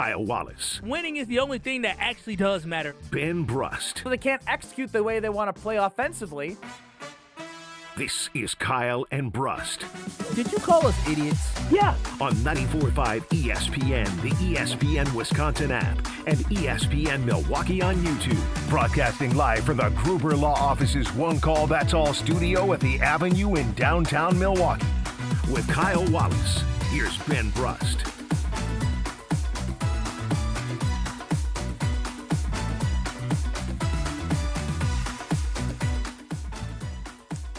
Kyle Wallace, Winning is the only thing that actually does matter. Ben Brust. So they can't execute the way they want to play offensively. This is Kyle and Brust Did you call us idiots? Yeah. on 94.5 ESPN, the ESPN Wisconsin app, and ESPN Milwaukee on YouTube. Broadcasting live from the Gruber Law Office's One Call That's All studio at the Avenue in downtown Milwaukee. With Kyle Wallace, here's Ben Brust.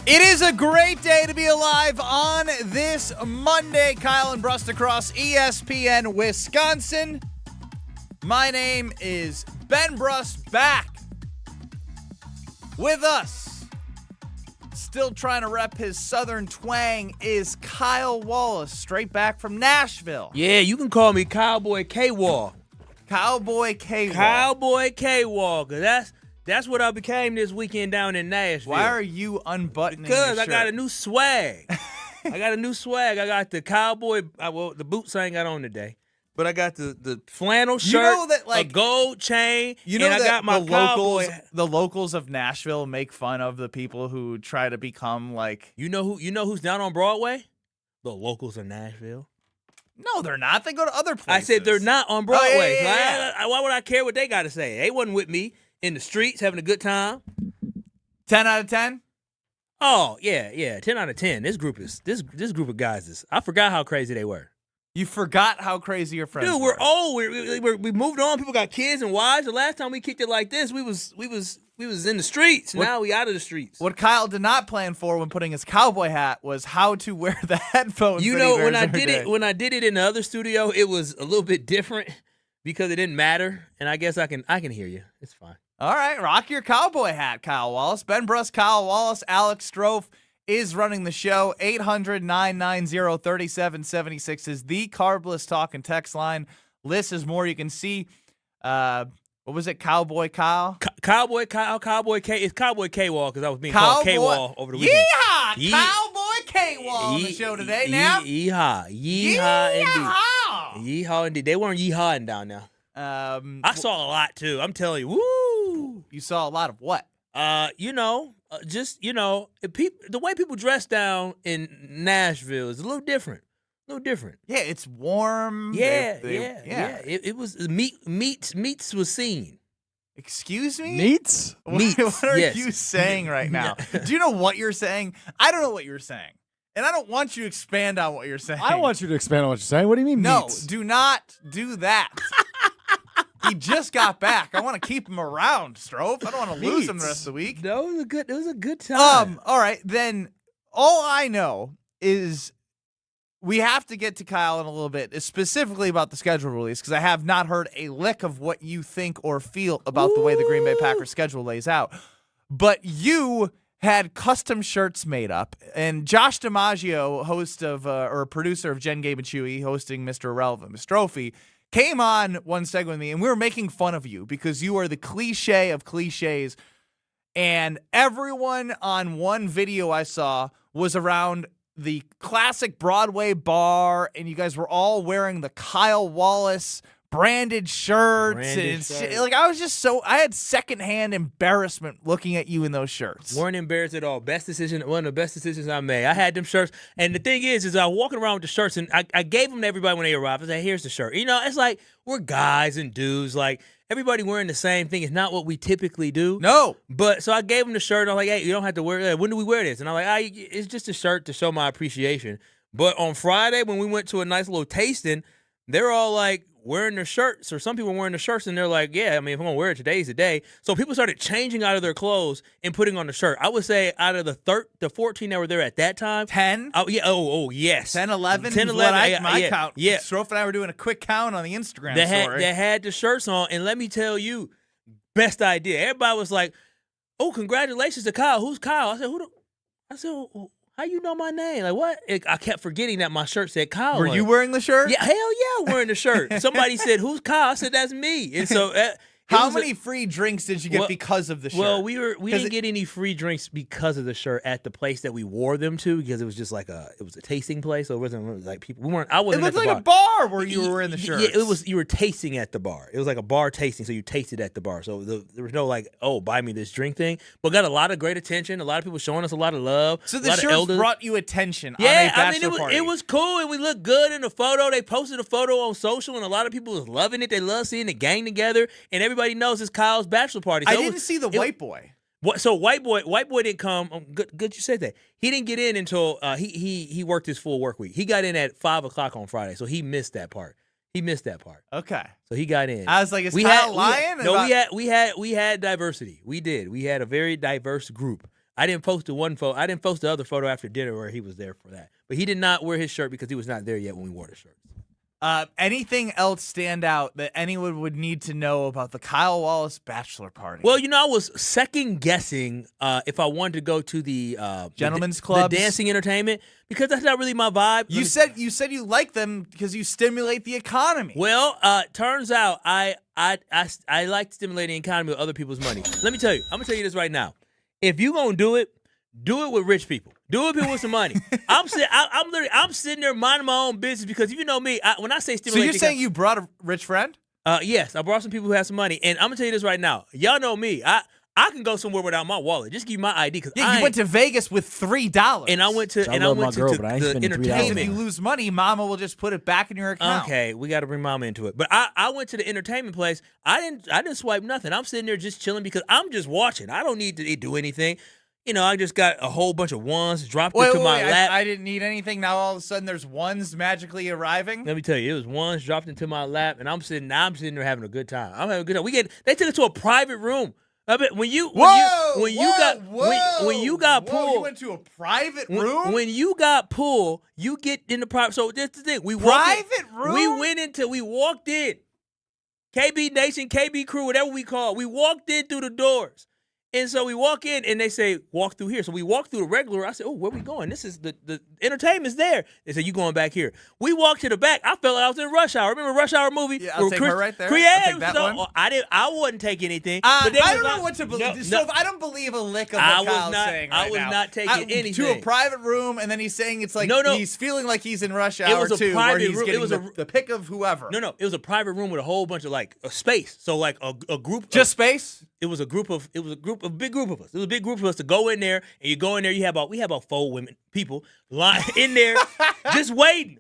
It is a great day to be alive on this Monday. Kyle and Brust across ESPN Wisconsin. My name is Ben Brust, back with us. Still trying to rep his southern twang is Kyle Wallace, straight back from Nashville. Yeah, you can call me Cowboy K-Wall. Cowboy K-Wall. Cowboy K-Wall, because that's what I became this weekend down in Nashville. Why are you unbuttoning Because your I got a shirt? new swag. I got the cowboy, well, the boots I ain't got on today. But I got the flannel shirt, You know that, like, a gold chain, You know and I that got my cowboy. the locals of Nashville make fun of the people who try to become like. You know who's down on Broadway? The locals of Nashville. No, they're not. They go to other places. I said they're not on Broadway. Oh, yeah, So yeah. why would I care what they got to say? They wasn't with me in the streets having a good time. 10 out of 10? Oh, yeah. 10 out of 10. This group of guys is. I forgot how crazy they were. You forgot how crazy your friends Dude, were. we're old. We moved on. People got kids and wives. The last time we kicked it like this, we was in the streets. Now we out of the streets. What Kyle did not plan for when putting his cowboy hat was how to wear the headphones. You that he know, wears when I every did day. it in the other studio, it was a little bit different because it didn't matter. And I guess I can hear you. It's fine. All right, rock your cowboy hat, Kyle Wallace. Ben Brust, Kyle Wallace, Alex Strofe is running the show. 800-990-3776 is the Carbless Talk and Text line. List is more. You can see, what was it, Cowboy Kyle? Cowboy Kyle, Cowboy K. It's Cowboy K-Wall because I was being called K-Wall over the weekend. Yeehaw! Cowboy K-Wall on the show today now. Yeehaw indeed. Yeehaw indeed. They weren't yeehawing down there. I saw a lot too. I'm telling you. Woo! You saw a lot of what? The way people dress down in Nashville is a little different. Yeah, it's warm. Yeah. It was meats was seen. Excuse me? Meats? Meats, What are yes. you saying right now? Do you know what you're saying? I don't know what you're saying. And I don't want you to expand on what you're saying. I don't want you to expand on what you're saying. What do you mean, No, meats? do not do that. He just got back. I want to keep him around, Strofe. I don't want to lose him the rest of the week. No, it was a good time. All right, then all I know is we have to get to Kyle in a little bit, specifically about the schedule release, because I have not heard a lick of what you think or feel about the way the Green Bay Packers schedule lays out. But you had custom shirts made up, and Josh DiMaggio, host of or producer of Jen, Gabe, and Chewy, hosting Mr. Irrelevant, Mr. Trophy, came on one segment with me, and we were making fun of you because you are the cliche of cliches. And everyone on one video I saw was around the classic Broadway bar, and you guys were all wearing the Kyle Wallace branded shirts. Like, I was just I had secondhand embarrassment looking at you in those shirts. Weren't embarrassed at all. One of the best decisions I made. I had them shirts, and the thing is I was walking around with the shirts, and I gave them to everybody when they arrived. I said, "Here's the shirt." You know, it's like we're guys and dudes, like everybody wearing the same thing. It's not what we typically do. No, but so I gave them the shirt. And I was like, "Hey, you don't have to wear it. When do we wear this?" And I'm like, "It's just a shirt to show my appreciation." But on Friday when we went to a nice little tasting, they're all like wearing their shirts, or some people were wearing their shirts, and they're like, yeah, I mean, if I'm going to wear it, today's the day. So people started changing out of their clothes and putting on the shirt. I would say out of the 14 that were there at that time. 10? Oh, yeah. Oh, yes. 10, 11? 10, 11. My count. Yeah. Strofe and I were doing a quick count on the Instagram story. They had the shirts on, and let me tell you, best idea. Everybody was like, oh, congratulations to Kyle. Who's Kyle? I said, how you know my name? Like, what? I kept forgetting that my shirt said Kyle. Were you wearing the shirt? Yeah, hell yeah, wearing the shirt. Somebody said, who's Kyle? I said, that's me. And so How many free drinks did you get because of the shirt? Well, we didn't get any free drinks because of the shirt at the place that we wore them to, because it was just like it was a tasting place, so it wasn't like people. I wasn't. It looked like a bar where you were in the shirt. Yeah, it was. You were tasting at the bar. It was like a bar tasting, so you tasted at the bar. So there was no like, oh, buy me this drink thing. But got a lot of great attention. A lot of people showing us a lot of love. So the shirts brought you attention. Yeah, on a bachelor party. It was cool, and we looked good in the photo. They posted a photo on social, and a lot of people was loving it. They love seeing the gang together, and everybody knows it's Kyle's bachelor party. So I didn't see the white boy. So white boy didn't come. Good you said that. He didn't get in until he worked his full work week. He got in at 5:00 on Friday, so he missed that part. Okay. So he got in. I was like, is Kyle lying? We had diversity. We did. We had a very diverse group. I didn't post the one photo. I didn't post the other photo after dinner where he was there for that. But he did not wear his shirt because he was not there yet when we wore the shirt. Anything else stand out that anyone would need to know about the Kyle Wallace bachelor party? Well, I was second guessing if I wanted to go to the gentlemen's clubs, the dancing entertainment, because that's not really my vibe. You said you like them because you stimulate the economy. Well, turns out I like stimulating the economy with other people's money. Let me tell you. I'm gonna tell you this right now. If you gonna do it with rich people. Do it with people with some money. I'm sitting there minding my own business because if you know me, when I say stimulate. So you're saying you brought a rich friend? Yes, I brought some people who have some money, and I'm gonna tell you this right now. Y'all know me. I can go somewhere without my wallet. Just give me my ID. Cause you went to Vegas with $3, and I went to the entertainment. If you lose money, Mama will just put it back in your account. Okay, we got to bring Mama into it. But I went to the entertainment place. I didn't swipe nothing. I'm sitting there just chilling because I'm just watching. I don't need to do anything. I just got a whole bunch of ones dropped into my lap. I didn't need anything. Now all of a sudden there's ones magically arriving. Let me tell you, it was ones dropped into my lap, and I'm sitting there having a good time. I'm having a good time. They took us to a private room. I bet when you got pulled, you went to a private room. When you got pulled, you get in the private. So that's the thing. We walked in. KB Nation, KB Crew, whatever we call it. We walked in through the doors. And so we walk in, and they say, walk through here. So we walk through the regular. I said, oh, where we going? This is the entertainment's there. They said, you going back here. We walked to the back. I felt like I was in Rush Hour. Remember Rush Hour movie? Yeah, I'll take her right there. Yeah, I'll take that one. I wouldn't take anything. But I don't know what to believe. So if I don't believe a lick of what Kyle's saying right now. I was not taking anything. To a private room, and then he's saying it's like he's feeling like he's in Rush Hour, it was a where he's room. getting the pick of whoever. No, it was a private room with a whole bunch of like a space. So like a group. Just space? It was a big group of us. It was a big group of us to go in there, and you go in there. We have about 4 people lying in there, just waiting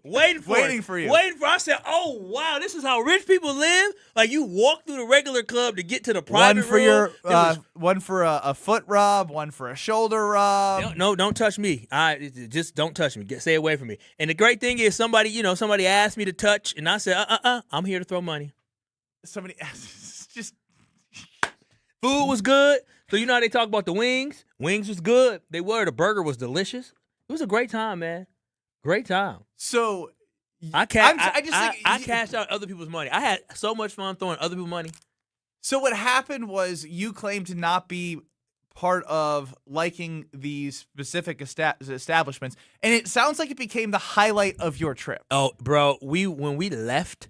for you. I said, oh wow, this is how rich people live. Like you walk through the regular club to get to the private room. One for a foot rub, one for a shoulder rub. No, don't touch me. Just don't touch me. Stay away from me. And the great thing is, somebody asked me to touch, and I said, I'm here to throw money. Somebody just. Food was good. So you know how they talk about the wings? Wings was good. They were. The burger was delicious. It was a great time, man. Great time. So I cashed out other people's money. I had so much fun throwing other people's money. So what happened was you claimed to not be part of liking these specific establishments, and it sounds like it became the highlight of your trip. Oh, bro, when we left.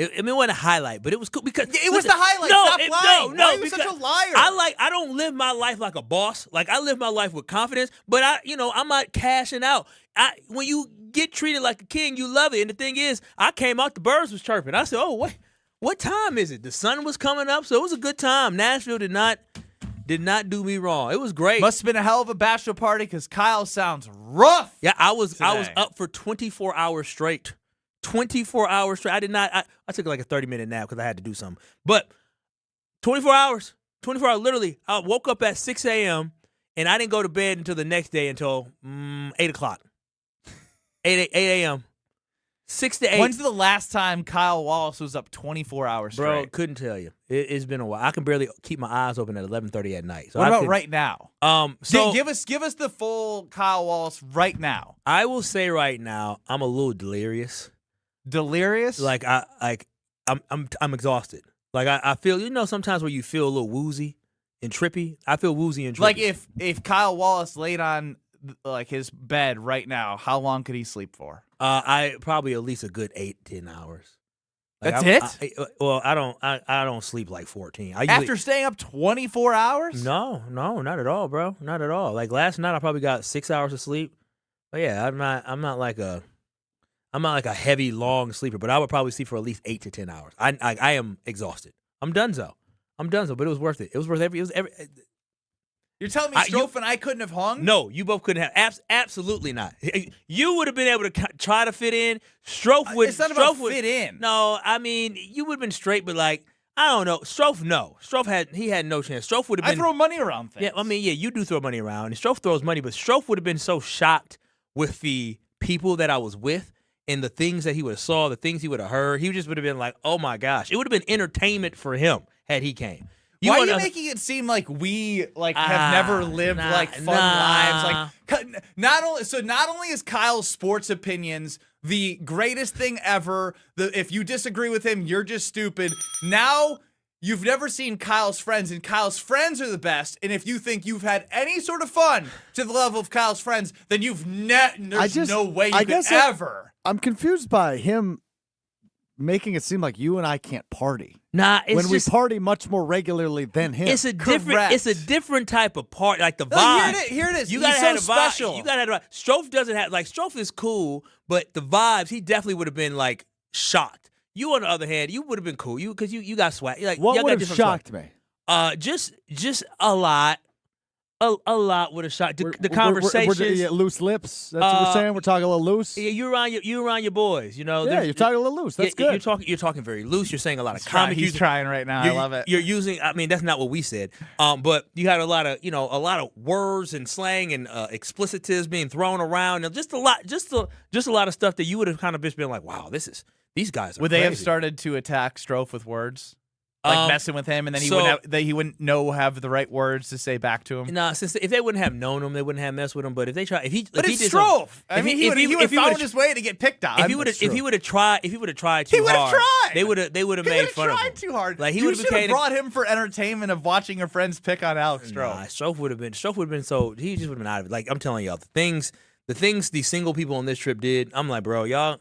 It wasn't a highlight, but it was cool because it was the highlight. Stop lying. Why are you such a liar? I don't live my life like a boss. Like I live my life with confidence, but I'm not cashing out. When you get treated like a king, you love it. And the thing is, I came out, the birds was chirping. I said, "Oh, what time is it?" The sun was coming up, so it was a good time. Nashville did not do me wrong. It was great. Must have been a hell of a bachelor party because Kyle sounds rough. Yeah, I was up for 24 hours straight. 24 hours straight. I took like a 30-minute nap because I had to do something. But 24 hours, literally. I woke up at 6 a.m. and I didn't go to bed until the next day until 8 o'clock. 8 a.m. 6 to 8. When's the last time Kyle Wallace was up 24 hours straight? Bro, couldn't tell you. It's been a while. I can barely keep my eyes open at 11:30 at night. So what about right now? So give us the full Kyle Wallace right now. I will say right now, I'm a little delirious. Delirious? Like I'm exhausted. Like I feel, sometimes where you feel a little woozy and trippy. I feel woozy and trippy. Like if Kyle Wallace laid on like his bed right now, how long could he sleep for? I probably at least a good 8-10 hours. Like, That's it? I don't sleep like 14. After staying up 24 hours? No, not at all, bro. Not at all. Like last night, I probably got 6 hours of sleep. But yeah, I'm not like a heavy long sleeper. But I would probably sleep for at least 8 to 10 hours. I am exhausted. I'm donezo. But it was worth it. It was worth every. You're telling me Strofe and I couldn't have hung? No, you both couldn't have. Absolutely not. You would have been able to try to fit in. Strofe would. It's not about fit in. No, I mean you would have been straight, but like I don't know. Strofe, no. Strofe had no chance. Strofe would have been. I throw money around things. Yeah, I mean, yeah, you do throw money around, and Strofe throws money, but Strofe would have been so shocked with the people that I was with and the things that he would have saw, the things he would have heard. He just would have been like, oh my gosh, it would have been entertainment for him had he came. Why are you making it seem like we have never lived fun lives? Like not only is Kyle's sports opinions the greatest thing ever, if you disagree with him, you're just stupid. Now you've never seen Kyle's friends, and Kyle's friends are the best. And if you think you've had any sort of fun to the level of Kyle's friends, then there's no way you could ever. I'm confused by him making it seem like you and I can't party. Nah, it's when we party much more regularly than him. It's a different type of party. Like the vibe. No, here it is. You He's gotta so have a vibe. special. You gotta have a vibe. Strofe doesn't have Strofe is cool, but the vibes, he definitely would have been like shocked. You on the other hand, you would have been cool. Because you got swag. Like what y'all would got have different shocked swag. me? Just a lot. A lot would have shocked the conversations. We're loose lips. That's what we're saying. We're talking a little loose. Yeah, you around your boys. You know. Yeah, you're talking a little loose. That's good. You're talking very loose. You're saying a lot of comics. He's trying right now. I love it. You're using. I mean, that's not what we said. But you had a lot of words and slang and explicitives being thrown around, and just a lot of stuff that you would have kind of just been like, wow, these guys are Would crazy. they have started to attack Strofe with words? Like messing with him, and then he wouldn't have the right words to say back to him. Nah, since if they wouldn't have known him, they wouldn't have messed with him. But if it's Strofe. I mean, he would have found his way to get picked on. If he would have tried too hard, they would have made fun of him. Tried too hard. Like you should have brought him for entertainment of watching your friends pick on Alex Strofe. Nah, Strofe would have been so he just would have been out of it. Like I'm telling y'all, the things these single people on this trip did. I'm like, bro, y'all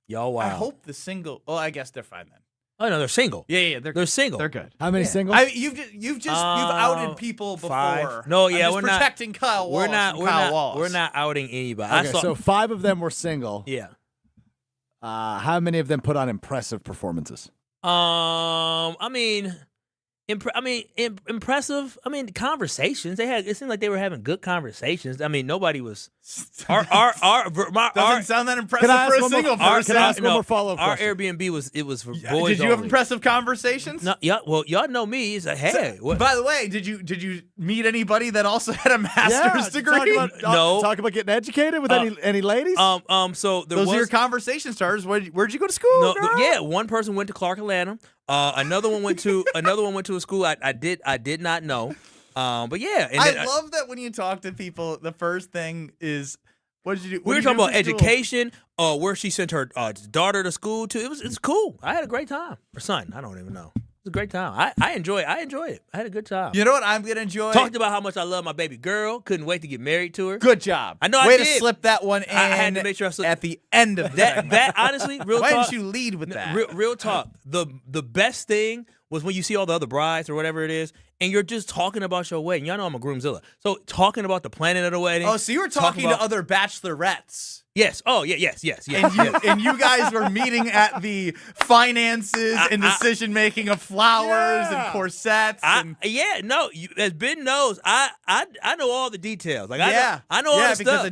wow. I hope the single. Well, I guess they're fine then. Oh no, they're single. Yeah, they're single. They're good. How many singles? You've outed people before. 5. No, yeah, I'm just protecting Kyle Wallace. We're not outing anybody. Okay, so 5 of them were single. Yeah. How many of them put on impressive performances? I mean, impressive. I mean, conversations. It seemed like they were having good conversations. I mean, nobody was. Doesn't sound that impressive for a single person. Can I ask one more follow-up Our question? Airbnb was for boys. Did you have only. impressive conversations? No, yeah. Well, y'all know me. It's like, hey. By the way, did you meet anybody that also had a master's degree? Talk about getting educated with any ladies. So those are your conversation starters. Where'd you go to school? No, yeah. One person went to Clark Atlanta. Another one went to a school I did not know. But yeah, and I love that when you talk to people, the first thing is, what did you do? We were talking about education, where she sent her daughter to school to. It's cool. I had a great time. Or son, I don't even know. It was a great time. I enjoy it. I had a good time. You know what I'm gonna enjoy? Talked about how much I love my baby girl. Couldn't wait to get married to her. Good job. I know. Way I to did. slip that one in. I had to make sure I slipped at the end of that. Honestly, real Why talk. didn't you lead with that? Real talk. The best thing was when you see all the other brides or whatever it is, and you're just talking about your wedding. Y'all know I'm a groomzilla. So talking about the planning of the wedding. Oh, so you were talking to other bachelorettes. Yes. Oh, yeah. Yes. And you guys were meeting at the finances and decision making of flowers and corsets. As Ben knows, I know all the details. Like I know all the stuff. Yeah,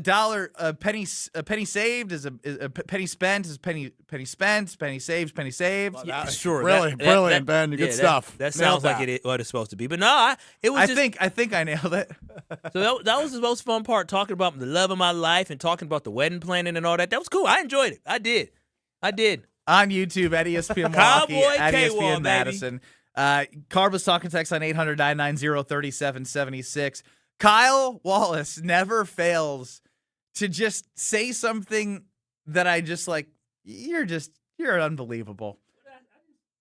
because a penny saved is a penny spent is penny spent, penny saved, penny saved. Well, sure, brilliant, Ben. Good stuff. That sounds like what it's supposed to be. But no, it was. I think I nailed it. So that was the most fun part, talking about the love of my life and talking about the wedding planning and all that. That was cool. I enjoyed it. I did. On YouTube at ESPN Milwaukee, at K-Wall, ESPN Madison. Carba's talking text on 800-990-3776. Kyle Wallace never fails to just say something that I just like, you're unbelievable.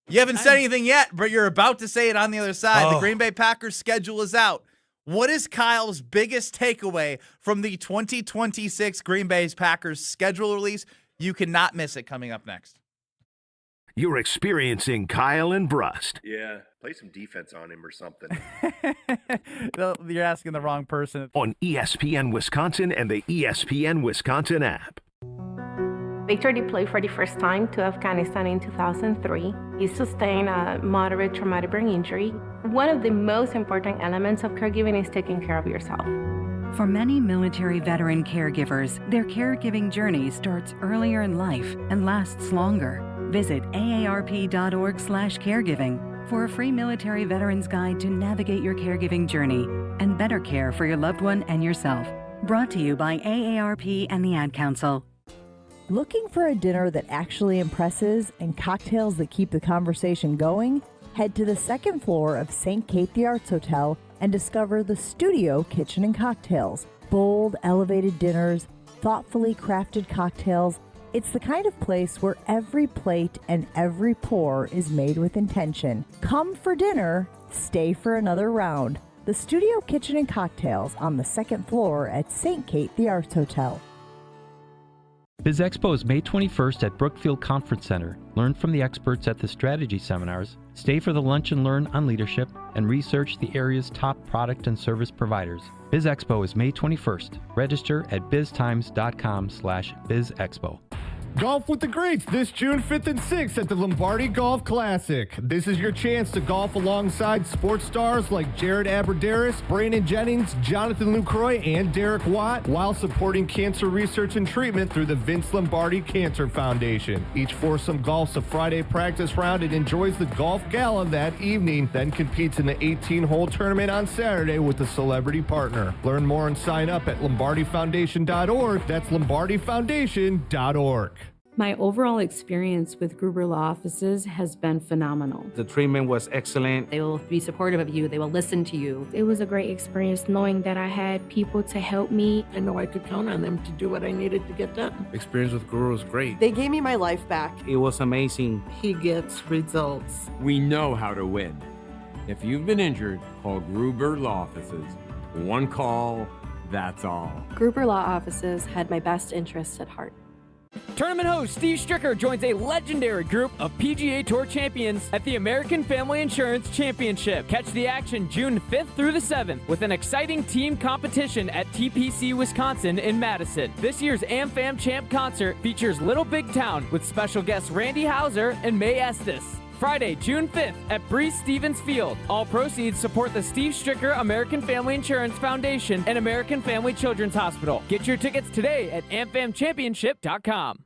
You haven't said anything yet, but you're about to say it on the other side. The Green Bay Packers schedule is out. What is Kyle's biggest takeaway from the 2026 Green Bay Packers schedule release? You cannot miss it coming up next. You're experiencing Kyle and Brust Yeah, play some defense on him or something. You're asking the wrong person. on ESPN Wisconsin and the ESPN Wisconsin app. Victor deployed for the first time to Afghanistan in 2003. He sustained a moderate traumatic brain injury. One of the most important elements of caregiving is taking care of yourself. For many military veteran caregivers, their caregiving journey starts earlier in life and lasts longer. Visit aarp.org/caregiving for a free military veterans guide to navigate your caregiving journey and better care for your loved one and yourself. Brought to you by AARP and the Ad Council. Looking for a dinner that actually impresses and cocktails that keep the conversation going? Head to the second floor of St. Kate the Arts Hotel and discover the Studio Kitchen and Cocktails. Bold, elevated dinners, thoughtfully crafted cocktails. It's the kind of place where every plate and every pour is made with intention. Come for dinner, stay for another round. The Studio Kitchen and Cocktails on the second floor at St. Kate the Arts Hotel. Biz Expo is May 21st at Brookfield Conference Center. Learn from the experts at the strategy seminars, stay for the lunch and learn on leadership, and research the area's top product and service providers. Biz Expo is May 21st. Register at biztimes.com/bizexpo. Golf with the greats this June 5th and 6th at the Lombardi Golf Classic. This is your chance to golf alongside sports stars like Jared Aberderis, Brandon Jennings, Jonathan Lucroy, and Derek Watt, while supporting cancer research and treatment through the Vince Lombardi Cancer Foundation. Each foursome golfs a Friday practice round and enjoys the golf gala that evening, then competes in the 18-hole tournament on Saturday with a celebrity partner. Learn more and sign up at lombardifoundation.org. That's lombardifoundation.org. My overall experience with Gruber Law Offices has been phenomenal. The treatment was excellent. They will be supportive of you. They will listen to you. It was a great experience knowing that I had people to help me. I know I could count on them to do what I needed to get done. Experience with Gruber was great. They gave me my life back. It was amazing. He gets results. We know how to win. If you've been injured, call Gruber Law Offices. One call, that's all. Gruber Law Offices had my best interests at heart. Tournament host Steve Stricker joins a legendary group of PGA Tour champions at the American Family Insurance Championship. Catch the action June 5th through the 7th with an exciting team competition at TPC Wisconsin in Madison. This year's AmFam Champ concert features Little Big Town with special guests Randy Houser and May Estes. Friday, June 5th at Breese Stevens Field. All proceeds support the Steve Stricker American Family Insurance Foundation and American Family Children's Hospital. Get your tickets today at amfamchampionship.com.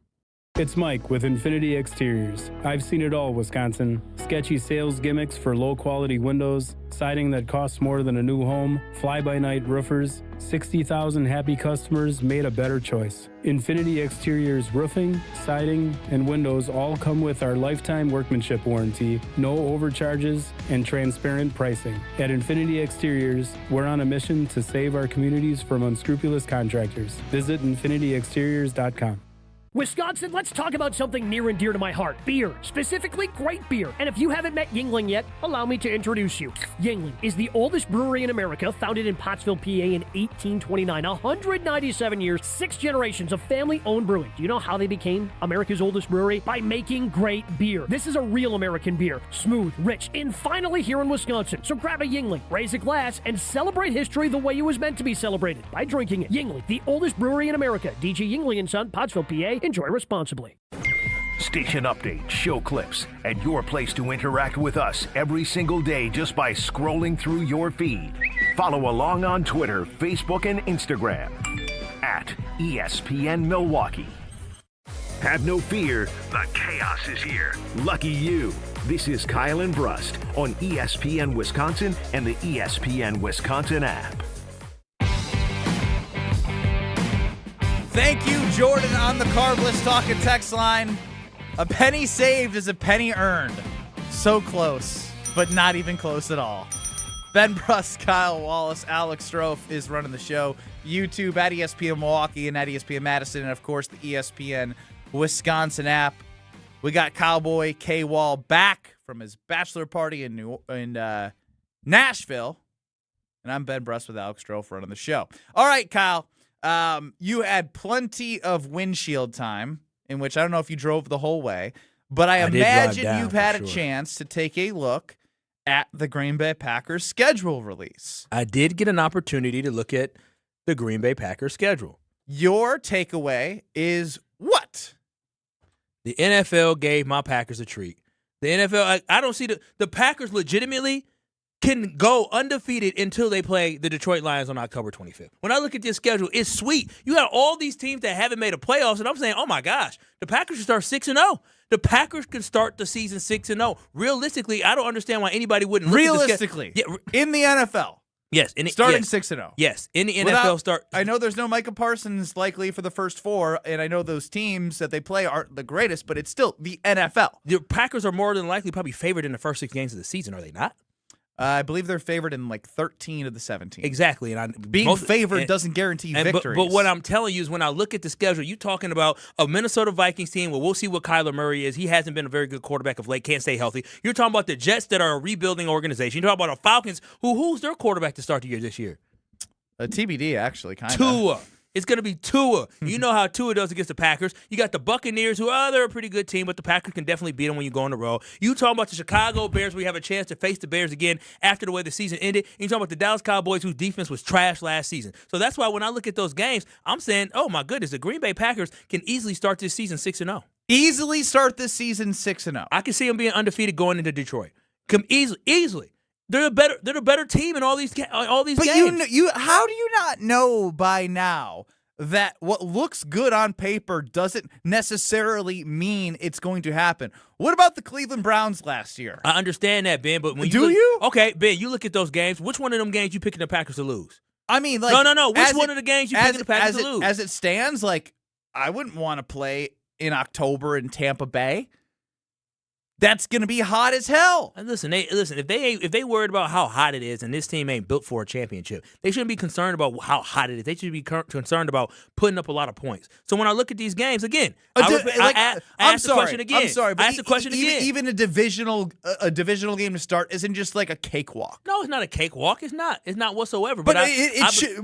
It's Mike with Infinity Exteriors. I've seen it all, Wisconsin. Sketchy sales gimmicks for low-quality windows, siding that costs more than a new home, fly-by-night roofers. 60,000 happy customers made a better choice. Infinity Exteriors roofing, siding, and windows all come with our lifetime workmanship warranty, no overcharges, and transparent pricing. At Infinity Exteriors, we're on a mission to save our communities from unscrupulous contractors. Visit infinityexteriors.com. Wisconsin, let's talk about something near and dear to my heart. Beer. Specifically, great beer. And if you haven't met Yuengling yet, allow me to introduce you. Yuengling is the oldest brewery in America, founded in Pottsville, PA in 1829. 197 years, 6 generations of family-owned brewing. Do you know how they became America's oldest brewery? By making great beer. This is a real American beer. Smooth, rich, and finally here in Wisconsin. So grab a Yuengling, raise a glass, and celebrate history the way it was meant to be celebrated, by drinking it. Yuengling, the oldest brewery in America. DG Yuengling & Son, Pottsville, PA. Enjoy responsibly. Station updates, show clips, and your place to interact with us every single day just by scrolling through your feed. Follow along on Twitter, Facebook, and Instagram at ESPN Milwaukee. Have no fear, the chaos is here. Lucky you. This is Kyle and Brust on ESPN Wisconsin and the ESPN Wisconsin app. Thank you, Jordan, on the Carbless Talking text line. A penny saved is a penny earned. So close, but not even close at all. Ben Brust, Kyle Wallace, Alex Strofe is running the show. YouTube at ESPN Milwaukee and at ESPN Madison, and of course the ESPN Wisconsin app. We got Cowboy K-Wall back from his bachelor party in Nashville. And I'm Ben Brust with Alex Strofe running the show. All right, Kyle. You had plenty of windshield time, in which I don't know if you drove the whole way, But I did drive imagine down you've for had a sure. chance to take a look at the Green Bay Packers schedule release. I did get an opportunity to look at the Green Bay Packers schedule. Your takeaway is what? The NFL gave my Packers a treat. The NFL, I don't see the Packers legitimately can go undefeated until they play the Detroit Lions on October 25th. When I look at this schedule, it's sweet. You got all these teams that haven't made a playoffs, and I'm saying, oh my gosh, the Packers should start 6-0. The Packers could start the season 6-0. Realistically, I don't understand why anybody wouldn't look at this Realistically, in the NFL. Yes, starting 6-0. Yes, in the NFL start. I know there's no Micah Parsons likely for the first 4, and I know those teams that they play aren't the greatest, but it's still the NFL. The Packers are more than likely probably favored in the first 6 games of the season, are they not? I believe they're favored in like 13 of the 17. Exactly, and being favored doesn't guarantee victories. But what I'm telling you is, when I look at the schedule, you're talking about a Minnesota Vikings team. Well, we'll see what Kyler Murray is. He hasn't been a very good quarterback of late. Can't stay healthy. You're talking about the Jets that are a rebuilding organization. You're talking about the Falcons, who's their quarterback to start the year this year? A TBD, actually, kind of. Tua. It's going to be Tua. You know how Tua does against the Packers. You got the Buccaneers, who they're a pretty good team, but the Packers can definitely beat them when you go on the road. You talking about the Chicago Bears, where you have a chance to face the Bears again after the way the season ended. And you talking about the Dallas Cowboys, whose defense was trash last season. So that's why when I look at those games, I'm saying, oh my goodness, the Green Bay Packers can easily start this season 6-0. Easily start this season 6-0. I can see them being undefeated going into Detroit. Come easily. They're the better team in all these games. But how do you not know by now that what looks good on paper doesn't necessarily mean it's going to happen? What about the Cleveland Browns last year? I understand that, Ben, but when you? Okay, Ben, you look at those games. Which one of them games you picking the Packers to lose? I mean, like no. Which one of the games you picking the Packers to lose? As it stands, like I wouldn't want to play in October in Tampa Bay. That's gonna be hot as hell. And listen, if they worried about how hot it is and this team ain't built for a championship, they shouldn't be concerned about how hot it is. They should be concerned about putting up a lot of points. So when I look at these games again, I ask the question again. I'm sorry, but I ask the question again. Even a divisional game to start isn't just like a cakewalk. No, it's not a cakewalk. It's not. It's not whatsoever. But what do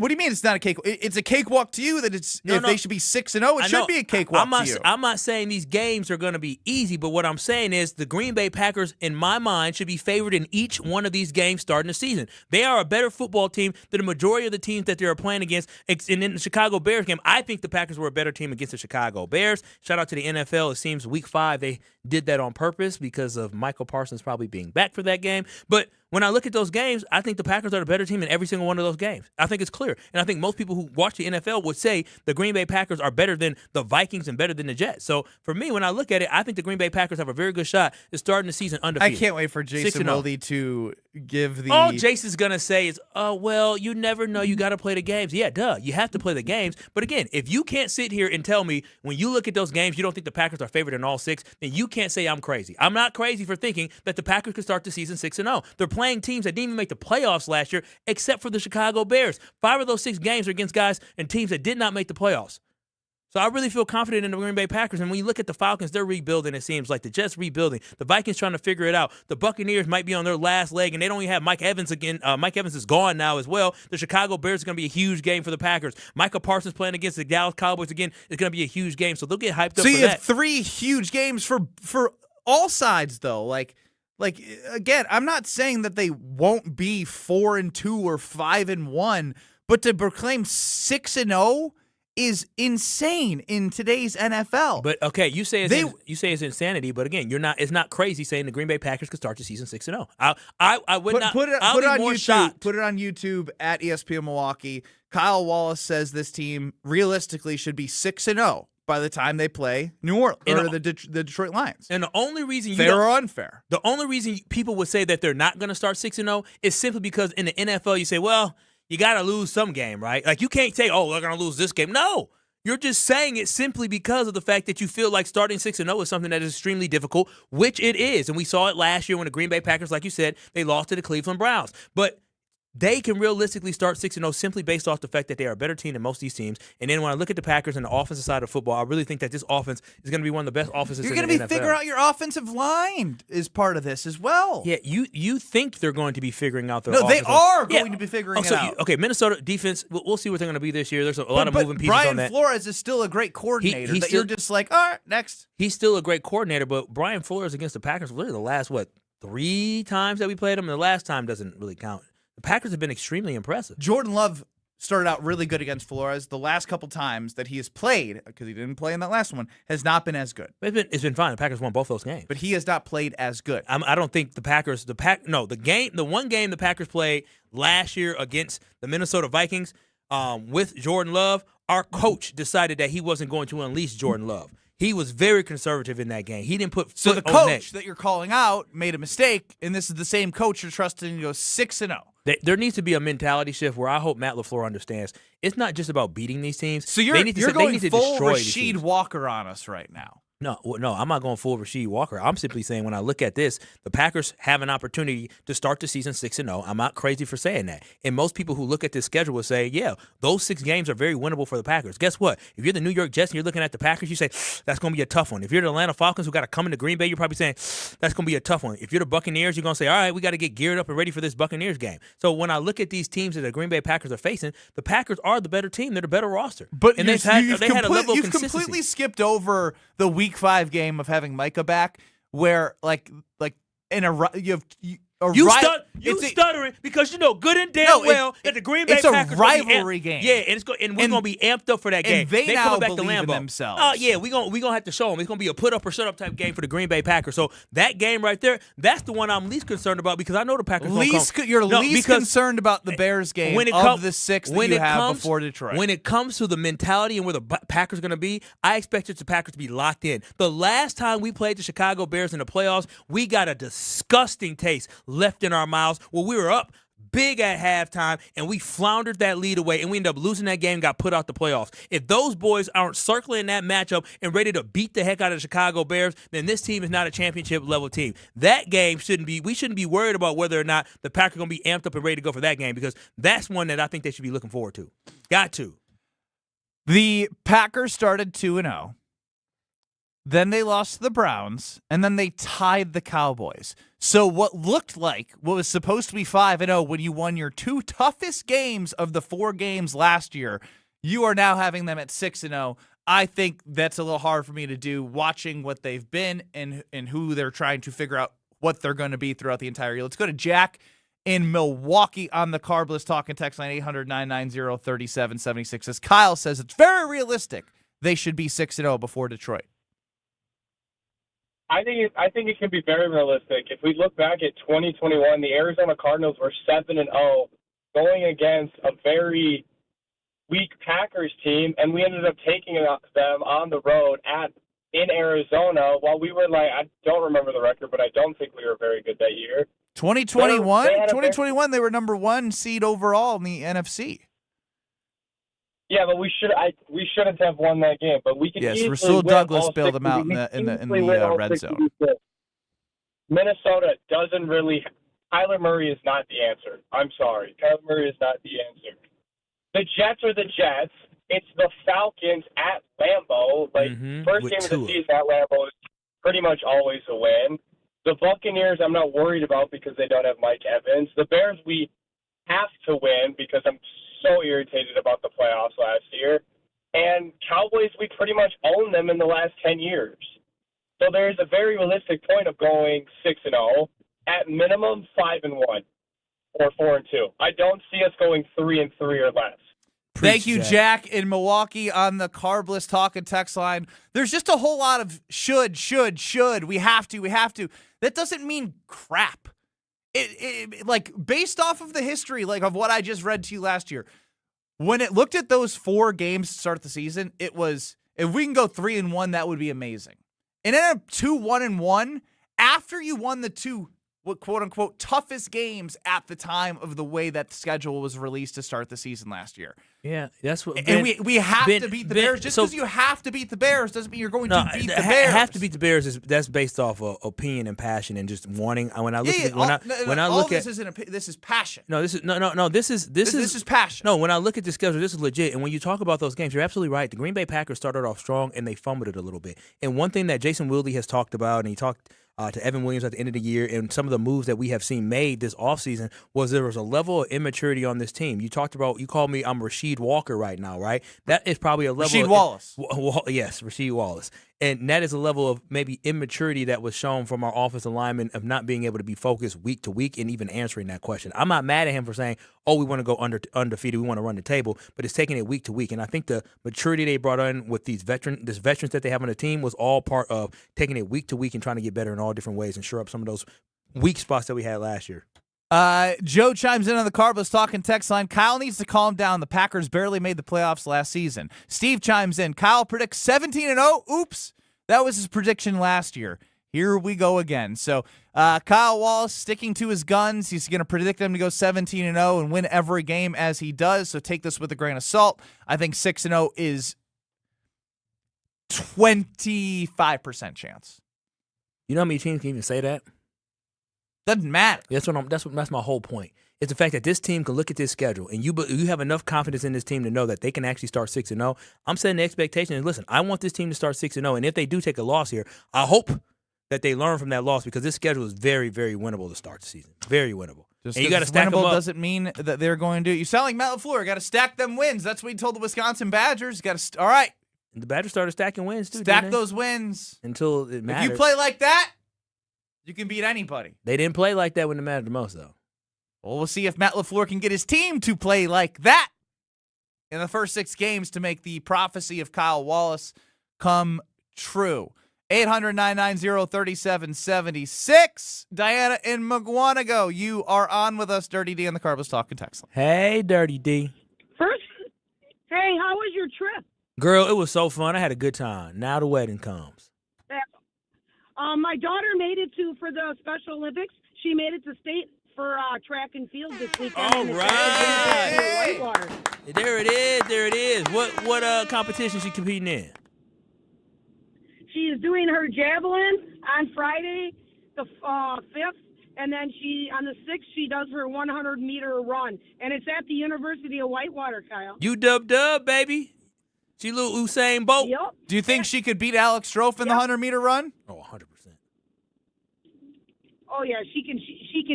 you mean it's not a cakewalk? It's a cakewalk to you that it's they should be 6-0. It should be a cakewalk to you. I'm not saying these games are going to be easy, but what I'm saying is the Green Bay Packers, in my mind, should be favored in each one of these games starting the season. They are a better football team than the majority of the teams that they're playing against. And in the Chicago Bears game, I think the Packers were a better team against the Chicago Bears. Shout out to the NFL. It seems week 5 they did that on purpose because of Michael Parsons probably being back for that game. But when I look at those games, I think the Packers are the better team in every single one of those games. I think it's clear. And I think most people who watch the NFL would say the Green Bay Packers are better than the Vikings and better than the Jets. So for me, when I look at it, I think the Green Bay Packers have a very good shot at starting the season undefeated. I can't wait for Jason Wilde to give the... All Jason's going to say is, oh, well, you never know. You got to play the games. Yeah, duh. You have to play the games. But again, if you can't sit here and tell me when you look at those games you don't think the Packers are favored in all 6, then you can't say I'm crazy. I'm not crazy for thinking that the Packers could start the season 6-0. They're playing teams that didn't even make the playoffs last year, except for the Chicago Bears. 5 of those 6 games are against guys and teams that did not make the playoffs. So I really feel confident in the Green Bay Packers. And when you look at the Falcons, they're rebuilding, it seems like. The Jets rebuilding. The Vikings trying to figure it out. The Buccaneers might be on their last leg, and they don't even have Mike Evans again. Mike Evans is gone now as well. The Chicago Bears is going to be a huge game for the Packers. Michael Parsons playing against the Dallas Cowboys again is going to be a huge game. So they'll get hyped up for that. So you have 3 huge games for all sides, though. Like again, I'm not saying that they won't be 4-2 or 5-1, but to proclaim 6-0 is insane in today's NFL. But okay, you say it's insanity, but again, it's not crazy saying the Green Bay Packers could start the season 6-0. I would not put it on YouTube. Shocked. Put it on YouTube at ESPN Milwaukee. Kyle Wallace says this team realistically should be 6-0 by the time they play New Orleans or the Detroit Lions. And the only reason fair or unfair, the only reason people would say that they're not going to start 6-0 is simply because in the NFL you say, well, you got to lose some game, right? Like you can't say, oh, they're going to lose this game. No, you're just saying it simply because of the fact that you feel like starting 6-0 is something that is extremely difficult, which it is. And we saw it last year when the Green Bay Packers, like you said, they lost to the Cleveland Browns. But they can realistically start 6-0 simply based off the fact that they are a better team than most of these teams. And then when I look at the Packers and the offensive side of football, I really think that this offense is going to be one of the best offenses in the NFL. You're going to be figuring out your offensive line is part of this as well. Yeah, you think they're going to be figuring out their No, they offensive are going to be figuring it out. Okay, Minnesota defense, we'll see what they're going to be this year. There's a lot of moving pieces Brian on that. Flores is still a great coordinator. He's You're just like, all right, next. He's still a great coordinator, but Brian Flores against the Packers, literally the last, 3 times that we played them? And the last time doesn't really count. The Packers have been extremely impressive. Jordan Love started out really good against Flores. The last couple times that he has played, because he didn't play in that last one, has not been as good. It's been fine. The Packers won both those games, but he has not played as good. I don't think the Packers. The one game the Packers played last year against the Minnesota Vikings with Jordan Love, our coach decided that he wasn't going to unleash Jordan Love. He was very conservative in that game. He didn't put So foot the on neck. coach that you're calling out made a mistake, and this is the same coach you're trusting to go 6-0. There needs to be a mentality shift where I hope Matt LaFleur understands it's not just about beating these teams. So you're going full Rasheed Walker on us right now. No, I'm not going full Rasheed Walker. I'm simply saying when I look at this, the Packers have an opportunity to start the season 6-0. I'm not crazy for saying that. And most people who look at this schedule will say, yeah, those 6 games are very winnable for the Packers. Guess what? If you're the New York Jets and you're looking at the Packers, you say, that's going to be a tough one. If you're the Atlanta Falcons who got to come into Green Bay, you're probably saying, that's going to be a tough one. If you're the Buccaneers, you're going to say, all right, we got to get geared up and ready for this Buccaneers game. So when I look at these teams that the Green Bay Packers are facing, the Packers are the better team. They're the better roster. But and they had a level of you've consistency. completely skipped over the Week 5 game of having Micah back, where You stuttering because you know good and damn well that the Green Bay Packers it's a rivalry game. Yeah, and we're gonna be amped up for that game. And they now coming back to believe in Lambeau. themselves. Oh yeah, we gonna have to show them. It's gonna be a put up or shut up type game for the Green Bay Packers. So that game right there, that's the one I'm least concerned about because I know the Packers. You're least concerned about the Bears game of the 6 that you have before Detroit. When it comes to the mentality and where the Packers are gonna be, I expected the Packers to be locked in. The last time we played the Chicago Bears in the playoffs, we got a disgusting taste left in our mouths where we were up big at halftime and we floundered that lead away and we ended up losing that game, got put out the playoffs. If those boys aren't circling that matchup and ready to beat the heck out of the Chicago Bears, then this team is not a championship level team. That game we shouldn't be worried about whether or not the Packers are going to be amped up and ready to go for that game because that's one that I think they should be looking forward to. Got to. The Packers started 2-0. Then they lost to the Browns, and then they tied the Cowboys. So what was supposed to be 5-0 when you won your 2 toughest games of the 4 games last year, you are now having them at 6-0. I think that's a little hard for me to do watching what they've been and who they're trying to figure out what they're going to be throughout the entire year. Let's go to Jack in Milwaukee on the Carb List Talk and text line 800-990-3776. As Kyle says, it's very realistic they should be 6-0 before Detroit. I think it can be very realistic. If we look back at 2021, the Arizona Cardinals were 7-0 going against a very weak Packers team, and we ended up taking them on the road in Arizona while we were I don't remember the record, but I don't think we were very good that year. 2021, they were number 1 seed overall in the NFC. Yeah, but we shouldn't have won that game. But we could. Yes, easily Rasul win Douglas all bailed 6 them out in the red zone. Minnesota doesn't really. Kyler Murray is not the answer. I'm sorry, Kyler Murray is not the answer. The Jets are the Jets. It's the Falcons at Lambeau. First game of the season at Lambeau is pretty much always a win. The Buccaneers, I'm not worried about because they don't have Mike Evans. The Bears, we have to win because I'm so irritated about the playoffs last year. And Cowboys, we pretty much own them in the last 10 years. So there's a very realistic point of going 6-0, at minimum 5-1 or 4-2. I don't see us going 3-3 or less. Thank you, Jack in Milwaukee on the Carb List Talk and text line. There's just a whole lot of should. We have to. That doesn't mean crap. Based off of the history, of what I just read to you last year, when it looked at those 4 games to start the season, it was, if we can go 3-1, that would be amazing. And then 2-1-1, after you won the 2 quote-unquote toughest games at the time of the way that the schedule was released to start the season last year. Yeah, that's what. And we have to beat the Bears. Just because you have to beat the Bears doesn't mean you're going to beat the Bears. Have to beat the Bears that's based off of opinion and passion and just wanting. When I look this is passion. No, this is passion. No, when I look at the schedule, this is legit. And when you talk about those games, you're absolutely right. The Green Bay Packers started off strong and they fumbled it a little bit. And one thing that Jason Wilde has talked about, and he talked to Evan Williams at the end of the year, and some of the moves that we have seen made this offseason was there was a level of immaturity on this team. You called me, I'm Rasheed Walker right now, right? That is probably a level Rasheed Wallace. Yes, Rasheed Wallace. And that is a level of maybe immaturity that was shown from our offensive linemen of not being able to be focused week to week and even answering that question. I'm not mad at him for saying, we want to go undefeated, we want to run the table, but it's taking it week to week. And I think the maturity they brought in with these veterans that they have on the team was all part of taking it week to week and trying to get better in all different ways and shore up some of those weak spots that we had last year. Joe chimes in on the Cardinals talking text line. Kyle needs to calm down. The Packers barely made the playoffs last season. Steve chimes in. Kyle predicts 17-0. Oops. That was his prediction last year. Here we go again. So Kyle Wallace sticking to his guns. He's going to predict them to go 17-0 and win every game as he does. So take this with a grain of salt. I think 6-0 is 25% chance. You know how many teams can even say that? Doesn't matter. That's my whole point. It's the fact that this team can look at this schedule and you have enough confidence in this team to know that they can actually start 6-0. I'm setting the expectation and listen, I want this team to start 6-0, and if they do take a loss here, I hope that they learn from that loss because this schedule is very, very winnable to start the season. Very winnable. Just and you got to stack them winnable up. Doesn't mean that they're going to. You sound like Matt LaFleur. Got to stack them wins. That's what he told the Wisconsin Badgers. Got to. All right. The Badgers started stacking wins too. Stack those wins until it mattered. If you play like that, you can beat anybody. They didn't play like that when it mattered the most, though. Well, we'll see if Matt LaFleur can get his team to play like that in the first 6 games to make the prophecy of Kyle Wallace come true. 800-990-3776. Diana in McGuanago, you are on with us, Dirty D, on the Cardinals Talking text line. Hey, Dirty D. Hey, how was your trip? Girl, it was so fun. I had a good time. Now the wedding comes. My daughter made it for the Special Olympics. She made it to state for track and field this weekend. All right. There it is. What competition is she competing in? She is doing her javelin on Friday, the 5th, and then on the 6th, she does her 100-meter run. And it's at the University of Whitewater, Kyle. UW, baby. She little Usain Bolt. Yep. Do you think she could beat Alex Strofe in the 100-meter run? Oh, 100%. Oh, yeah, she can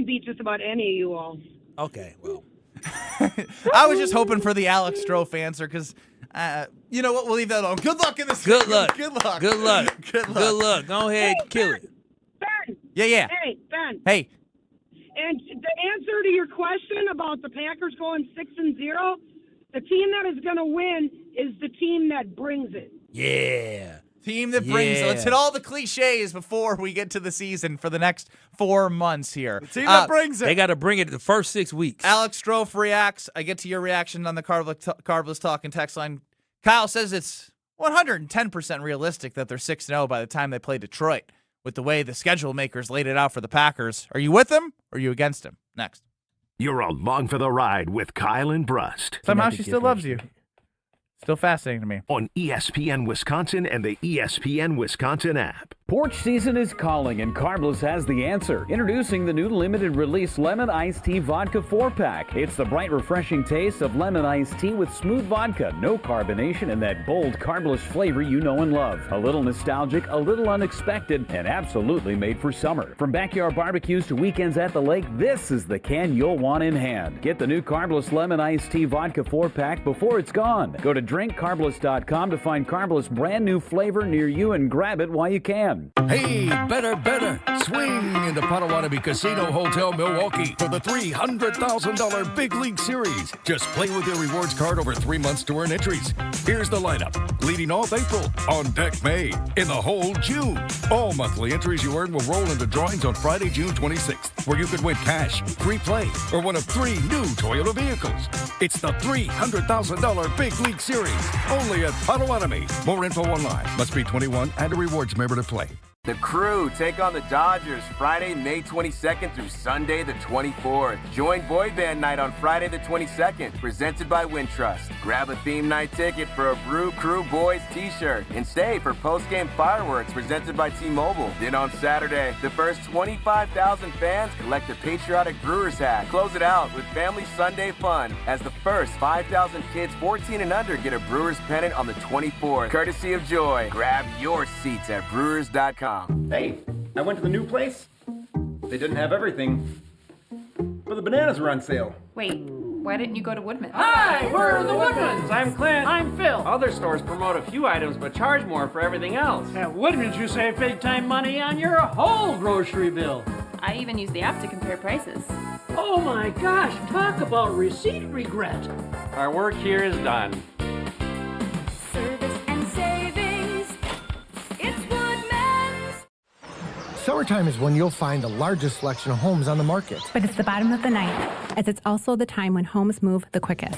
beat just about any of you all. Okay, well. I was just hoping for the Alex Strofe answer because, you know what? We'll leave that alone. Good luck in this. Good luck. Good luck. Good luck. Good luck. Good luck. Go ahead, kill it. Ben. Yeah. Hey, Ben. Hey. And the answer to your question about the Packers going 6-0, the team that is going to win is the team that brings it. Yeah. Team that brings it. Let's hit all the cliches before we get to the season for the next 4 months here. The team that brings it. They got to bring it the first 6 weeks. Alex Strofe reacts. I get to your reaction on the Carbless Talk and text line. Kyle says it's 110% realistic that they're 6-0 by the time they play Detroit with the way the schedule makers laid it out for the Packers. Are you with him or are you against him? Next. You're along for the ride with Kyle and Brust. Somehow she still loves you. Still fascinating to me. On ESPN Wisconsin and the ESPN Wisconsin app. Porch season is calling, and Carbless has the answer. Introducing the new limited release lemon iced tea vodka 4-pack. It's the bright, refreshing taste of lemon iced tea with smooth vodka, no carbonation, and that bold Carbless flavor you know and love. A little nostalgic, a little unexpected, and absolutely made for summer. From backyard barbecues to weekends at the lake, this is the can you'll want in hand. Get the new Carbless lemon iced tea vodka 4-pack before it's gone. Go to drinkcarbless.com to find Carbless brand new flavor near you and grab it while you can. Hey, better. Swing into Potawatomi Casino Hotel Milwaukee for the $300,000 Big League Series. Just play with your rewards card over 3 months to earn entries. Here's the lineup. Leading off April, on deck May, in the hole June. All monthly entries you earn will roll into drawings on Friday, June 26th, where you could win cash, free play, or one of 3 new Toyota vehicles. It's the $300,000 Big League Series, only at Potawatomi. More info online. Must be 21 and a rewards member to play. The Crew take on the Dodgers Friday, May 22nd through Sunday the 24th. Join Boy Band Night on Friday the 22nd, presented by Wintrust. Grab a theme night ticket for a Brew Crew Boys t-shirt and stay for post-game fireworks presented by T-Mobile. Then on Saturday, the first 25,000 fans collect a patriotic Brewers hat. Close it out with Family Sunday fun as the first 5,000 kids 14 and under get a Brewers pennant on the 24th, courtesy of Joy. Grab your seats at Brewers.com. Hey, I went to the new place. They didn't have everything, but the bananas were on sale. Wait, why didn't you go to Woodman? Hi, we're the Woodmans. I'm Clint. I'm Phil. Other stores promote a few items but charge more for everything else. At Woodman's, you save big time money on your whole grocery bill. I even use the app to compare prices. Oh my gosh, talk about receipt regret. Our work here is done. Service and savings. It's Woodman's. Summertime is when you'll find the largest selection of homes on the market. But it's the bottom of the ninth, as it's also the time when homes move the quickest.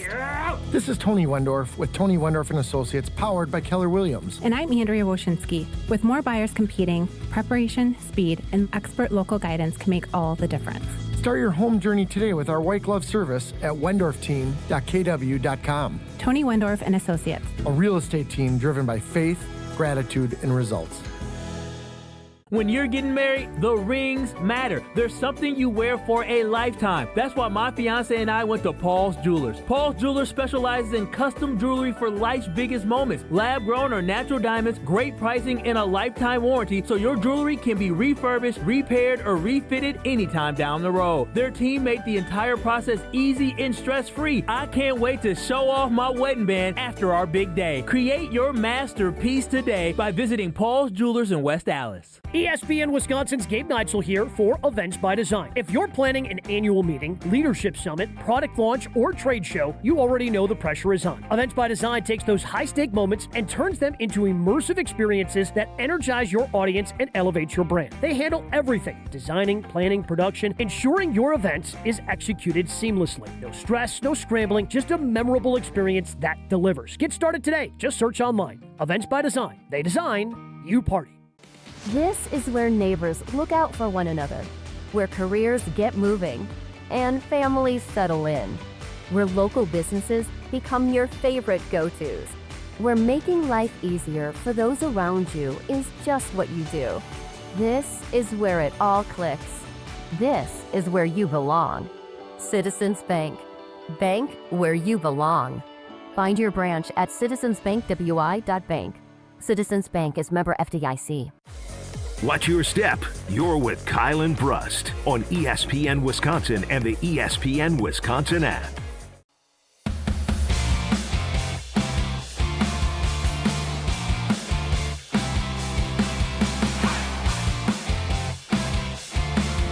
This is Tony Wendorf with Tony Wendorf & Associates, powered by Keller Williams. And I'm Andrea Woshinski. With more buyers competing, preparation, speed, and expert local guidance can make all the difference. Start your home journey today with our white glove service at wendorfteam.kw.com. Tony Wendorf & Associates. A real estate team driven by faith, gratitude, and results. When you're getting married, the rings matter. There's something you wear for a lifetime. That's why my fiance and I went to Paul's Jewelers. Paul's Jewelers specializes in custom jewelry for life's biggest moments. Lab-grown or natural diamonds, great pricing, and a lifetime warranty, so your jewelry can be refurbished, repaired, or refitted anytime down the road. Their team made the entire process easy and stress-free. I can't wait to show off my wedding band after our big day. Create your masterpiece today by visiting Paul's Jewelers in West Allis. ESPN Wisconsin's Gabe Neitzel here for Events by Design. If you're planning an annual meeting, leadership summit, product launch, or trade show, you already know the pressure is on. Events by Design takes those high-stake moments and turns them into immersive experiences that energize your audience and elevate your brand. They handle everything: designing, planning, production, ensuring your event is executed seamlessly. No stress, no scrambling, just a memorable experience that delivers. Get started today. Just search online. Events by Design. They design, you party. This is where neighbors look out for one another, where careers get moving, and families settle in, where local businesses become your favorite go-tos, where making life easier for those around you is just what you do. This is where it all clicks. This is where you belong. Citizens Bank. Bank where you belong. Find your branch at citizensbankwi.bank. Citizens Bank is member FDIC. Watch your step. You're with Kyle and Brust on ESPN Wisconsin and the ESPN Wisconsin app.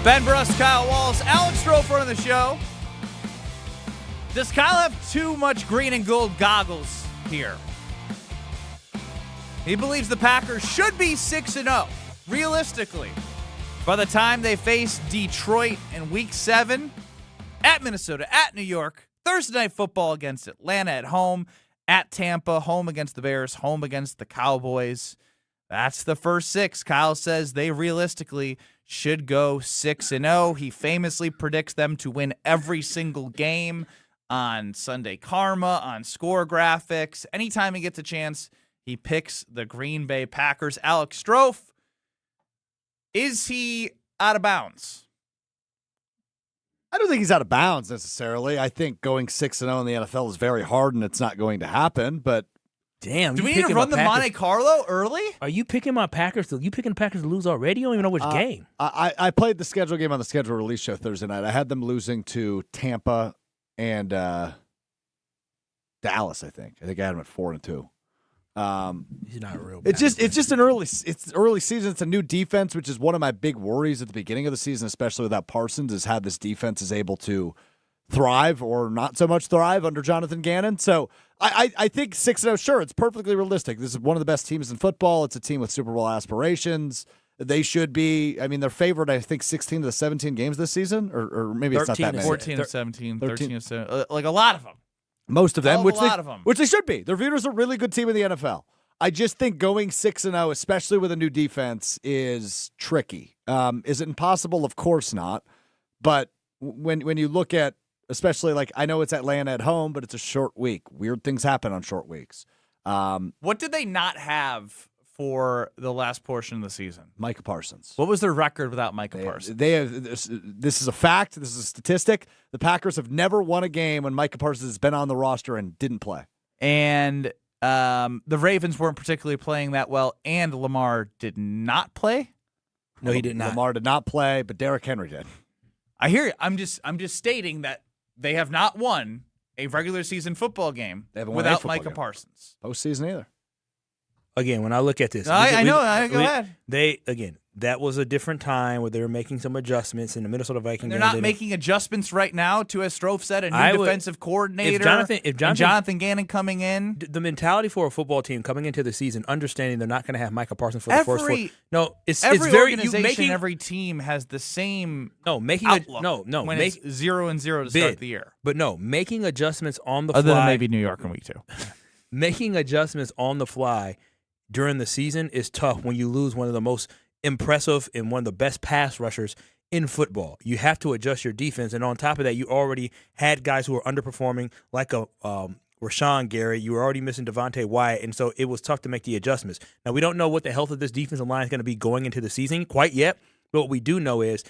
Ben Brust, Kyle Wallace, Alex Strofer on the show. Does Kyle have too much green and gold goggles here? He believes the Packers should be 6-0, realistically, by the time they face Detroit in Week 7, at Minnesota, at New York, Thursday Night Football against Atlanta at home, at Tampa, home against the Bears, home against the Cowboys. That's the first 6. Kyle says they realistically should go 6-0. He famously predicts them to win every single game on Sunday Karma, on Score Graphics. Anytime he gets a chance, he picks the Green Bay Packers. Alex Strofe, is he out of bounds? I don't think he's out of bounds necessarily. I think going 6-0 in the NFL is very hard, and it's not going to happen. But damn, do we need to run the Monte Carlo early? Are you picking my Packers? You picking the Packers to lose already? You don't even know which game. I played the schedule game on the schedule release show Thursday night. I had them losing to Tampa and Dallas. I think I had them at 4-2. He's not real. It's just an early season. It's a new defense, which is one of my big worries at the beginning of the season, especially without Parsons, is how this defense is able to thrive or not so much thrive under Jonathan Gannon. So I think 6-0, sure, it's perfectly realistic. This is one of the best teams in football. It's a team with Super Bowl aspirations. They should be. I mean, they're favored, I think, 16 to 17 games this season, or maybe it's not that many. 14 to 17, 13 to 17, like a lot of them. Most of them, a lot of them. which they should be. They're viewed as a really good team in the NFL. I just think going 6-0, especially with a new defense, is tricky. Is it impossible? Of course not. But when you look at, especially like, I know it's Atlanta at home, but it's a short week. Weird things happen on short weeks. What did they not have for the last portion of the season? Micah Parsons. What was their record without Micah Parsons? They have, this is a fact. This is a statistic. The Packers have never won a game when Micah Parsons has been on the roster and didn't play. And the Ravens weren't particularly playing that well, and Lamar did not play? No, he did not. Lamar did not play, but Derrick Henry did. I hear you. I'm just stating that they have not won a regular season football game without Micah Parsons. Postseason either. Again, when I look at this, I know. Go ahead. That was a different time where they were making some adjustments in the Minnesota Vikings. They're not making adjustments right now to, as Strofe said, a new defensive coordinator. If Jonathan Gannon coming in. The mentality for a football team coming into the season, understanding they're not going to have Micah Parsons for the first four. No, it's every very organization, every team has the same outlook when it's 0-0 to start the year. But no, making adjustments on the fly. Other than maybe New York in week 2. Making adjustments on the fly during the season is tough when you lose one of the most impressive and one of the best pass rushers in football. You have to adjust your defense, and on top of that, you already had guys who were underperforming, like a Rashawn Gary. You were already missing Devontae Wyatt, and so it was tough to make the adjustments. Now, we don't know what the health of this defensive line is going to be going into the season quite yet, but what we do know is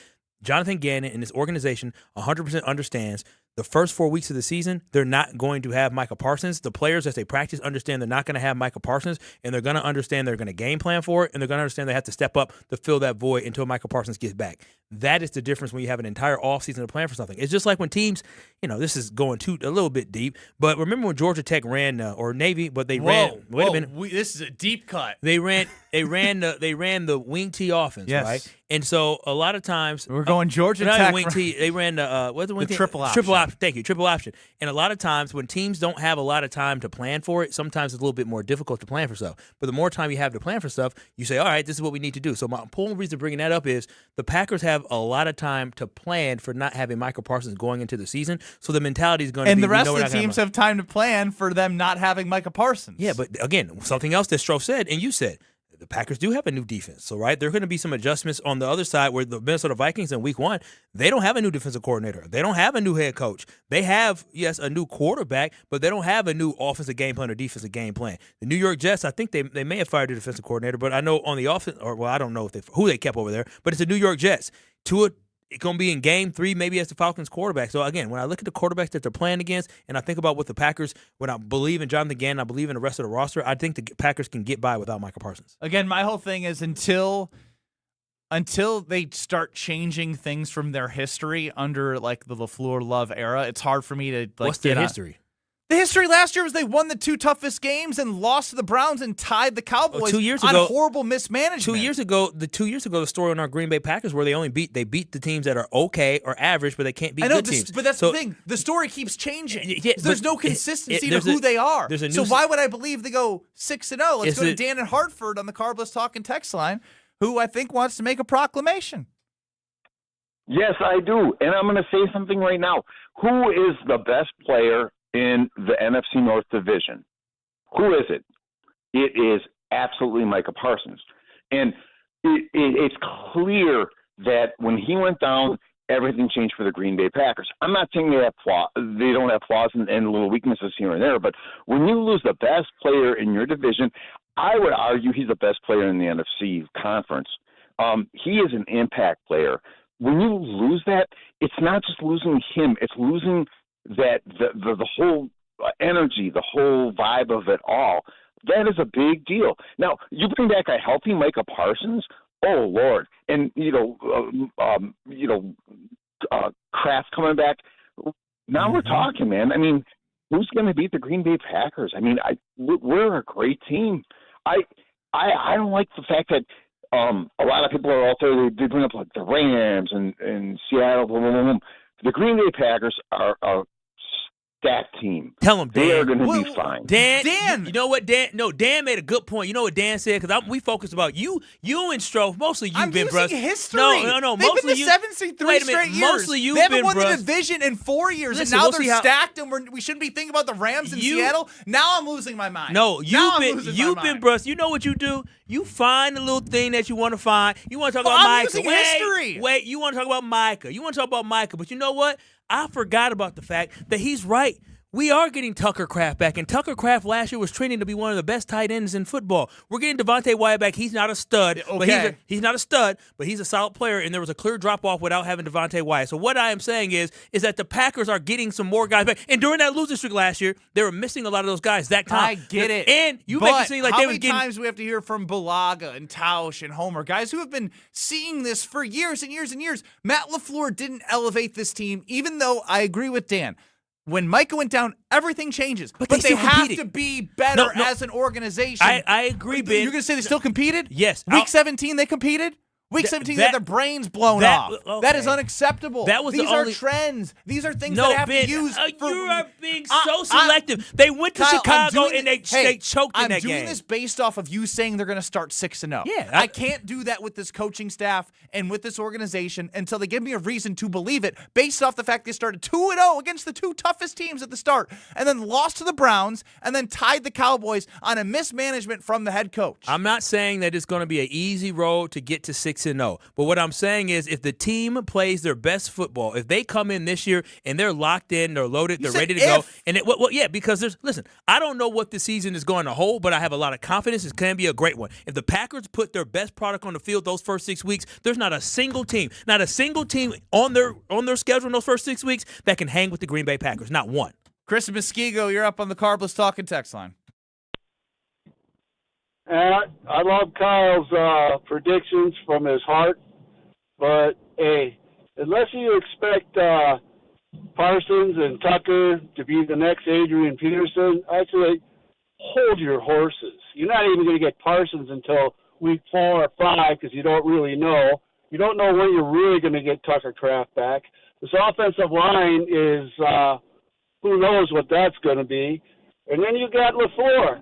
Jonathan Gannon and his organization 100% understands the first 4 weeks of the season, they're not going to have Micah Parsons. The players, as they practice, understand they're not going to have Micah Parsons, and they're going to understand they're going to game plan for it, and they're going to understand they have to step up to fill that void until Micah Parsons gets back. That is the difference when you have an entire offseason to plan for something. It's just like when teams, this is going a little bit deep, but remember when Georgia Tech ran, or Navy, but they ran. Wait a minute. This is a deep cut. They ran the wing T offense, yes. Right? And so a lot of times we're going Georgia Tech. Not wing T. They ran what's the wing T? Triple option. Triple option. Thank you, triple option. And a lot of times when teams don't have a lot of time to plan for it, sometimes it's a little bit more difficult to plan for stuff. But the more time you have to plan for stuff, you say, all right, this is what we need to do. So my whole reason bringing that up is the Packers have a lot of time to plan for not having Michael Parsons going into the season. So the mentality is going to be. And the rest of the teams have time to plan for them not having Micah Parsons. Yeah, but again, something else that Strofe said, and you said, the Packers do have a new defense. So, right, there are going to be some adjustments on the other side where the Minnesota Vikings in week 1, they don't have a new defensive coordinator. They don't have a new head coach. They have, yes, a new quarterback, but they don't have a new offensive game plan or defensive game plan. The New York Jets, I think they may have fired their defensive coordinator, but I know on the offense, I don't know who they kept over there, but it's the New York Jets. It's going to be in game 3, maybe as the Falcons quarterback. So, again, when I look at the quarterbacks that they're playing against and I think about what the Packers, when I believe in Jonathan Gannon, I believe in the rest of the roster, I think the Packers can get by without Michael Parsons. Again, my whole thing is until they start changing things from their history under, like, the LaFleur Love era, it's hard for me to, like, what's their history? The history last year was they won the 2 toughest games and lost to the Browns and tied the Cowboys 2 years ago, on horrible mismanagement. 2 years ago, the story on our Green Bay Packers where they beat the teams that are okay or average, but they can't beat good teams. But that's the thing. The story keeps changing. There's no consistency to who they are. So why would I believe they go 6-0? Let's go to Dan in Hartford on the Carbless Talking text line, who I think wants to make a proclamation. Yes, I do. And I'm going to say something right now. Who is the best player in the NFC North Division? Who is it? It is absolutely Micah Parsons. And it's clear that when he went down, everything changed for the Green Bay Packers. I'm not saying they don't have flaws and little weaknesses here and there, but when you lose the best player in your division, I would argue he's the best player in the NFC conference. He is an impact player. When you lose that, it's not just losing him, it's losing that the whole energy, the whole vibe of it all. That is a big deal. Now, you bring back a healthy Micah Parsons, oh Lord, and Kraft coming back. Now we're talking, man. I mean, who's going to beat the Green Bay Packers? I mean, we're a great team. I don't like the fact that a lot of people are out there. They bring up like the Rams and Seattle. Blah, blah, blah, blah. The Green Bay Packers are stacked team. Tell him, Dan. They are going to be fine. Dan. You know what, Dan? No, Dan made a good point. You know what Dan said? Because we focused about you and Stroh. Mostly you, Ben Brust. History. No. They've Mostly been you. to 7 seed 3 straight years. Mostly you, They haven't Ben won the Brust. division in 4 years, Listen, and now we'll see they're how- stacked, and we shouldn't be thinking about the Rams in Seattle. Now I'm losing my mind. No, Now I'm you've losing my been mind. Brust. You know what you do? You find the little thing that you want to find. You want to talk Well, about I'm Micah. using history. Wait, you want to talk about Micah. But you know what? I forgot about the fact that he's right. We are getting Tucker Kraft back, and Tucker Kraft last year was training to be one of the best tight ends in football. We're getting Devontae Wyatt back. He's not a stud, but he's not a stud, but he's a solid player, and there was a clear drop-off without having Devontae Wyatt. So what I am saying is that the Packers are getting some more guys back. And during that losing streak last year, they were missing a lot of those guys. Zach Tom. I get it. And you make it seem like they were getting... How many times we have to hear from Balaga and Tausch and Homer, guys who have been seeing this for years and years and years? Matt LaFleur didn't elevate this team, even though I agree with Dan. When Micah went down, everything changes. But they have to be better as an organization. I agree, Ben. You're going to say they still competed? Yes. Week 17, they competed? Week 17, they had their brains blown off. Okay. That is unacceptable. These are trends. These are things that I have to use. You are being so selective. They went to Kyle, Chicago and they choked in that game. I'm doing this based off of you saying they're going to start 6-0. Yeah, I can't do that with this coaching staff and with this organization until they give me a reason to believe it, based off the fact they started 2-0 against the two toughest teams at the start, and then lost to the Browns, and then tied the Cowboys on a mismanagement from the head coach. I'm not saying that it's going to be an easy road to get to 6-0, but what I'm saying is if the team plays their best football, if they come in this year and they're locked in, they're loaded, they're ready to go, and because listen, I don't know what the season is going to hold, but I have a lot of confidence it can be a great one. If the Packers put their best product on the field those first 6 weeks, there's not a single team on their schedule in those first 6 weeks that can hang with the Green Bay Packers. Not one. Chris Muskego, you're up on the Carbless Talking text line. I love Kyle's predictions from his heart, but hey, unless you expect Parsons and Tucker to be the next Adrian Peterson, I say hold your horses. You're not even going to get Parsons until week 4 or 5 because you don't really know. You don't know when you're really going to get Tucker Kraft back. This offensive line is who knows what that's going to be. And then you got LaFleur.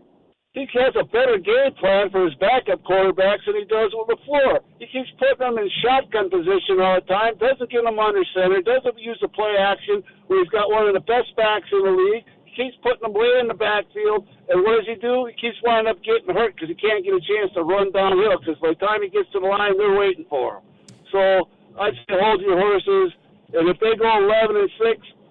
He has a better game plan for his backup quarterbacks than he does with LaFleur. He keeps putting them in shotgun position all the time, doesn't get them under center, doesn't use the play action where he's got one of the best backs in the league. He keeps putting them way in the backfield, and what does he do? He keeps winding up getting hurt because he can't get a chance to run downhill because by the time he gets to the line, they're waiting for him. So I'd say hold your horses, and if they go 11-6,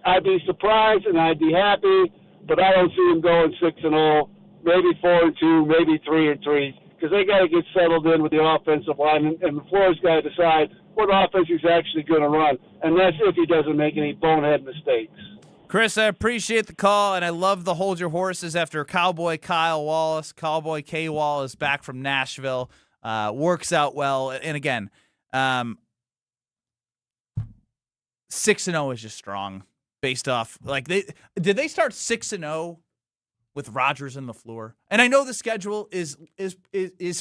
I'd be surprised and I'd be happy, but I don't see them going 6-0. Maybe 4-2, maybe 3-3, because they got to get settled in with the offensive line, and the floor's got to decide what offense he's actually going to run, and that's if he doesn't make any bonehead mistakes. Chris, I appreciate the call, and I love the hold your horses after Cowboy Kyle Wallace. Cowboy K. Wall is back from Nashville. Works out well, and again, 6-0 is just strong based off did they start 6-0? With Rodgers and LaFleur, and I know the schedule is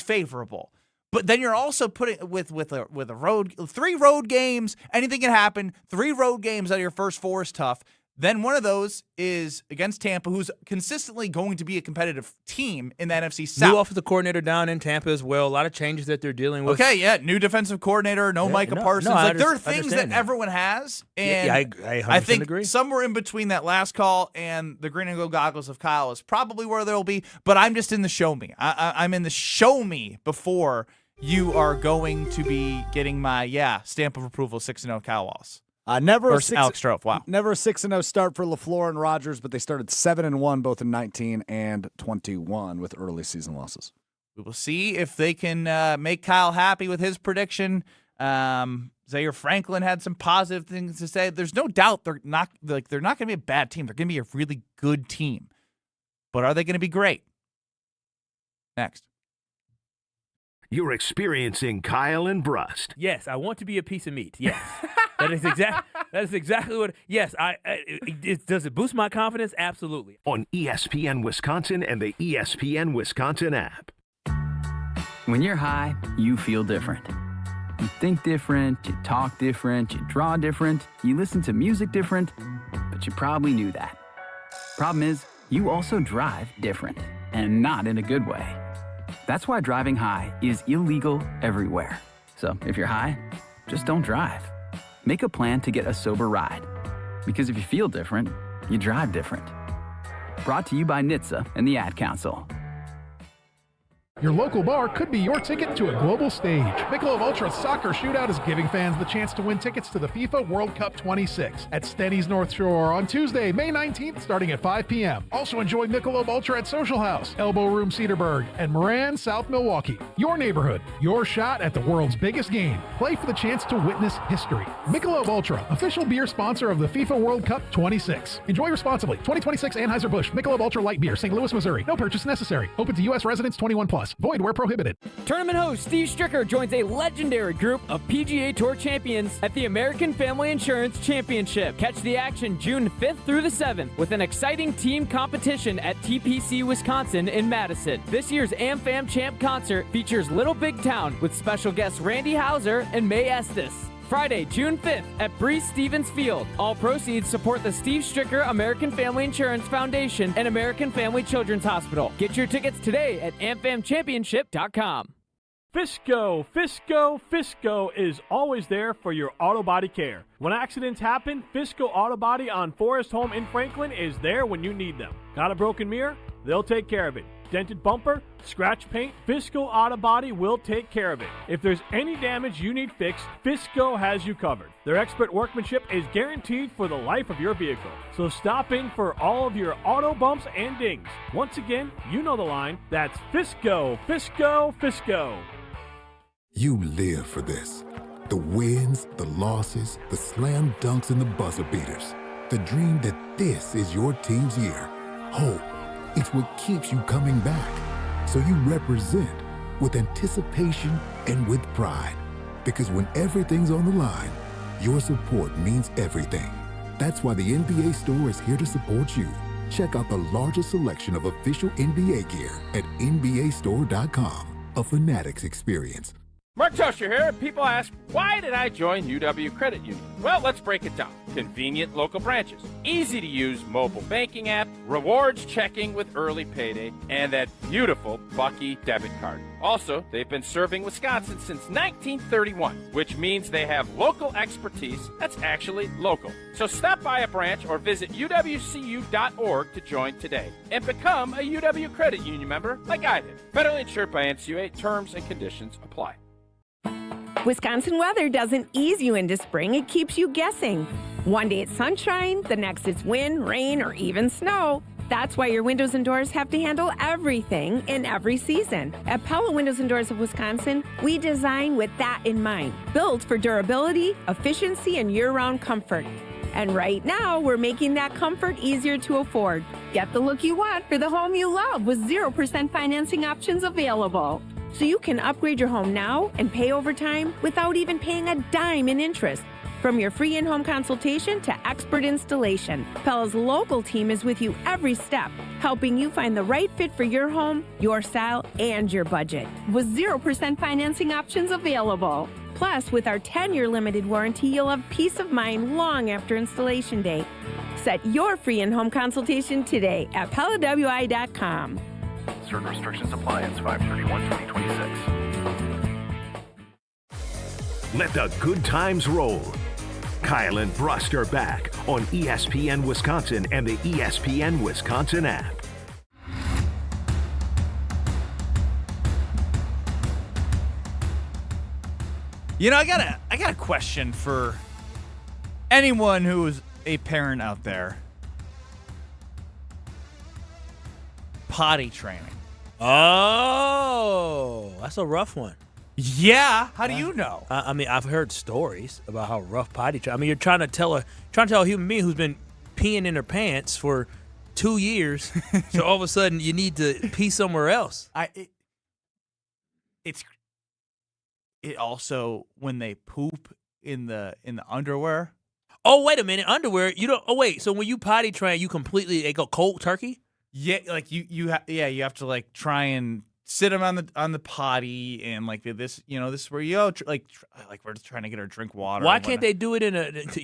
favorable, but then you're also putting with a road 3 road games. Anything can happen. 3 road games out of your first 4 is tough. Then one of those is against Tampa, who's consistently going to be a competitive team in the NFC South. New offensive coordinator down in Tampa as well. A lot of changes that they're dealing with. Okay, yeah, new defensive coordinator, Micah Parsons. There are things that everyone has, and I think agree. somewhere in between that last call and the green and gold goggles of Kyle is probably where they'll be. But I'm just in the show me. I'm in the show me before you are going to be getting my stamp of approval. 6-0 Kyle Wallace. Never Alex Strofe. Wow. Never a 6-0 start for LaFleur and Rodgers, but they started 7-1 both in 19 and 21 with early season losses. We will see if they can make Kyle happy with his prediction. Zaire Franklin had some positive things to say. There's no doubt they're not going to be a bad team. They're going to be a really good team. But are they going to be great? Next. You're experiencing Kyle and Brust. Yes, I want to be a piece of meat. Yes. That is exactly what. Yes, does it boost my confidence? Absolutely. On ESPN Wisconsin and the ESPN Wisconsin app. When you're high, you feel different. You think different, you talk different, you draw different, you listen to music different, but you probably knew that. Problem is, you also drive different, and not in a good way. That's why driving high is illegal everywhere. So if you're high, just don't drive. Make a plan to get a sober ride. Because if you feel different, you drive different. Brought to you by NHTSA and the Ad Council. Your local bar could be your ticket to a global stage. Michelob Ultra Soccer Shootout is giving fans the chance to win tickets to the FIFA World Cup 26 at Stenny's North Shore on Tuesday, May 19th, starting at 5 p.m. Also enjoy Michelob Ultra at Social House, Elbow Room Cedarburg, and Moran, South Milwaukee. Your neighborhood, your shot at the world's biggest game. Play for the chance to witness history. Michelob Ultra, official beer sponsor of the FIFA World Cup 26. Enjoy responsibly. 2026 Anheuser-Busch Michelob Ultra Light Beer, St. Louis, Missouri. No purchase necessary. Open to U.S. residents 21+. Void where prohibited. Tournament host Steve Stricker joins a legendary group of PGA Tour champions at the American Family Insurance Championship. Catch the action June 5th through the 7th with an exciting team competition at TPC Wisconsin in Madison. This year's AmFam Champ concert features Little Big Town with special guests Randy Houser and May Estes. Friday, June 5th at Breese Stevens Field. All proceeds support the Steve Stricker American Family Insurance Foundation and American Family Children's Hospital. Get your tickets today at amfamchampionship.com. Fisco is always there for your auto body care. When accidents happen, Fisco Auto Body on Forest Home in Franklin is there when you need them. Got a broken mirror? They'll take care of it. Dented bumper, scratch paint, Fisco Auto Body will take care of it. If there's any damage you need fixed, Fisco has you covered. Their expert workmanship is guaranteed for the life of your vehicle. So stop in for all of your auto bumps and dings. Once again, you know the line. That's Fisco. You live for this. The wins, the losses, the slam dunks, and the buzzer beaters. The dream that this is your team's year. Hope. It's what keeps you coming back. So you represent with anticipation and with pride. Because when everything's on the line, your support means everything. That's why the NBA Store is here to support you. Check out the largest selection of official NBA gear at NBAstore.com. A Fanatics experience. Mark Tosher here. People ask, why did I join UW Credit Union? Well, let's break it down. Convenient local branches, easy to use mobile banking app, rewards checking with early payday, and that beautiful Bucky debit card. Also, they've been serving Wisconsin since 1931, which means they have local expertise that's actually local. So stop by a branch or visit uwcu.org to join today and become a UW Credit Union member like I did. Federally insured by NCUA. Terms and conditions apply. Wisconsin weather doesn't ease you into spring, it keeps you guessing. One day it's sunshine, the next it's wind, rain, or even snow. That's why your windows and doors have to handle everything in every season. At Pella Windows and Doors of Wisconsin, we design with that in mind. Built for durability, efficiency, and year-round comfort. And right now, we're making that comfort easier to afford. Get the look you want for the home you love with 0% financing options available. So you can upgrade your home now and pay over time without even paying a dime in interest. From your free in-home consultation to expert installation, Pella's local team is with you every step, helping you find the right fit for your home, your style, and your budget. With 0% financing options available. Plus, with our 10-year limited warranty, you'll have peace of mind long after installation date. Set your free in-home consultation today at PellaWI.com. Certain restrictions apply. It's 5/31/2026. Let the good times roll. Kyle and Brust are back on ESPN Wisconsin and the ESPN Wisconsin app. You know, I got a question for anyone who is a parent out there. Potty training. Oh, that's a rough one. Yeah. How do you know? I mean, I've heard stories about how rough potty training. I mean, you're trying to tell a human being who's been peeing in her pants for 2 years, so all of a sudden you need to pee somewhere else. It also when they poop in the underwear. Oh, wait a minute, underwear. You don't. Oh, wait. So when you potty train, you completely go cold turkey. Yeah, like you have to like try and sit him on the potty and like this, this is where you go. Like we're just trying to get her to drink water. Why can't they do it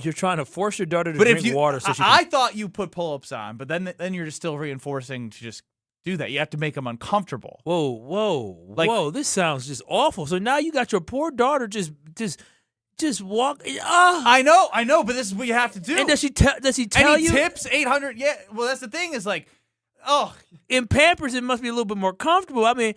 you're trying to force your daughter to But drink water? So I thought you put pull-ups on, but then you're just still reinforcing to just do that. You have to make them uncomfortable. Whoa. This sounds just awful. So now you got your poor daughter just walk. I know, but this is what you have to do. And does he tell you? Tips 800. Yeah. Well, that's the thing is like, in Pampers it must be a little bit more comfortable. I mean,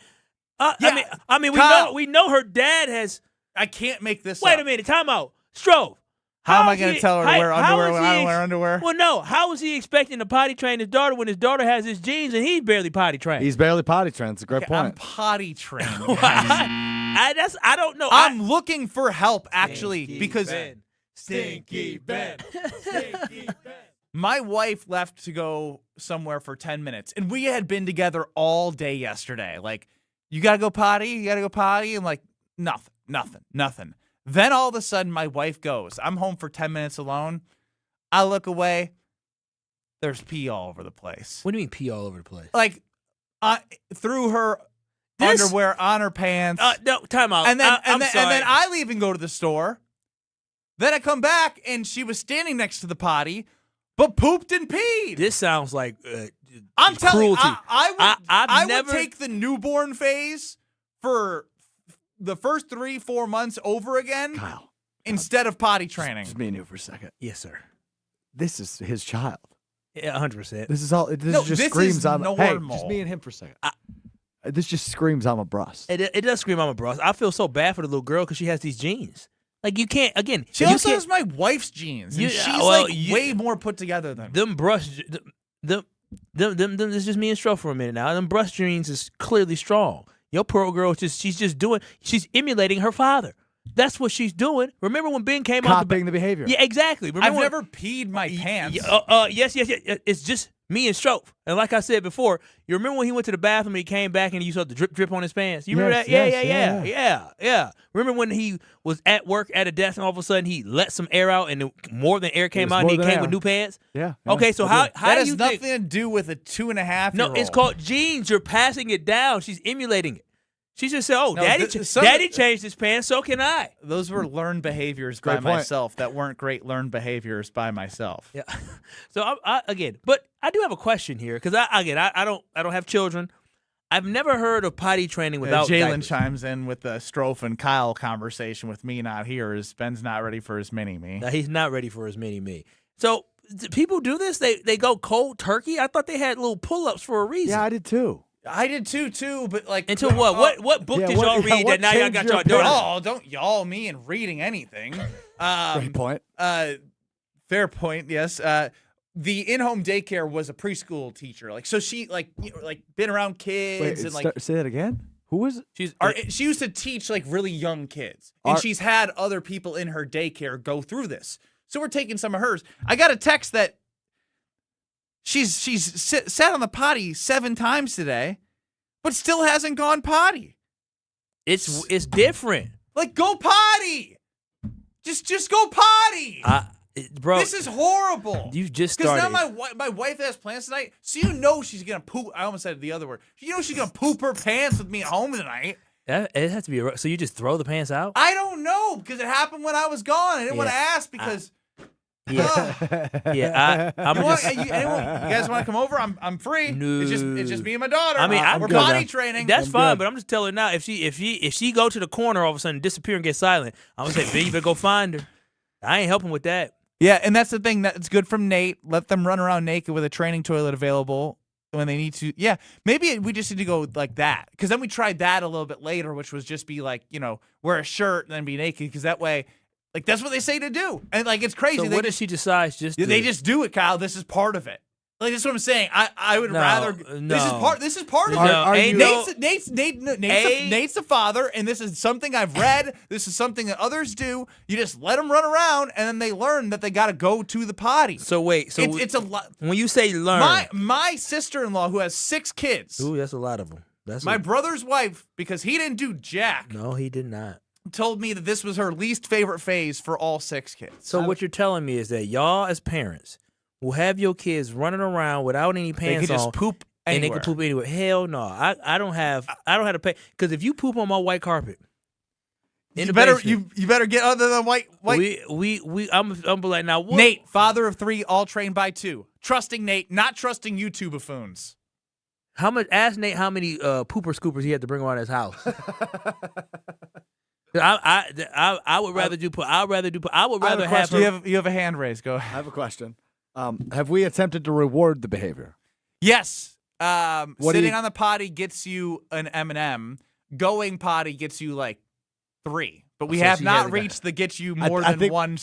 Kyle, we know her dad has. I can't make this. Wait up. a minute, time out, Strove. How am I going to tell her to wear underwear when I don't wear underwear? Well, no. How is he expecting to potty train his daughter when his daughter has his jeans and he's barely potty trained? He's barely potty trained. It's a great point. I'm potty trained. I don't know. I'm looking for help actually because Stinky Ben. my wife left to go somewhere for 10 minutes, and we had been together all day yesterday. Like, you got to go potty? You got to go potty? And like, nothing. Then all of a sudden, my wife goes. I'm home for 10 minutes alone. I look away. There's pee all over the place. What do you mean pee all over the place? Like, through her underwear, on her pants. No, time out. And then, I'm sorry. and then I leave and go to the store. Then I come back, and she was standing next to the potty, but pooped and peed. This sounds like I'm telling you, cruelty. I would take the newborn phase for the first 3-4 months over again, Kyle, instead of potty training. Just me and you for a second. Yes, sir. This is his child. Yeah, 100%. This is all. This screams I'm normal. Hey, just me and him for a second. This just screams I'm a Brust. It does scream I'm a Brust. I feel so bad for the little girl because she has these jeans. Like, you can't, again. She also has my wife's jeans. And she's way more put together than them. Brust, them. It's just me and Stro for a minute now. Them Brust jeans is clearly strong. Your poor girl, she's emulating her father. That's what she's doing. Remember when Ben came out? Copying the behavior. Yeah, exactly. I've never peed my pants. Yes. It's just me and Stroke. And like I said before, you remember when he went to the bathroom and he came back and you saw the drip on his pants? You remember that? Yeah. Remember when he was at work at a desk and all of a sudden he let some air out and more than air came out and he came with new pants? Yeah. Okay, so how that do has you nothing think? to do with a 2.5-year-old. No, it's called jeans. You're passing it down. She's emulating it. She just said, Daddy changed his pants, so can I. Those were learned behaviors by myself that weren't great learned behaviors by myself. Yeah. So but I do have a question here because I don't have children. I've never heard of potty training without Jalen diapers. chimes in with the Strofe and Kyle conversation with me not here. Is Ben's not ready for his mini-me. No, he's not ready for his mini-me. So people do this? They go cold turkey? I thought they had little pull-ups for a reason. Yeah, I did too. I did too, but like until what? What book did y'all read that now y'all got y'all daughter? Oh, don't y'all me in reading anything. Great point. Fair point. Yes. The in-home daycare was a preschool teacher. Like, so she been around kids and like. Say that again. Who was it? She used to teach like really young kids, and she's had other people in her daycare go through this. So we're taking some of hers. I got a text that. She's sat on the potty 7 times today, but still hasn't gone potty. It's different. Like, go potty. Just go potty. Bro, this is horrible. You just started. Because now my wife has plans tonight, so you know she's gonna poop. I almost said the other word. You know she's gonna poop her pants with me at home tonight. It has to be. So you just throw the pants out? I don't know because it happened when I was gone. I didn't want to ask because. I'm you guys want to come over? I'm free. No. It's just me and my daughter. I mean, we're potty training. That's fine, but I'm just telling her now. If she go to the corner all of a sudden disappear and get silent, I'm gonna say, Ben, you better go find her. I ain't helping with that. Yeah, and that's the thing that's good from Nate. Let them run around naked with a training toilet available when they need to. Yeah, maybe we just need to go like that because then we tried that a little bit later, which was just be like wear a shirt and then be naked because that way. Like, that's what they say to do. And, like, it's crazy. So what if she decides They just do it, Kyle. This is part of it. Like, that's what I'm saying. I would rather... No. This is part of it. Nate's the father, and this is something I've read. This is something that others do. You just let them run around, and then they learn that they got to go to the potty. So, wait. So it's a lot. When you say learn... My sister-in-law, who has 6 kids... Ooh, that's a lot of them. My brother's wife, because he didn't do jack... No, he did not. Told me that this was her least favorite phase for all 6 kids. So what you're telling me is that y'all as parents will have your kids running around without any pants on. They could just poop And they can poop anywhere. Hell no. I don't have to pay. Because if you poop on my white carpet, you better get other than white. I'm like, now what? Nate, father of 3, all trained by 2. Trusting Nate, not trusting you two buffoons. Ask Nate how many pooper scoopers he had to bring around his house. I would rather do. I would rather have. You have a hand raised. Go ahead. I have a question. Have we attempted to reward the behavior? Yes. Sitting on the potty gets you an M&M. Going potty gets you like 3. But we have not reached the get you more than one.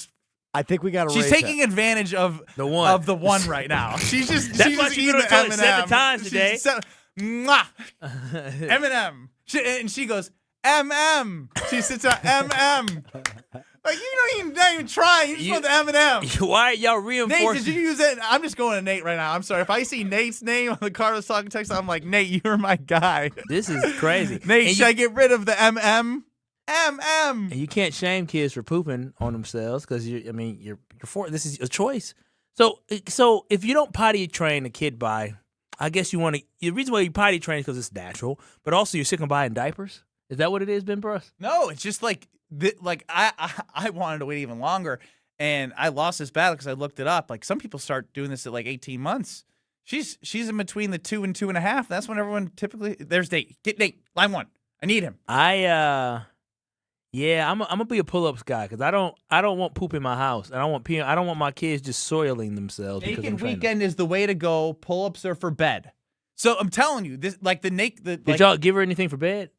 I think we got to. She's taking advantage of the one right now. She's just eating the M&M 7 times today. M&M. And she goes M. She sits on M. Like you're not even trying. You just want the M&M. Why are y'all reinforcing? Nate, did you use it? I'm just going to Nate right now. I'm sorry. If I see Nate's name on the Carlos talking text, I'm like, Nate, you're my guy. This is crazy. Nate, should I get rid of the M? And you can't shame kids for pooping on themselves because you're for this is a choice. So if you don't potty train a kid by, I guess you want to. The reason why you potty train is because it's natural, but also you're sick of buying diapers. Is that what it is, Ben Brust? No, it's just like I wanted to wait even longer, and I lost this battle because I looked it up. Like some people start doing this at like 18 months. She's in between the 2 and 2.5. That's when everyone typically. There's Nate. Get Nate. Line 1. I need him. Yeah, I'm gonna be a pull-ups guy because I don't want poop in my house. I don't want my kids just soiling themselves. Naked weekend is the way to go. Pull-ups are for bed. So I'm telling you, this like the naked. Did y'all give her anything for bed?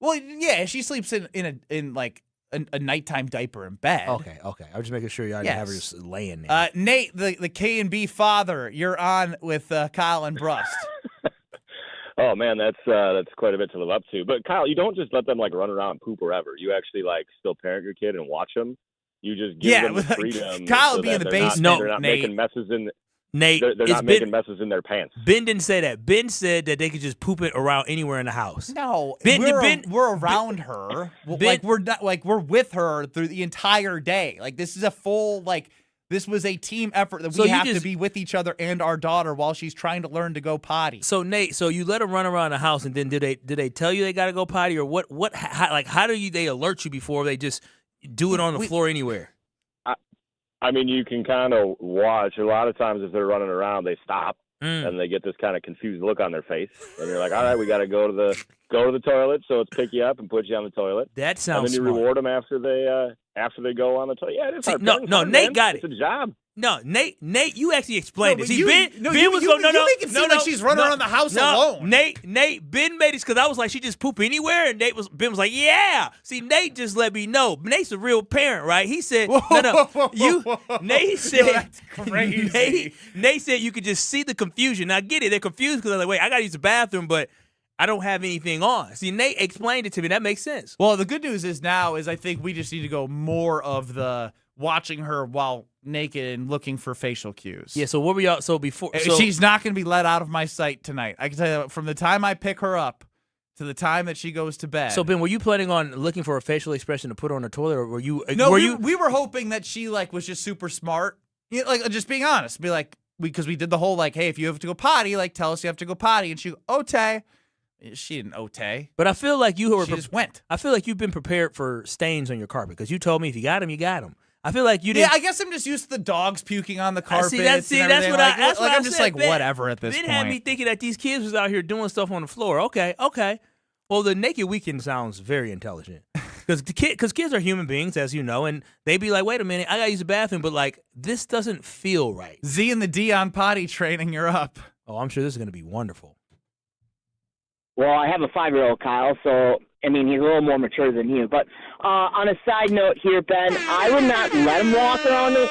Well, yeah, she sleeps in like a nighttime diaper in bed. Okay. I was just making sure y'all didn't have her just laying there. Nate, the K&B father, you're on with Kyle and Brust. Oh man, that's quite a bit to live up to. But Kyle, you don't just let them like run around and poop wherever. You actually like still parent your kid and watch them. You just give them the freedom. Kyle would be in the basement. They're not Nate. making messes in. Nate, they're not making messes in their pants. Ben didn't say that. Ben said that they could just poop it around anywhere in the house. No, we're around her. We're with her through the entire day. Like this is a full This was a team effort that we have to be with each other and our daughter while she's trying to learn to go potty. So Nate, you let them run around the house, and then did they tell you they got to go potty, or what? How do they alert you before they just do it on the floor anywhere? I mean, you can kind of watch. A lot of times, if they're running around, they stop and they get this kind of confused look on their face, and you're like, "All right, we got to go to the toilet." So it's pick you up and put you on the toilet. That sounds. And then you smart. reward them after they go on the toilet. Yeah, it's no, Nate got it. It's a job. No, Nate, you actually explained it. See, you, Ben was going, you make it seem like she's running around the house alone. Nate, Ben made it because I was like, she just poop anywhere, and Ben was like, yeah. See, Nate just let me know. Nate's a real parent, right? He said, Nate said, that's crazy. Nate said you could just see the confusion. Now, I get it. They're confused because they're like, wait, I got to use the bathroom, but I don't have anything on. See, Nate explained it to me. That makes sense. Well, the good news is I think we just need to go more of the watching her while naked and looking for facial cues. Yeah, so what were y'all? So before. She's not going to be let out of my sight tonight. I can tell you from the time I pick her up to the time that she goes to bed. So, Ben, were you planning on looking for a facial expression to put her on the toilet, or were you? No, we were hoping that she was just super smart. Just being honest. Be like, because we did the whole hey, if you have to go potty, tell us you have to go potty. And she go, "Ote." She didn't ote. But I feel like you were. She just went. I feel like you've been prepared for stains on your carpet because you told me if you got them, you got them. I feel like you didn't. Yeah, I guess I'm just used to the dogs puking on the carpet. That's what I'm just like, whatever at this point. Ben had me thinking that these kids was out here doing stuff on the floor. Okay. Well, the naked weekend sounds very intelligent because kids are human beings, as you know, and they be like, wait a minute, I gotta use the bathroom, but this doesn't feel right. Z and the D on potty training, you're up. Oh, I'm sure this is gonna be wonderful. Well, I have a 5-year-old, Kyle, so, he's a little more mature than you. But on a side note here, Ben, I would not let him walk around naked.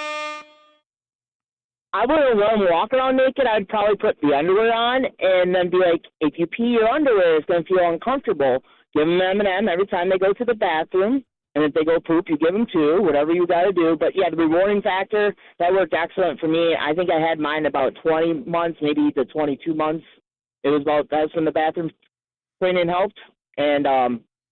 I wouldn't let him walk around naked. I'd probably put the underwear on and then be like, if you pee your underwear, it's going to feel uncomfortable. Give him M&M every time they go to the bathroom. And if they go poop, you give them 2, whatever you got to do. But, yeah, the rewarding factor, that worked excellent for me. I think I had mine about 20 months, maybe to 22 months. That's when the bathroom training helped, and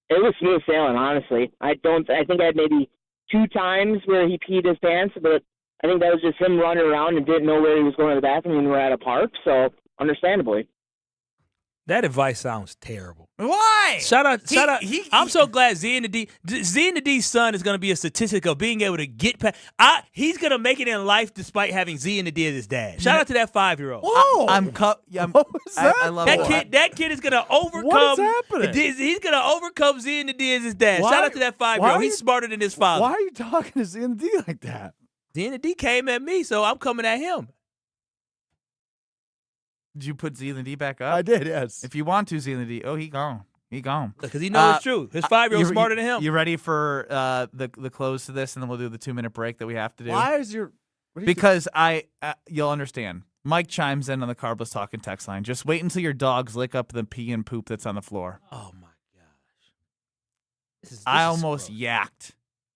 it was smooth sailing, honestly. I think I had maybe 2 times where he peed his pants, but I think that was just him running around and didn't know where he was going to the bathroom when we were at a park, so understandably. That advice sounds terrible. Why? Shout out. I'm so glad Z and the D's son is going to be a statistic of being able to get past. He's going to make it in life despite having Z and the D as his dad. Shout out to that 5-year-old. Whoa. What was that? I love that kid is going to overcome. What is happening? He's going to overcome Z and the D as his dad. Shout out to that 5-year-old. He's smarter than his father. Why are you talking to Z and the D like that? Z and the D came at me, so I'm coming at him. Did you put Z and the D back up? I did, yes. If you want to, Z and the D. Oh, he gone. He gone. Because he knows it's true. His 5-year-old's smarter than him. You ready for the close to this, and then we'll do the 2-minute break that we have to do? Why is your... Because you'll understand. Mike chimes in on the Carbless Talking text line. Just wait until your dogs lick up the pee and poop that's on the floor. Oh, my gosh. This I almost yacked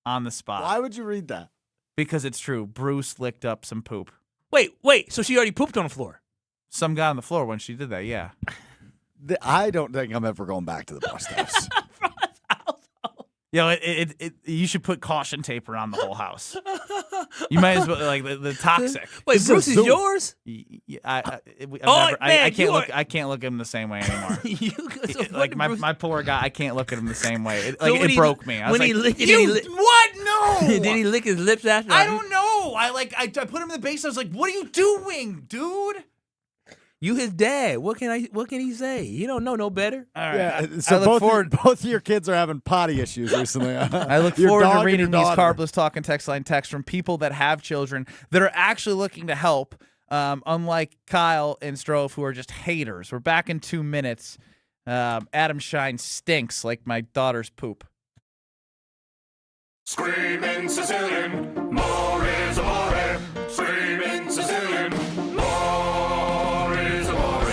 on the spot. Why would you read that? Because it's true. Bruce licked up some poop. Wait. So she already pooped on the floor? Some guy on the floor when she did that, yeah. I don't think I'm ever going back to the Brust house. You should put caution tape around the whole house. You might as well, like, the toxic. Wait, Bruce is yours? I can't look at him the same way anymore. My poor guy, I can't look at him the same way. It broke me. I was what? No! Did he lick his lips after? I don't know. I put him in the base. I was like, what are you doing, dude? You his dad. What can he say? You don't know no better. All right. Yeah, so both of your kids are having potty issues recently. I look forward to reading these Carbless Talking text line texts from people that have children that are actually looking to help, unlike Kyle and Strofe, who are just haters. We're back in 2 minutes. Adam Schein stinks like my daughter's poop. Screaming Sicilian, more is amore. Screaming Sicilian, more is amore.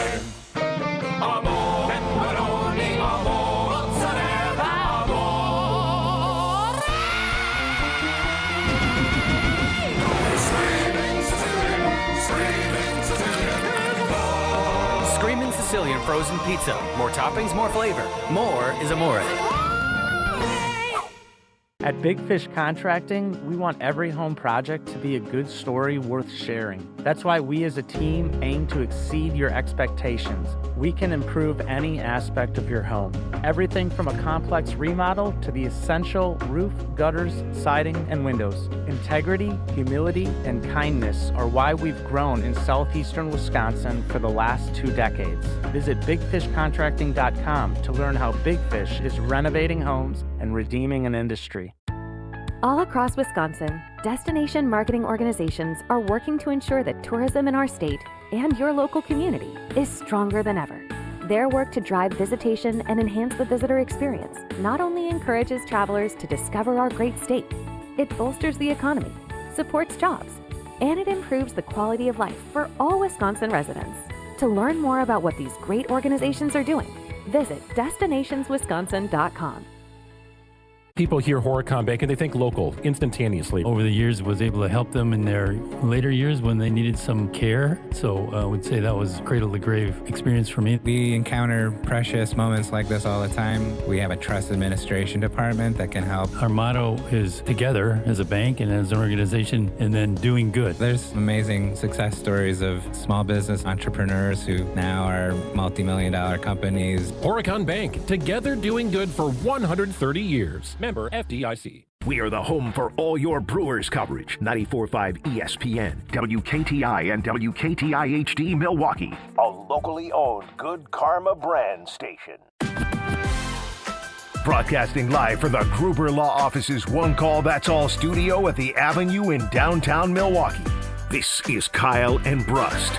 Amore, pepperoni, amore, mozzarella, amore. Screaming Sicilian, more. Screaming Sicilian frozen pizza. More toppings, more flavor. More is amore. At Big Fish Contracting, we want every home project to be a good story worth sharing. That's why we as a team aim to exceed your expectations. We can improve any aspect of your home. Everything from a complex remodel to the essential roof, gutters, siding, and windows. Integrity, humility, and kindness are why we've grown in southeastern Wisconsin for the last 2 decades. Visit bigfishcontracting.com to learn how Big Fish is renovating homes and redeeming an industry. All across Wisconsin, destination marketing organizations are working to ensure that tourism in our state and your local community is stronger than ever. Their work to drive visitation and enhance the visitor experience not only encourages travelers to discover our great state, it bolsters the economy, supports jobs, and it improves the quality of life for all Wisconsin residents. To learn more about what these great organizations are doing, visit destinationswisconsin.com. People hear Horicon Bank and they think local instantaneously. Over the years, was able to help them in their later years when they needed some care. So I would say that was cradle to grave experience for me. We encounter precious moments like this all the time. We have a trust administration department that can help. Our motto is together as a bank and as an organization, and then doing good. There's amazing success stories of small business entrepreneurs who now are multi-million-dollar companies. Horicon Bank, together doing good for 130 years. Member FDIC. We are the home for all your Brewers coverage. 94.5 ESPN, WKTI, and WKTI HD Milwaukee. A locally owned Good Karma brand station. Broadcasting live for the Gruber Law Office's One Call That's All studio at the Avenue in downtown Milwaukee. This is Kyle and Brust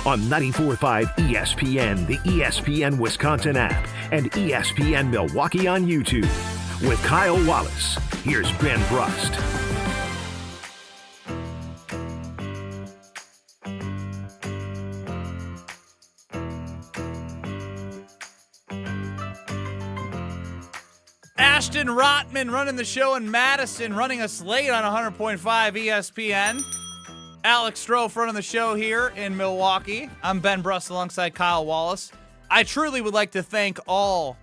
on 94.5 ESPN, the ESPN Wisconsin app, and ESPN Milwaukee on YouTube. With Kyle Wallace, here's Ben Brust. Ashton Rotman running the show in Madison, running us late on 100.5 ESPN. Alex Strofe running the show here in Milwaukee. I'm Ben Brust alongside Kyle Wallace. I truly would like to thank all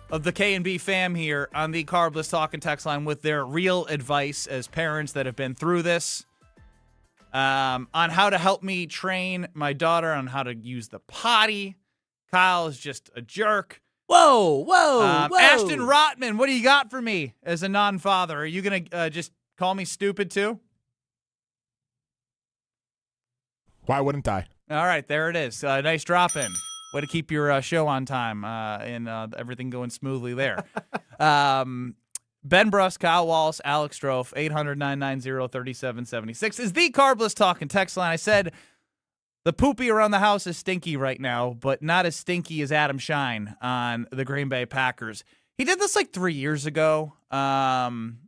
of the K&B fam here on the Carbless Talking text line with their real advice as parents that have been through this on how to help me train my daughter on how to use the potty, Kyle is just a jerk. Whoa. Ashton Rotman, what do you got for me as a non-father? Are you going to just call me stupid too? Why wouldn't I? All right, there it is. Nice drop-in. Way to keep your show on time and everything going smoothly there. Ben Brust, Kyle Wallace, Alex Strofe, 800-990-3776 is the Carbless Talking text line. I said the poopy around the house is stinky right now, but not as stinky as Adam Schein on the Green Bay Packers. He did this like 3 years ago, and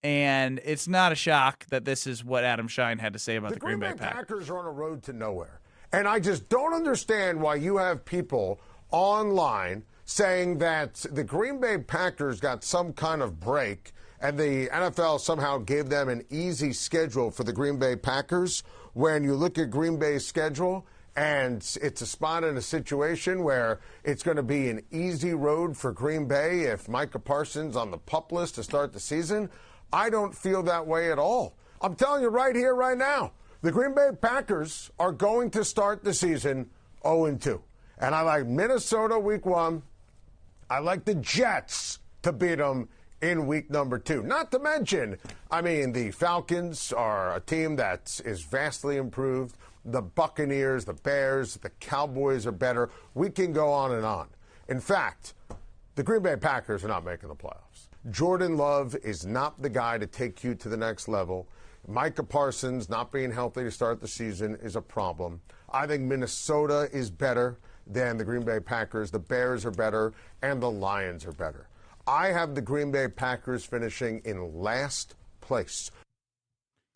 it's not a shock that this is what Adam Schein had to say about the Green Bay Packers. Packers are on a road to nowhere. And I just don't understand why you have people online saying that the Green Bay Packers got some kind of break and the NFL somehow gave them an easy schedule for the Green Bay Packers, when you look at Green Bay's schedule and it's a spot in a situation where it's going to be an easy road for Green Bay if Micah Parsons on the PUP list to start the season. I don't feel that way at all. I'm telling you right here, right now, the Green Bay Packers are going to start the season 0-2. And I like Minnesota week 1. I like the Jets to beat them in week number 2. Not to mention, I mean, the Falcons are a team that is vastly improved. The Buccaneers, the Bears, the Cowboys are better. We can go on and on. In fact, the Green Bay Packers are not making the playoffs. Jordan Love is not the guy to take you to the next level. Micah Parsons not being healthy to start the season is a problem. I think Minnesota is better than the Green Bay Packers. The Bears are better, and the Lions are better. I have the Green Bay Packers finishing in last place.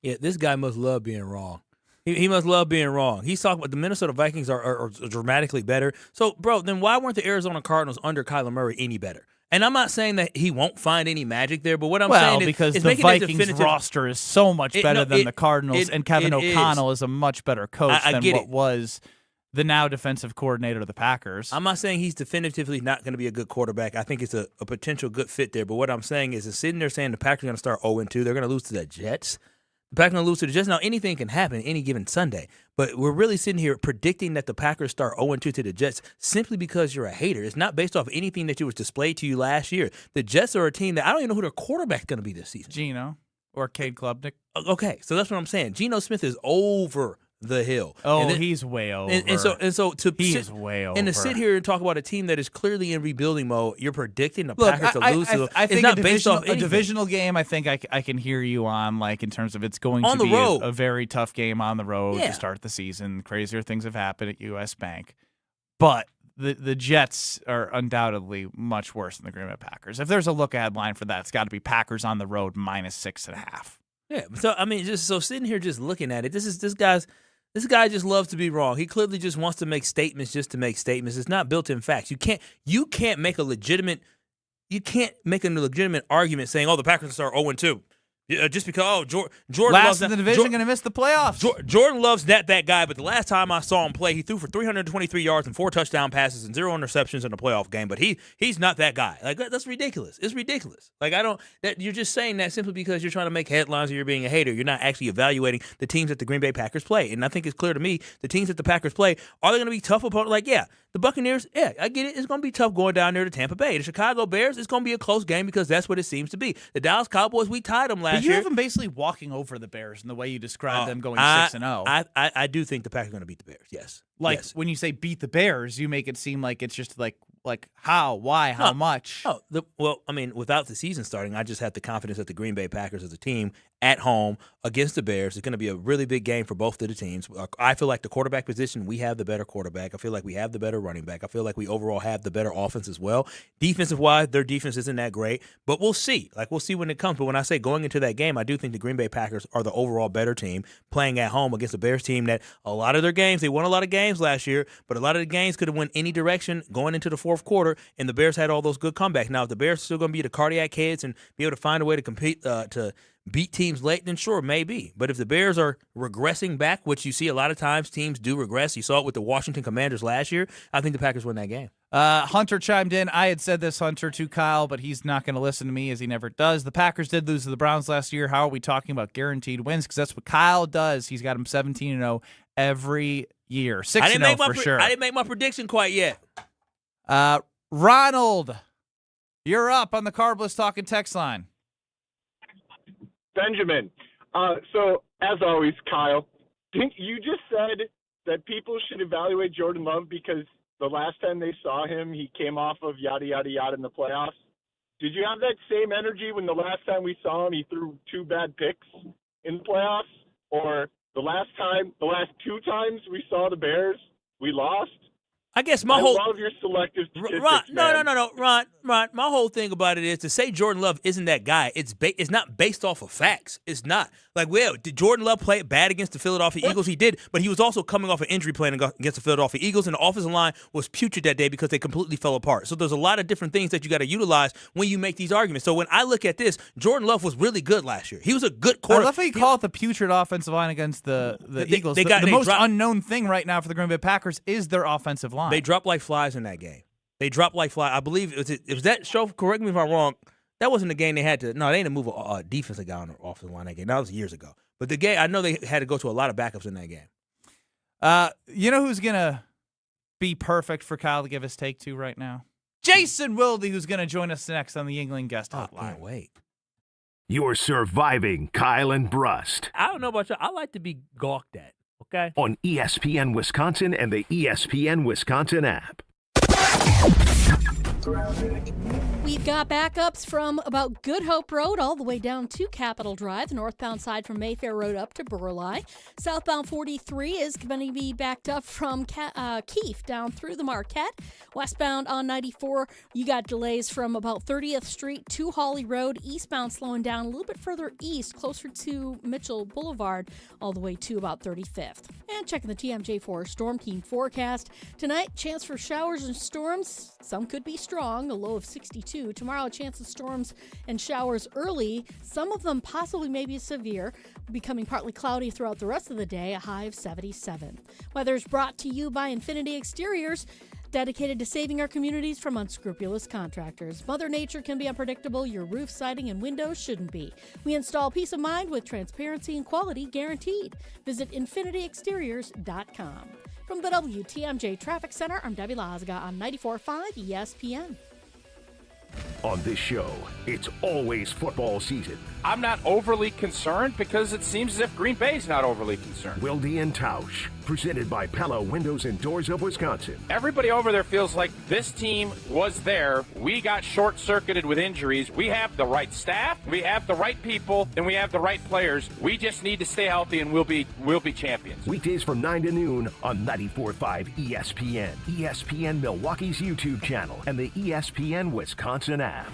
Yeah, this guy must love being wrong. He must love being wrong. He's talking about the Minnesota Vikings are dramatically better. So, bro, then why weren't the Arizona Cardinals under Kyler Murray any better? And I'm not saying that he won't find any magic there, but what I'm saying is because is the making Vikings roster is so much better than the Cardinals, and Kevin O'Connell is a much better coach than what was the now defensive coordinator of the Packers. I'm not saying he's definitively not going to be a good quarterback. I think it's a potential good fit there. But what I'm saying is sitting there saying the Packers are going to start 0-2. They're going to lose to the Jets. The Packers are going to lose to the Jets. Now, anything can happen any given Sunday. But we're really sitting here predicting that the Packers start 0-2 to the Jets simply because you're a hater. It's not based off anything that was displayed to you last year. The Jets are a team that I don't even know who their quarterback's going to be this season. Geno or Cade Klubnik. Okay, so that's what I'm saying. Geno Smith is over the hill. Oh, he's way over. And so to he's way over. And to sit here and talk about a team that is clearly in rebuilding mode, you're predicting the Packers to lose. I think it's not based off a divisional game. I think I can hear you on, like, in terms of it's going on to the be road. A very tough game on the road to start the season. Crazier things have happened at U.S. Bank, but the Jets are undoubtedly much worse than the Green Bay Packers. If there's a look-ahead line for that, it's got to be Packers on the road -6.5. Yeah. So I mean, just so sitting here just looking at it, this guy just loves to be wrong. He clearly just wants to make statements just to make statements. It's not built in facts. You can't make a legitimate argument saying, "Oh, the Packers start 0-2." Just because Jordan last loves in the division, going to miss the playoffs. Jordan loves that guy, but the last time I saw him play, he threw for 323 yards and 4 touchdown passes and 0 interceptions in a playoff game. But he's not that guy. Like, that's ridiculous. It's ridiculous. Like, you're just saying that simply because you're trying to make headlines or you're being a hater. You're not actually evaluating the teams that the Green Bay Packers play. And I think it's clear to me the teams that the Packers play, are they going to be tough opponents? Like, yeah, the Buccaneers, yeah, I get it. It's going to be tough going down there to Tampa Bay. The Chicago Bears, it's going to be a close game because that's what it seems to be. The Dallas Cowboys, we tied them last year. You have them basically walking over the Bears in the way you described them going 6-0. I do think the Packers are going to beat the Bears. Yes. Like, yes. When you say beat the Bears, you make it seem like it's just like how, why, how much? Oh, well, I mean, without the season starting, I just have the confidence that the Green Bay Packers as a team at home against the Bears is going to be a really big game for both of the teams. I feel like the quarterback position, we have the better quarterback. I feel like we have the better running back. I feel like we overall have the better offense as well. Defensive-wise, their defense isn't that great, but we'll see. Like, we'll see when it comes. But when I say going into that game, I do think the Green Bay Packers are the overall better team playing at home against a Bears team that a lot of their games, they won a lot of games last year, but a lot of the games could have went any direction going into the fourth quarter, and the Bears had all those good comebacks. Now, if the Bears are still going to be the cardiac heads and be able to find a way to compete to beat teams late, then sure, maybe. But if the Bears are regressing back, which you see a lot of times teams do regress, you saw it with the Washington Commanders last year, I think the Packers win that game. Hunter chimed in. I had said this, Hunter, to Kyle, but he's not going to listen to me as he never does. The Packers did lose to the Browns last year. How are we talking about guaranteed wins? Because that's what Kyle does. He's got them 17-0 every year. 6-0 for sure. I didn't make my prediction quite yet. Ronald, you're up on the Carbless Talking text line. Benjamin. So, as always, Kyle, you just said that people should evaluate Jordan Love because the last time they saw him, he came off of yada, yada, yada in the playoffs. Did you have that same energy when the last time we saw him, he threw 2 bad picks in the playoffs? Or the last 2 times we saw the Bears, we lost? I guess I love your selective statistics, Ron, man. no, Ron. My whole thing about it is to say Jordan Love isn't that guy. It's not based off of facts. It's not. Like, well, did Jordan Love play bad against the Philadelphia Eagles? He did, but he was also coming off an injury playing against the Philadelphia Eagles, and the offensive line was putrid that day because they completely fell apart. So there's a lot of different things that you got to utilize when you make these arguments. So when I look at this, Jordan Love was really good last year. He was a good quarterback. I love how you call it the putrid offensive line against the Eagles. The most unknown thing right now for the Green Bay Packers is their offensive line. They dropped like flies in that game. They dropped like flies. I believe it was that show. Correct me if I'm wrong. That wasn't the game they had to. No, they didn't move a defensive guy on the offensive line that game. That was years ago. But the game, I know they had to go to a lot of backups in that game. You know who's gonna be perfect for Kyle to give his take to right now? Jason Wilde, who's gonna join us next on the Yingling Guest Hotline. Can't wait. You're surviving Kyle and Brust I don't know about you. I like to be gawked at. Okay. on ESPN Wisconsin and the ESPN Wisconsin app. We've got backups from about Good Hope Road all the way down to Capitol Drive, the northbound side from Mayfair Road up to Burleigh. Southbound 43 is going to be backed up from Keefe down through the Marquette. Westbound on 94, you got delays from about 30th Street to Hawley Road. Eastbound slowing down a little bit further east, closer to Mitchell Boulevard, all the way to about 35th. And checking the TMJ4 Storm Team forecast. Tonight, chance for showers and storms. Some could be strong, a low of 62. Tomorrow, a chance of storms and showers early. Some of them possibly maybe severe, becoming partly cloudy throughout the rest of the day, a high of 77. Weather is brought to you by Infinity Exteriors, dedicated to saving our communities from unscrupulous contractors. Mother Nature can be unpredictable. Your roof, siding, and windows shouldn't be. We install peace of mind with transparency and quality guaranteed. Visit infinityexteriors.com. From the WTMJ Traffic Center, I'm Debbie Lazga on 94.5 ESPN. On this show, it's always football season. I'm not overly concerned because it seems as if Green Bay's not overly concerned. Wilde and Tausch, presented by Pella Windows and Doors of Wisconsin. Everybody over there feels like this team was there. We got short-circuited with injuries. We have the right staff, we have the right people, and we have the right players. We just need to stay healthy, and we'll be champions. Weekdays from 9 to noon on 94.5 ESPN, ESPN Milwaukee's YouTube channel, and the ESPN Wisconsin app.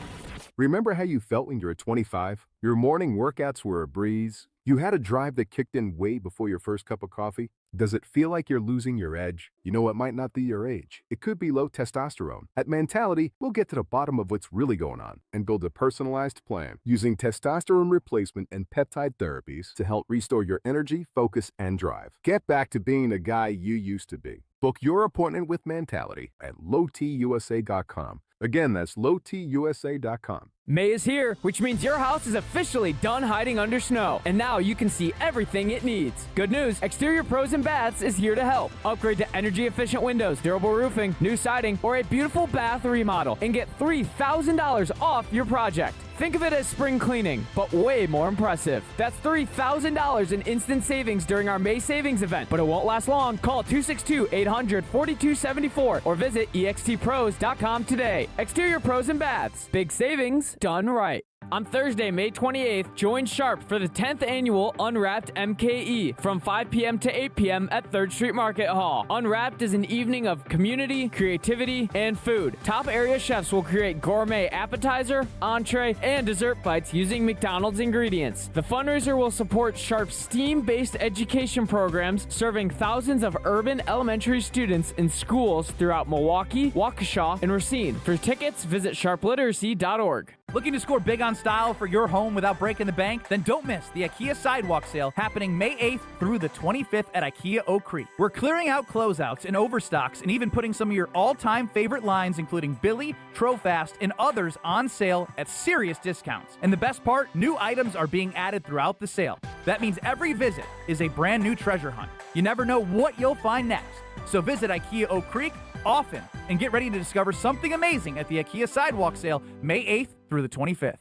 Remember how you felt when you were 25? Your morning workouts were a breeze? You had a drive that kicked in way before your first cup of coffee? Does it feel like you're losing your edge? You know, it might not be your age. It could be low testosterone. At Mentality, we'll get to the bottom of what's really going on and build a personalized plan using testosterone replacement and peptide therapies to help restore your energy, focus, and drive. Get back to being the guy you used to be. Book your appointment with Mentality at lowtusa.com. Again, that's lowtusa.com. May is here, which means your house is officially done hiding under snow, and now you can see everything it needs. Good news, Exterior Pros and Baths is here to help. Upgrade to energy-efficient windows, durable roofing, new siding, or a beautiful bath remodel, and get $3,000 off your project. Think of it as spring cleaning, but way more impressive. That's $3,000 in instant savings during our May savings event, but it won't last long. Call 262-800-4274 or visit extpros.com today. Exterior Pros and Baths. Big savings done right. On Thursday, May 28th, join Sharp for the 10th annual Unwrapped MKE from 5 p.m. to 8 p.m. at 3rd Street Market Hall. Unwrapped is an evening of community, creativity, and food. Top area chefs will create gourmet appetizer, entree, and dessert bites using McDonald's ingredients. The fundraiser will support Sharp's STEAM-based education programs, serving thousands of urban elementary students in schools throughout Milwaukee, Waukesha, and Racine. For tickets, visit sharpliteracy.org. Looking to score big on style for your home without breaking the bank? Then don't miss the IKEA Sidewalk Sale happening May 8th through the 25th at IKEA Oak Creek. We're clearing out closeouts and overstocks and even putting some of your all-time favorite lines, including Billy, Trofast, and others on sale at serious discounts. And the best part, new items are being added throughout the sale. That means every visit is a brand new treasure hunt. You never know what you'll find next. So visit IKEA Oak Creek often and get ready to discover something amazing at the IKEA Sidewalk Sale May 8th through the 25th.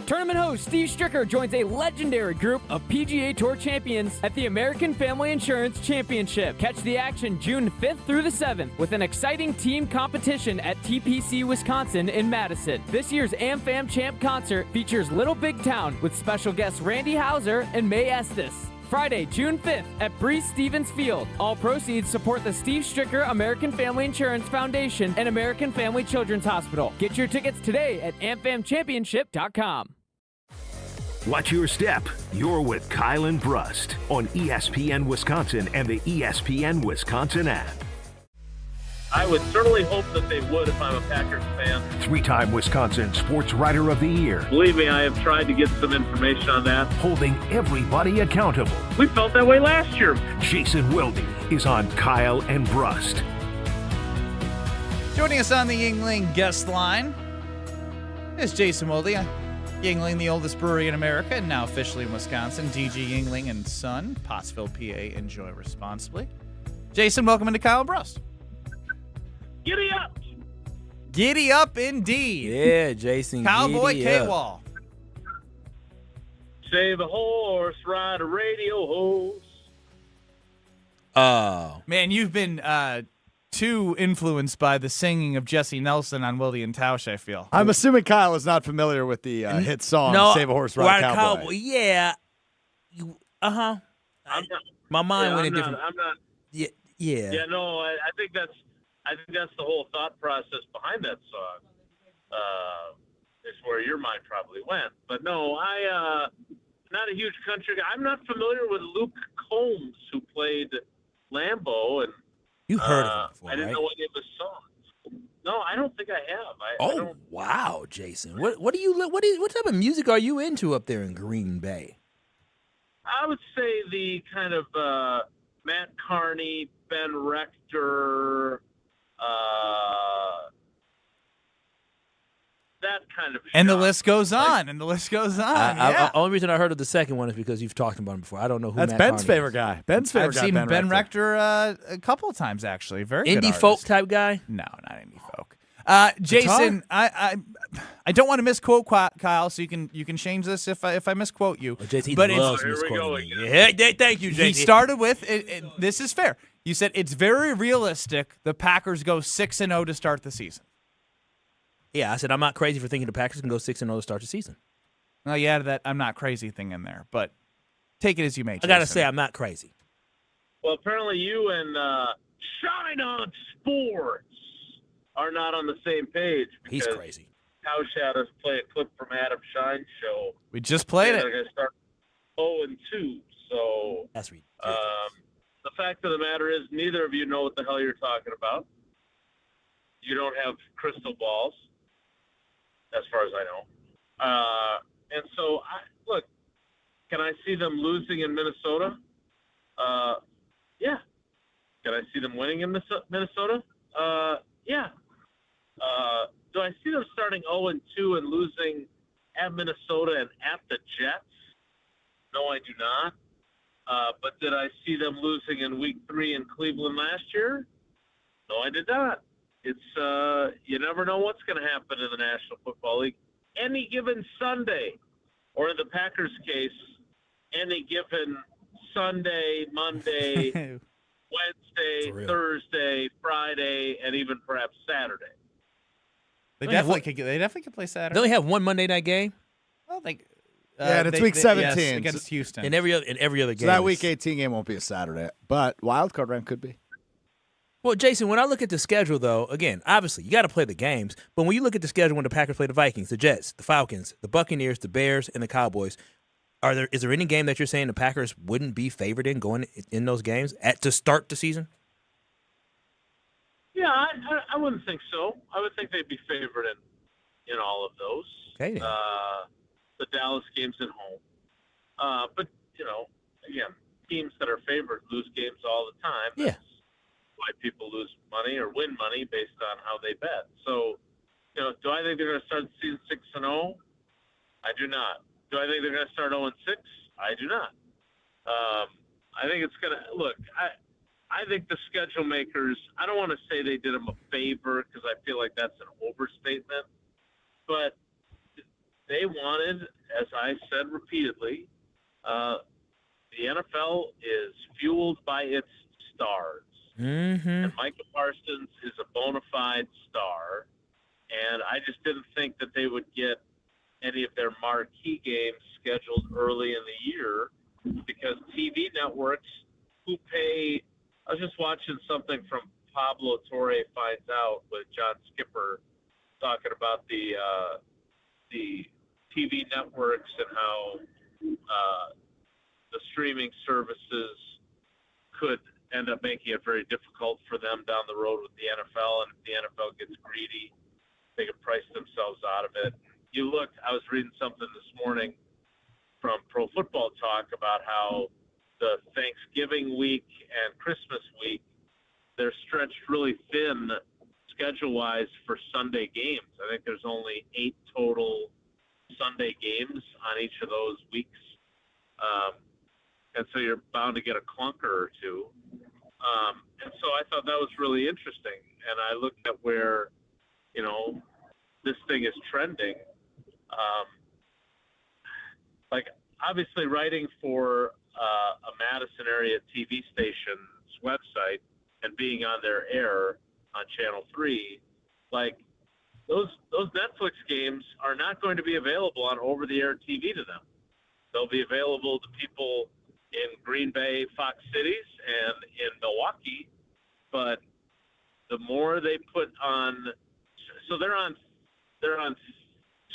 Tournament host Steve Stricker joins a legendary group of PGA Tour champions at the American Family Insurance Championship. Catch the action June 5th through the 7th with an exciting team competition at TPC Wisconsin in Madison. This year's AmFam Champ concert features Little Big Town with special guests Randy Houser and May Estes. Friday, June 5th at Breese-Stevens Field. All proceeds support the Steve Stricker American Family Insurance Foundation and American Family Children's Hospital. Get your tickets today at amfamchampionship.com. Watch your step. You're with Kyle and Brust on ESPN Wisconsin and the ESPN Wisconsin app. I would certainly hope that they would if I'm a Packers fan. Three-time Wisconsin Sports Writer of the Year. Believe me, I have tried to get some information on that. Holding everybody accountable. We felt that way last year. Jason Wilde is on Kyle and Brust. Joining us on the Yingling guest line is Jason Wilde. Yingling, the oldest brewery in America and now officially in Wisconsin. DG Yingling and Son, Pottsville, PA. Enjoy responsibly. Jason, welcome into Kyle and Brust. Giddy up! Giddy up indeed. Yeah, Jason. Cowboy giddy K-Wall. Save a horse, ride a radio hose. Oh. Man, you've been too influenced by the singing of Jesse Nelson on Wilde and Tausch, I feel. I'm assuming Kyle is not familiar with the hit song Save a Horse, Ride a Cowboy. Yeah. My mind went in different. I'm not. Yeah. Yeah, no, I think that's the whole thought process behind that song. Is where your mind probably went. But no, not a huge country guy. I'm not familiar with Luke Combs, who played Lambeau, and you heard of him before, I didn't right? know any of his songs. No, I don't think I have. I don't. Wow, Jason. What type of music are you into up there in Green Bay? I would say the kind of Matt Carney, Ben Rector, that kind of And the genre. list goes on, and the list goes on. Yeah. Only reason I heard of the second one is because you've talked about him before. I don't know who That's Matt Ben's Carney favorite is. guy. Ben's favorite I've guy, seen Ben Rector a couple of times, actually. Very good Indie artist. folk type guy? No, not indie folk. Jason, I don't want to misquote Kyle, so you can change this if I misquote you. JT but loves misquoting me. Yeah, thank you, JT. He started with this is fair. You said it's very realistic the Packers go 6-0 to start the season. Yeah, I said I'm not crazy for thinking the Packers can go 6-0 to start the season. Well, you added that I'm not crazy thing in there, but take it as you may. I got to say I'm not crazy. Well, apparently you and Schein on Sports are not on the same page. He's crazy. Tausch had us play a clip from Adam Schein's show. We just played it. They're going to start 0-2. So that's ridiculous. The fact of the matter is, neither of you know what the hell you're talking about. You don't have crystal balls, as far as I know. And so, look, can I see them losing in Minnesota? Yeah. Can I see them winning in Minnesota? Yeah. Do I see them starting 0-2 and losing at Minnesota and at the Jets? No, I do not. But did I see them losing in Week 3 in Cleveland last year? No, I did not. It's you never know what's going to happen in the National Football League. Any given Sunday, or in the Packers' case, any given Sunday, Monday, Wednesday, Thursday, Friday, and even perhaps Saturday. They definitely could play Saturday. They only have one Monday night game. Well, they. Yeah, and it's week 17 yes, against Houston. In every other game. So that week 18 game won't be a Saturday, but wild card round could be. Well, Jason, when I look at the schedule, though, again, obviously you got to play the games. But when you look at the schedule, when the Packers play the Vikings, the Jets, the Falcons, the Buccaneers, the Bears, and the Cowboys, is there any game that you're saying the Packers wouldn't be favored in going in those games to start the season? Yeah, I wouldn't think so. I would think they'd be favored in all of those. Okay. The Dallas game's at home. But, again, teams that are favored lose games all the time. Yeah. That's why people lose money or win money based on how they bet. So, do I think they're going to start the season 6-0? I do not. Do I think they're going to start 0-6? I do not. I think it's going to look. I think the schedule makers. I don't want to say they did them a favor because I feel like that's an overstatement, but they wanted, as I said repeatedly, the NFL is fueled by its stars, and Micah Parsons is a bona fide star, and I just didn't think that they would get any of their marquee games scheduled early in the year because TV networks who pay. I was just watching something from Pablo Torre Finds Out with John Skipper talking about the TV networks and how the streaming services could end up making it very difficult for them down the road with the NFL, and if the NFL gets greedy, they can price themselves out of it. You look, I was reading something this morning from Pro Football Talk about how the Thanksgiving week and Christmas week, they're stretched really thin schedule-wise for Sunday games. I think there's only 8 total Sunday games on each of those weeks. And so you're bound to get a clunker or two. And so I thought that was really interesting. And I looked at where, this thing is trending. Like, obviously writing for a Madison area TV station's website and being on their air on Channel 3, like, those Netflix games are not going to be available on over-the-air TV to them. They'll be available to people in Green Bay, Fox Cities, and in Milwaukee. But the more they put on, so they're on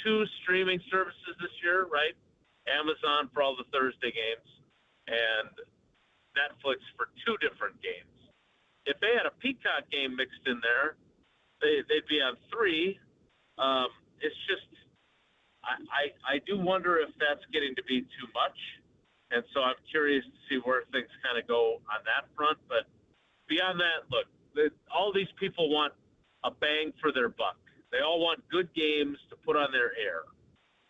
2 streaming services this year, right? Amazon for all the Thursday games and Netflix for 2 different games. If they had a Peacock game mixed in there, they'd be on 3. It's just, I do wonder if that's getting to be too much. And so I'm curious to see where things kind of go on that front. But beyond that, look, all these people want a bang for their buck. They all want good games to put on their air.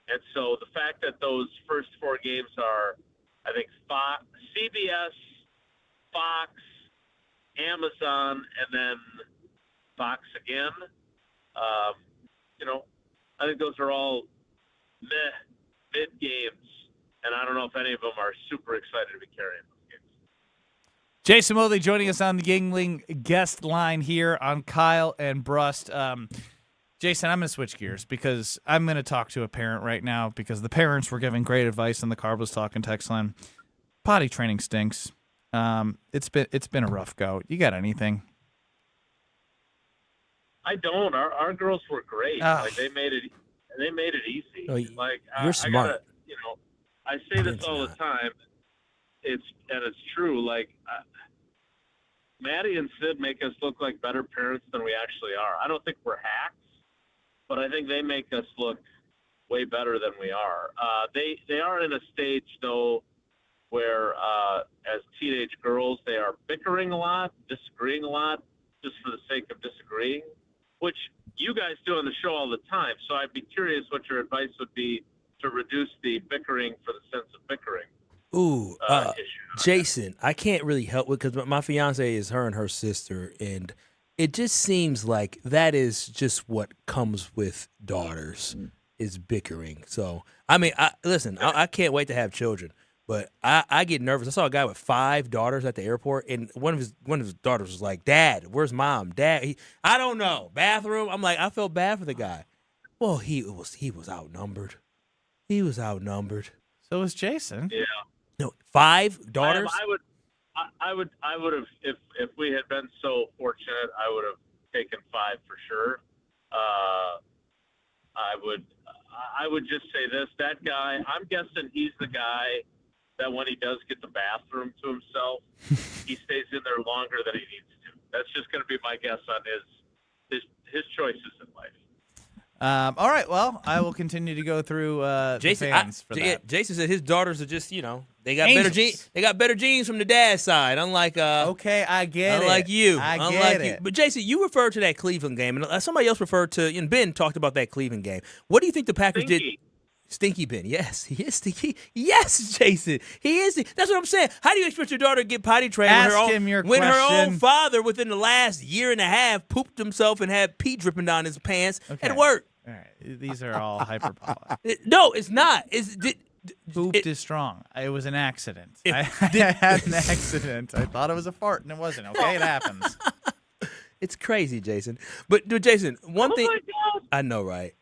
And so the fact that those first 4 games are, I think, Fox, CBS, Fox, Amazon, and then Fox again, I think those are all mid games. And I don't know if any of them are super excited to be carrying those games. Jason Motley joining us on the Yingling guest line here on Kyle and Brust. Jason, I'm going to switch gears because I'm going to talk to a parent right now because the parents were giving great advice on the Carbless Talk and text line. Potty training stinks. It's been a rough go. You got anything? I don't. Our girls were great. Like they made it easy. Oh, you're smart. I say this all the time. It's true. Like Maddie and Sid make us look like better parents than we actually are. I don't think we're hacks, but I think they make us look way better than we are. They are in a stage though where as teenage girls they are bickering a lot, disagreeing a lot, just for the sake of disagreeing, which you guys do on the show all the time. So I'd be curious what your advice would be to reduce the bickering for the sense of bickering. Ooh, Jason, I can't really help with because my fiance is her and her sister, and it just seems like that is just what comes with daughters is bickering. So, I mean, I can't wait to have children, but I get nervous. I saw a guy with 5 daughters at the airport, and one of his daughters was like, "Dad, where's Mom? Dad, I don't know, bathroom." I'm like, I felt bad for the guy. Well, he was outnumbered. He was outnumbered. So was Jason. Yeah. No, 5 daughters. I would have if we had been so fortunate. I would have taken 5 for sure. I would just say this: that guy. I'm guessing he's the guy that when he does get the bathroom to himself, he stays in there longer than he needs to. That's just going to be my guess on his choices in life. All right, well, I will continue to go through Jason, the fans for that. Jason said his daughters are just, they got Angels. better genes. They got better genes from the dad's side. Unlike okay, I get it. Unlike you, I get it. But Jason, you referred to that Cleveland game, and somebody else referred to. And Ben talked about that Cleveland game. What do you think the Packers did? Stinky Ben. Yes, he is stinky. Yes, Jason. He is. That's what I'm saying. How do you expect your daughter to get potty trained when her own father, within the last year and a half, pooped himself and had pee dripping down his pants at work? All right. These are all hyperbolic. No, it's not. Pooped is strong. It was an accident. I had an accident. I thought it was a fart, and it wasn't. Okay, it happens. It's crazy, Jason. But, Jason, one thing. My God. I know, right?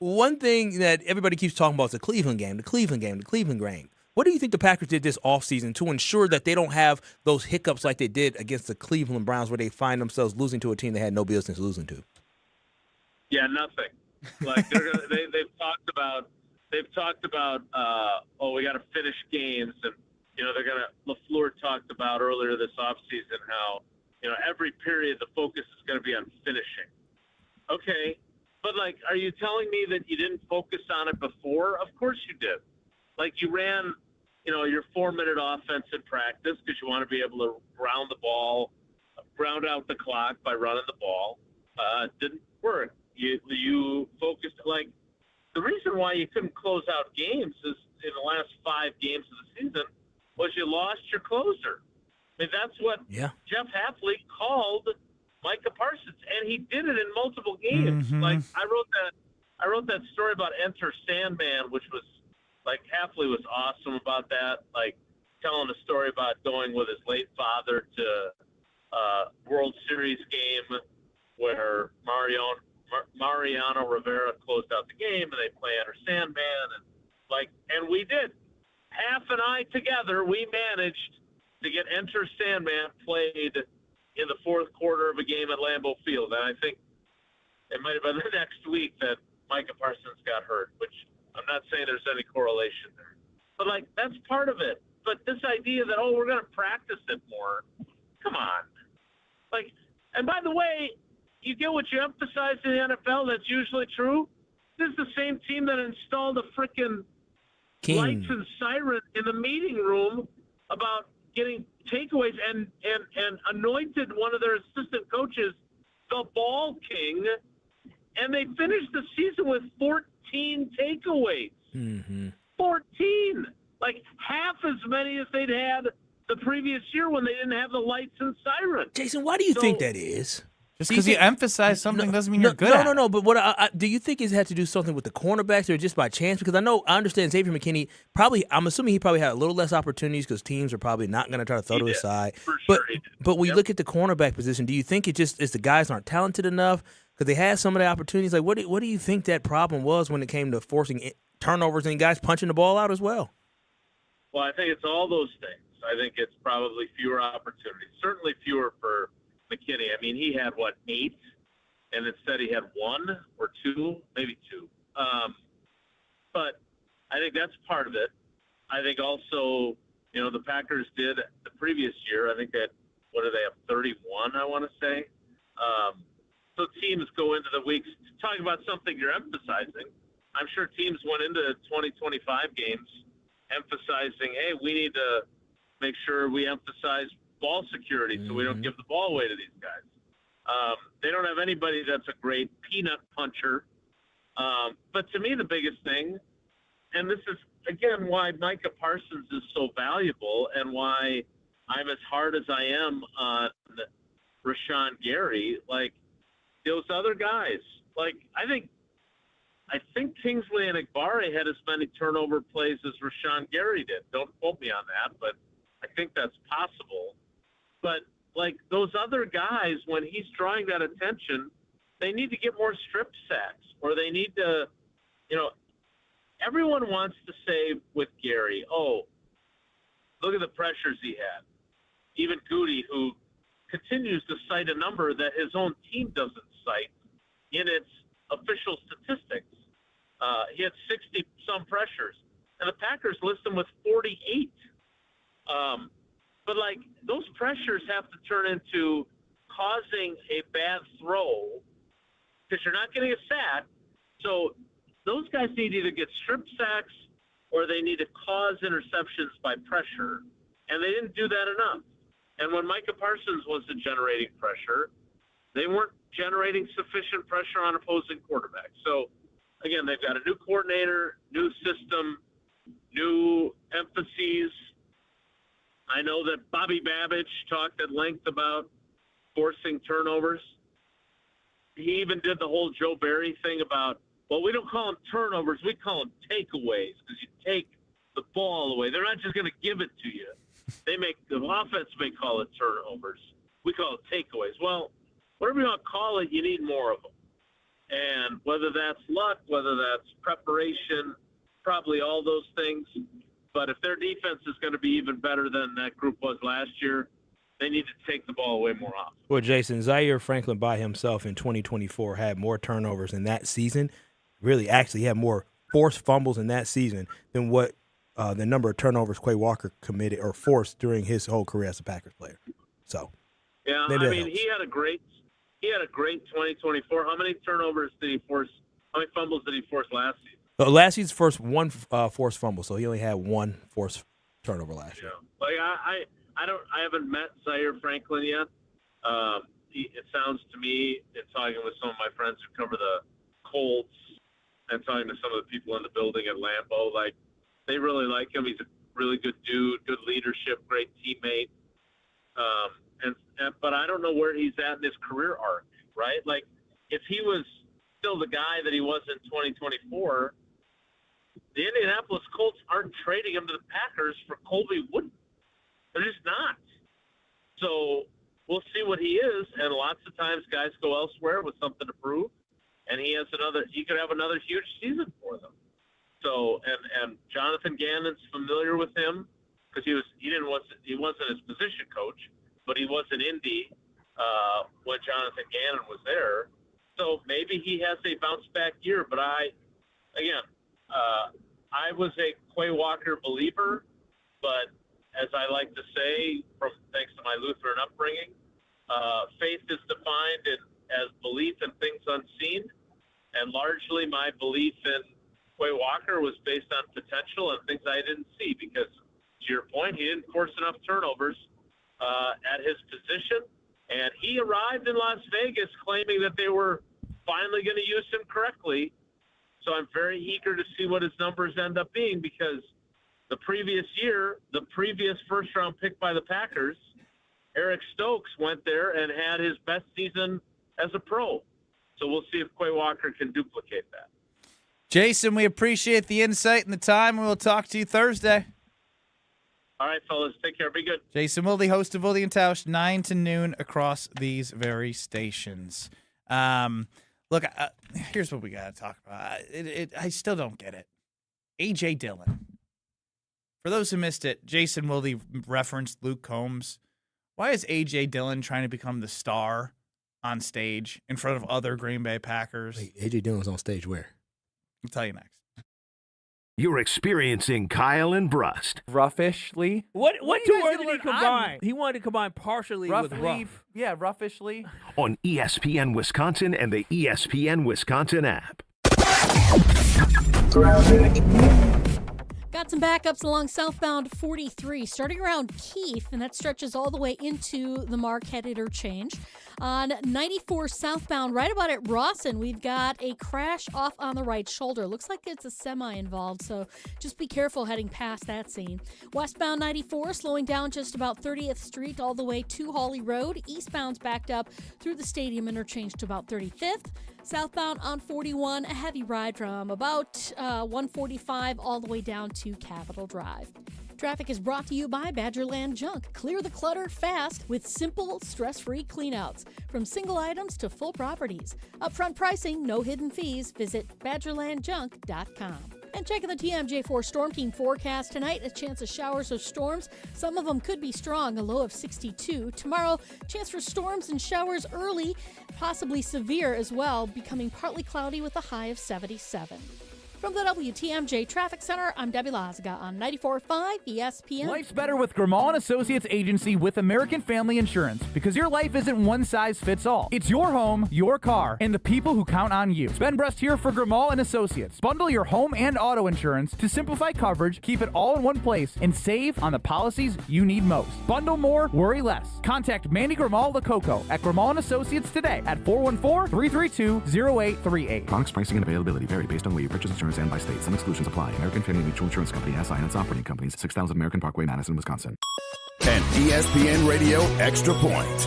One thing that everybody keeps talking about is the Cleveland game, the Cleveland game, the Cleveland game. What do you think the Packers did this offseason to ensure that they don't have those hiccups like they did against the Cleveland Browns, where they find themselves losing to a team they had no business losing to? Yeah, nothing. Like they've talked about we got to finish games, and LaFleur talked about earlier this offseason how every period the focus is going to be on finishing. Okay. But, are you telling me that you didn't focus on it before? Of course you did. You ran, your 4-minute offense in practice because you want to be able to round out the clock by running the ball. Didn't work. You focused, the reason why you couldn't close out games is in the last 5 games of the season was you lost your closer. I mean, that's what Jeff Hafley called Micah Parsons, and he did it in multiple games. Mm-hmm. I wrote that story about Enter Sandman, which was Hafley was awesome about that, telling a story about going with his late father to World Series game where Mariano Rivera closed out the game, and they play Enter Sandman, and we did. Haf and I together, we managed to get Enter Sandman played in the fourth quarter of a game at Lambeau Field. And I think it might have been the next week that Micah Parsons got hurt, which I'm not saying there's any correlation there. But, that's part of it. But this idea that, we're going to practice it more, come on. And by the way, you get what you emphasize in the NFL, that's usually true. This is the same team that installed a freaking lights and siren in the meeting room about getting takeaways and anointed one of their assistant coaches the ball king, and they finished the season with 14 takeaways. Mm-hmm. 14! Half as many as they'd had the previous year when they didn't have the lights and siren. Jason, why do you think that is? Just because you emphasize something doesn't mean you're good at it. No. But what do you think it had to do something with the cornerbacks or just by chance? Because I understand Xavier McKinney I'm assuming he probably had a little less opportunities because teams are probably not going to try to throw to his side. But when you look at the cornerback position, do you think it just is the guys aren't talented enough because they had some of the opportunities? What do you think that problem was when it came to forcing turnovers and guys punching the ball out as well? Well, I think it's all those things. I think it's probably fewer opportunities, certainly fewer for McKinney. I mean, he had 8, and instead he had 1 or 2, maybe 2. But I think that's part of it. I think also, the Packers did the previous year. I think that what do they have, 31? I want to say. So teams go into the weeks talking about something you're emphasizing. I'm sure teams went into 2025 games emphasizing, hey, we need to make sure we emphasize ball security so we don't give the ball away to these guys. They don't have anybody that's a great peanut puncher. But to me, the biggest thing, and this is, again, why Micah Parsons is so valuable and why I'm as hard as I am on Rashawn Gary, those other guys. I think Kingsley and Igbare had as many turnover plays as Rashawn Gary did. Don't quote me on that, but I think that's possible. But, those other guys, when he's drawing that attention, they need to get more strip sacks, or they need to, everyone wants to say with Gary, look at the pressures he had. Even Goody, who continues to cite a number that his own team doesn't cite in its official statistics. He had 60-some pressures, and the Packers list him with 48. But, those pressures have to turn into causing a bad throw because you're not getting a sack. So those guys need to either get strip sacks or they need to cause interceptions by pressure, and they didn't do that enough. And when Micah Parsons wasn't generating pressure, they weren't generating sufficient pressure on opposing quarterbacks. So again, they've got a new coordinator, new system, new emphases. I know that Bobby Babbage talked at length about forcing turnovers. He even did the whole Joe Barry thing about, well, we don't call them turnovers, we call them takeaways, because you take the ball away. They're not just going to give it to you. The offense may call it turnovers. We call it takeaways. Well, whatever you want to call it, you need more of them. And whether that's luck, whether that's preparation, probably all those things. But if their defense is going to be even better than that group was last year, they need to take the ball away more often. Well, Jason, Zaire Franklin by himself in 2024 had more turnovers in that season. Really, actually had more forced fumbles in that season than what the number of turnovers Quay Walker committed or forced during his whole career as a Packers player. So, yeah, I mean, he had a great 2024. How many turnovers did he force? How many fumbles did he force last season? Last season's first one forced fumble, so he only had one forced turnover last year. Like I haven't met Zaire Franklin yet. It sounds to me, in talking with some of my friends who cover the Colts and talking to some of the people in the building at Lambeau, like they really like him. He's a really good dude, good leadership, great teammate. But I don't know where he's at in his career arc, right? Like if he was still the guy that he was in 2024, the Indianapolis Colts aren't trading him to the Packers for Colby Wooden. They're just not. So we'll see what he is, and lots of times guys go elsewhere with something to prove, and he could have another huge season for them. So and Jonathan Gannon's familiar with him because he wasn't his position coach, but he was in Indy when Jonathan Gannon was there. So maybe he has a bounce back year, but I was a Quay Walker believer, but as I like to say, thanks to my Lutheran upbringing, faith is defined as belief in things unseen, and largely my belief in Quay Walker was based on potential and things I didn't see because, to your point, he didn't force enough turnovers at his position, and he arrived in Las Vegas claiming that they were finally going to use him correctly. So I'm very eager to see what his numbers end up being because the previous year, the previous first-round pick by the Packers, Eric Stokes went there and had his best season as a pro. So we'll see if Quay Walker can duplicate that. Jason, we appreciate the insight and the time. We will talk to you Thursday. All right, fellas. Take care. Be good. Jason Wilde, host of Wilde and Tausch, 9 to noon across these very stations. Look, here's what we got to talk about. I still don't get it. A.J. Dillon. For those who missed it, Jason Wilde referenced Luke Combs. Why is A.J. Dillon trying to become the star on stage in front of other Green Bay Packers? Wait, A.J. Dillon's on stage where? I'll tell you next. You're experiencing Kyle and Brust. Roughish-ly. What two words did he combine? combine? He wanted to combine partially with rough. Yeah, roughishly. On ESPN Wisconsin and the ESPN Wisconsin app. Got some backups along southbound 43, starting around Keith, and that stretches all the way into the Marquette interchange. On 94 southbound, right about at Rawson, we've got a crash off on the right shoulder. Looks like it's a semi involved, so just be careful heading past that scene. Westbound 94, slowing down just about 30th Street all the way to Hawley Road. Eastbound's backed up through the Stadium interchange to about 35th. Southbound on 41, a heavy ride from about 145 all the way down to Capitol Drive. Traffic is brought to you by Badgerland Junk. Clear the clutter fast with simple, stress-free cleanouts. From single items to full properties. Upfront pricing, no hidden fees. Visit BadgerlandJunk.com. And checking the TMJ4 Storm Team forecast tonight, a chance of showers or storms. Some of them could be strong, a low of 62. Tomorrow, chance for storms and showers early, possibly severe as well, becoming partly cloudy with a high of 77. From the WTMJ Traffic Center, I'm Debbie Lazaga on 94.5 ESPN. Life's better with Grimal & Associates Agency with American Family Insurance because your life isn't one size fits all. It's your home, your car, and the people who count on you. Ben Brust here for Grimal & Associates. Bundle your home and auto insurance to simplify coverage, keep it all in one place, and save on the policies you need most. Bundle more, worry less. Contact Mandy Grimal Lococo at Grimal & Associates today at 414-332-0838. Products pricing and availability vary based on where you purchase insurance and by state. Some exclusions apply. American Family Mutual Insurance Company, SI and its operating companies, 6000 American Parkway, Madison, Wisconsin. An ESPN Radio Extra Point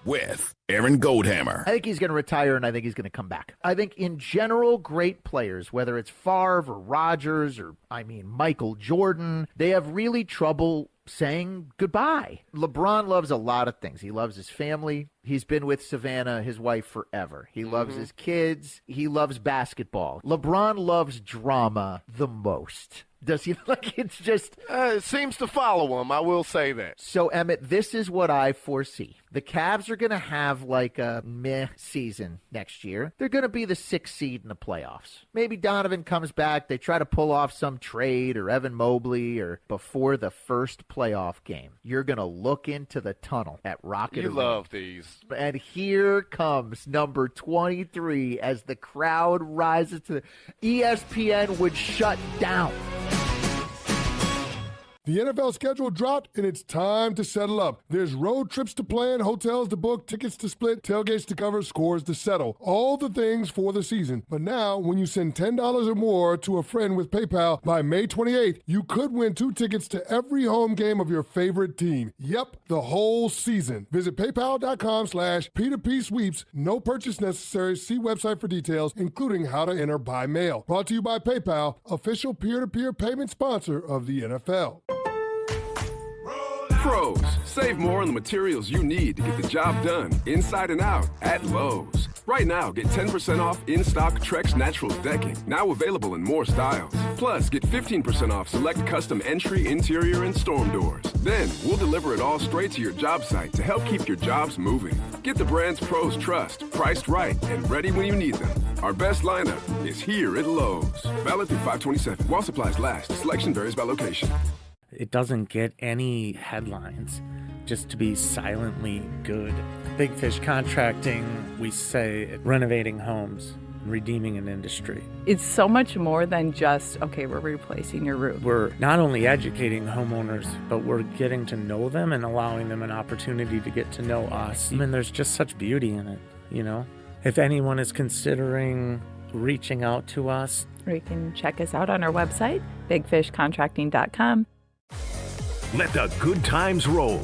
with Aaron Goldhammer. I think he's going to retire, and I think he's going to come back. I think in general, great players, whether it's Favre or Rodgers or, Michael Jordan, they have really trouble saying goodbye. LeBron loves a lot of things. He loves his family. He's been with Savannah, his wife, forever. He loves his kids. He loves basketball. LeBron loves drama the most. Does he? It's just... it seems to follow him, I will say that. So, Emmett, this is what I foresee. The Cavs are going to have like a meh season next year. They're going to be the 6th seed in the playoffs. Maybe Donovan comes back. They try to pull off some trade or Evan Mobley or before the first playoff game. You're going to look into the tunnel at Rocket You Arena. love these. And here comes number 23 as the crowd rises to ESPN would shut down. The NFL schedule dropped, and it's time to settle up. There's road trips to plan, hotels to book, tickets to split, tailgates to cover, scores to settle. All the things for the season. But now, when you send $10 or more to a friend with PayPal by May 28th, you could win 2 tickets to every home game of your favorite team. Yep, the whole season. Visit paypal.com/P2P sweeps. No purchase necessary. See website for details, including how to enter by mail. Brought to you by PayPal, official peer-to-peer payment sponsor of the NFL. Pros, save more on the materials you need to get the job done inside and out at Lowe's. Right now, get 10% off in-stock Trex Naturals decking, now available in more styles. Plus, get 15% off select custom entry, interior, and storm doors. Then, we'll deliver it all straight to your job site to help keep your jobs moving. Get the brands pros trust, priced right, and ready when you need them. Our best lineup is here at Lowe's. Valid through 5/27. While supplies last. Selection varies by location. It doesn't get any headlines just to be silently good. Big Fish Contracting, we say renovating homes, redeeming an industry. It's so much more than just, okay, we're replacing your roof. We're not only educating homeowners, but we're getting to know them and allowing them an opportunity to get to know us. I mean, there's just such beauty in it, you know? If anyone is considering reaching out to us, or you can check us out on our website, bigfishcontracting.com. Let the good times roll.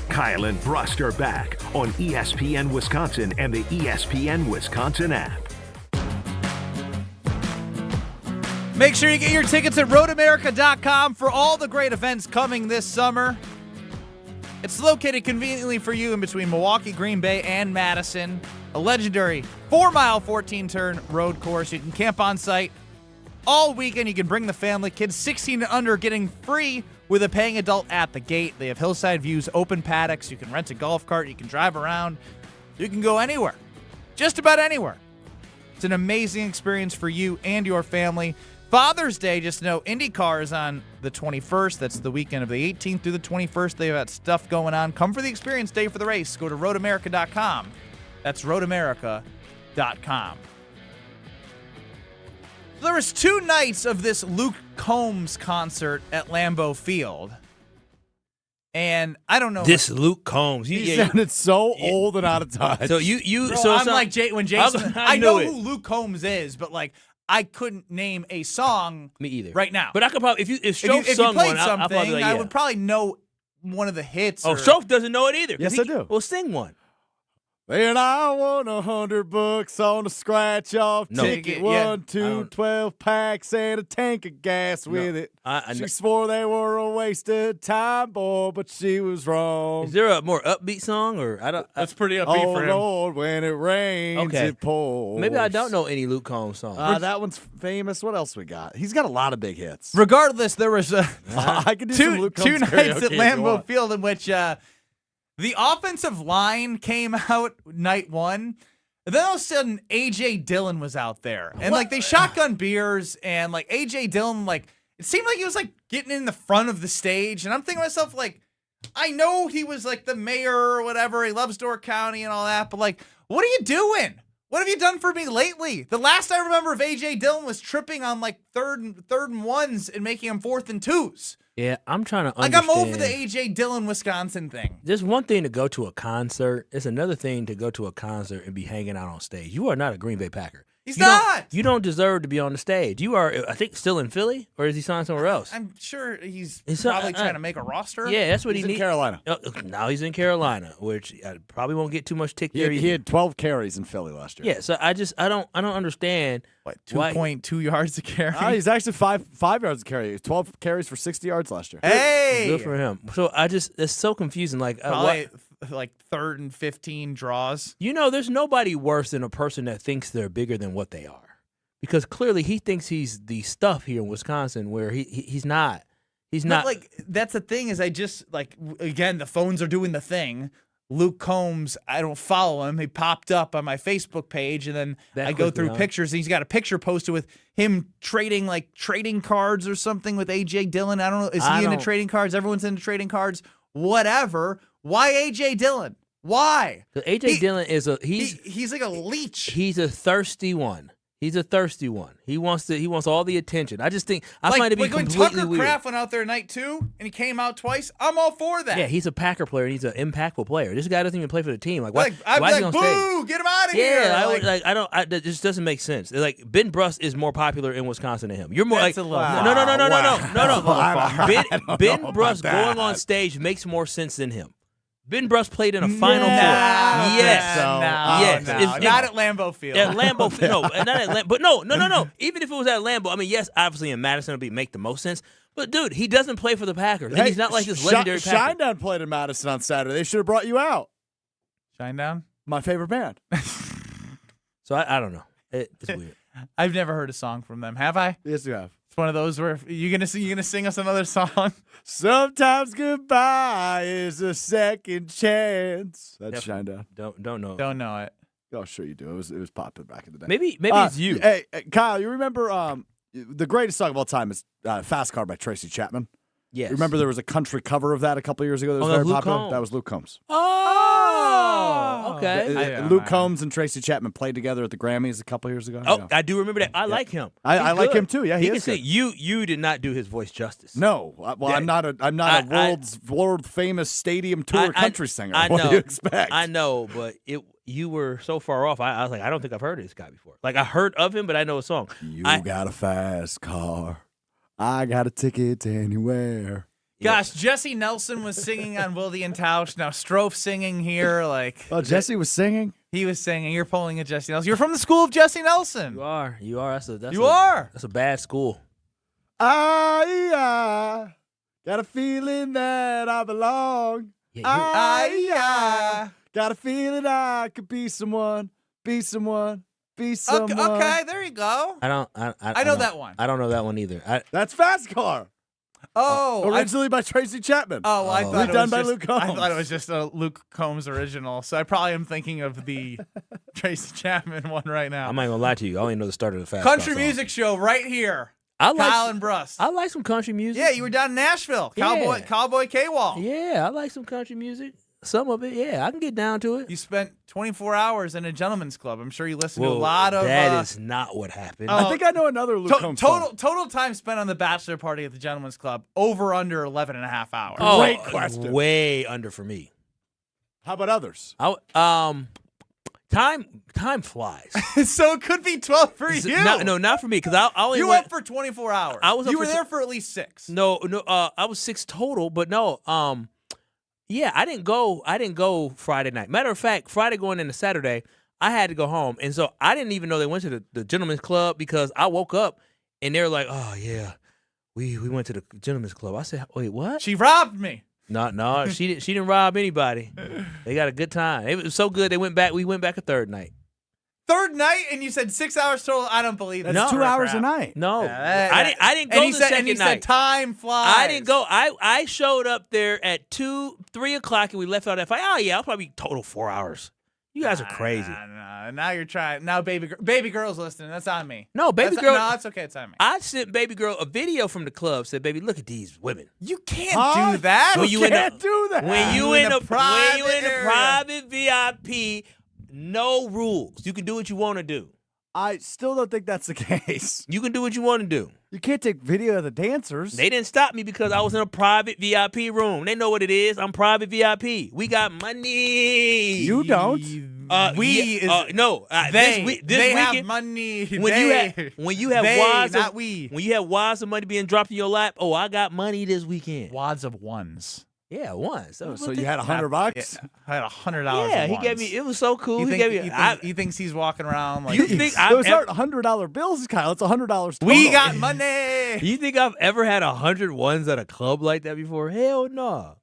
Kyle and Brust are back on ESPN Wisconsin and the ESPN Wisconsin app. Make sure you get your tickets at roadamerica.com for all the great events coming this summer. It's located conveniently for you in between Milwaukee, Green Bay, and Madison. A legendary 4-mile, 14-turn road course. You can camp on site all weekend. You can bring the family. Kids 16 and under getting free with a paying adult at the gate. They have hillside views, open paddocks. You can rent a golf cart. You can drive around. You can go anywhere. Just about anywhere. It's an amazing experience for you and your family. Father's Day, just know IndyCar is on the 21st. That's the weekend of the 18th through the 21st. They've got stuff going on. Come for the experience, day for the race. Go to roadamerica.com. That's roadamerica.com. There was 2 nights of this Luke Combs concert at Lambeau Field. And I don't know. This Luke Combs. He sounded so old and out of touch. So you Bro, so I'm like when Jason. I know who Luke Combs is, but like I couldn't name a song. Me either. Right now. But I could probably if Strofe you sung played one, something, I'll probably be like, yeah. I would probably know one of the hits. Oh, Strofe doesn't know it either. Yes, I do. Well, sing one. And I won $100 on a scratch-off ticket. Yeah. 1, 2, 12 packs and a tank of gas with it. She swore they were a waste of time, boy, but she was wrong. Is there a more upbeat song, or I don't? That's pretty upbeat for him. Oh Lord, when it rains, it pours. Maybe I don't know any Luke Combs songs. That one's famous. What else we got? He's got a lot of big hits. Regardless, there was I could do some Luke Combs two nights at karaoke if you Lambeau want. Field in which the offensive line came out night one. And then all of a sudden, A.J. Dillon was out there. And, like, they shotgun beers. And, like, A.J. Dillon, like, it seemed like he was, like, getting in the front of the stage. And I'm thinking to myself, like, I know he was, like, the mayor or whatever. He loves Door County and all that. But, like, what are you doing? What have you done for me lately? The last I remember of A.J. Dillon was tripping on, like, third and ones and making them 4th and 2s. Yeah, I'm trying to Like, understand. I'm over the A.J. Dillon, Wisconsin thing. There's one thing to go to a concert. It's another thing to go to a concert and be hanging out on stage. You are not a Green Bay Packer. He's not. You don't deserve to be on the stage. You are, I think, still in Philly, or is he signed somewhere else? I'm sure he's It's probably trying to make a roster. Yeah, that's what He's he in needs. Carolina. Now he's in Carolina, which I probably won't get too much tick there. He had 12 carries in Philly last year. Yeah, so I don't understand. What, why- 2.2 yards a carry? He's actually five yards a carry. 12 carries for 60 yards last year. Hey! Good for him. So it's so confusing. Like, Probably like 3rd and 15 draws. there's nobody worse than a person that thinks they're bigger than what they are. Because clearly he thinks he's the stuff here in Wisconsin, where he's not. He's not. But, like, that's the thing is I just, like, again, the phones are doing the thing. Luke Combs, I don't follow him. He popped up on my Facebook page, and then I go through pictures, and he's got a picture posted with him trading cards or something with A.J. Dillon. I don't know. Is he into trading cards? Everyone's into trading cards. Whatever. Why A.J. Dillon? Why? A.J. Dillon is he's like a leech. He's a thirsty one. He's a thirsty one. He wants all the attention. I just think I find it to be completely when Tucker weird. Kraft went out there night 2 and he came out twice, I'm all for that. Yeah, he's a Packer player and he's an impactful player. This guy doesn't even play for the team. Like, why I'm is he on boo, stage? get him out of here. Yeah, that just doesn't make sense. Like, Ben Brust is more popular in Wisconsin than him. You're more That's like a little no. Ben Brust going on stage makes more sense than him. Ben Brust played in a Final Four. Yes. Not at Lambeau Field. At Lambeau Field. No, not at Lambeau. But no. Even if it was at Lambeau, I mean, yes, obviously in Madison it would make the most sense. But, dude, he doesn't play for the Packers. And he's not like this legendary Packer. Shinedown played in Madison on Saturday. They should have brought you out. Shinedown? My favorite band. So I don't know. It's weird. I've never heard a song from them. Have I? Yes, you have. It's one of those where you gonna sing us another song. Sometimes goodbye is a second chance. That's Shinedown. Don't know. Don't know it. Oh, sure you do. It was popular back in the day. Maybe it's you. Hey, Kyle, you remember the greatest song of all time is Fast Car by Tracy Chapman? Yes. Remember there was a country cover of that a couple years ago that was very Luke popular? Combs. That was Luke Combs. Oh, okay. Luke Combs and Tracy Chapman played together at the Grammys a couple years ago. Oh, I do remember that. I like him. I like him too. Yeah, he can is sing. You did not do his voice justice. No, well, I'm not a world famous stadium tour country singer. I know. What do you expect? I know, but you were so far off. I was like, I don't think I've heard of this guy before. Like, I heard of him, but I know a song. You got a fast car. I got a ticket to anywhere. Gosh, Jesse Nelson was singing on Wilde and Tausch. Now Strofe singing here. Oh, Jesse was singing? He was singing. You're pulling a Jesse Nelson. You're from the school of Jesse Nelson. You are. That's a bad school. I got a feeling that I belong. Got a feeling I could be someone. Okay, there you go. I know that one. I don't know that one either. That's Fast Car. Oh, originally by Tracy Chapman. Oh, I thought it was by just, Luke Combs. I thought it was just a Luke Combs original. So I probably am thinking of the Tracy Chapman one right now. I'm not gonna lie to you. I only know the start of the Fast Country Car song. music show right here. Kyle and Brust. I like some country music. Yeah, you were down in Nashville. Cowboy K-Wall. Yeah, I like some country music. Some of it, yeah, I can get down to it. You spent 24 hours in a gentleman's club. I'm sure you listened to a lot of. That is not what happened. I think I know another Luke Combs song. Total time spent on the bachelor party at the gentleman's club over under 11 and a half hours. Oh, great question. Way under for me. How about others? Time flies. So it could be 12 for you. No, not for me, because I only you went for 24 hours. You were there for at least 6. No, I was 6 total, but no, yeah, I didn't go Friday night. Matter of fact, Friday going into Saturday, I had to go home, and so I didn't even know they went to the gentleman's club because I woke up and they were like, "Oh yeah, we went to the gentleman's club." I said, "Wait, what?" She robbed me. No, she didn't rob anybody. They got a good time. It was so good. We went back a third night. Third night, and you said 6 hours total. I don't believe that. That's 2 hours a night. No, I didn't go the second night. And he said time flies. I didn't go. I showed up there at 2, 3 o'clock, and we left out at 5. Oh yeah, I'll probably total 4 hours. You guys are crazy. Nah. Now you're trying. Now baby girl's listening. That's on me. No, baby girl. No, it's okay. It's on me. I sent baby girl a video from the club. Said, baby, look at these women. You can't do that. When you can't do that. When you in a private private VIP, no rules. You can do what you want to do. I still don't think that's the case. You can do what you want to do. You can't take video of the dancers. They didn't stop me because I was in a private VIP room. They know what it is. I'm private VIP. We got money. You don't. No. They weekend, have money. When you have wads of money being dropped in your lap. Oh, I got money this weekend. Wads of ones. Yeah, ones. So you had $100? Yeah, I had $100. Yeah, he gave me. It was so cool. He thinks he's walking around like. You think those aren't $100 bills, Kyle? It's $100 total. We got money. You think I've ever had 100 ones at a club like that before? Hell no.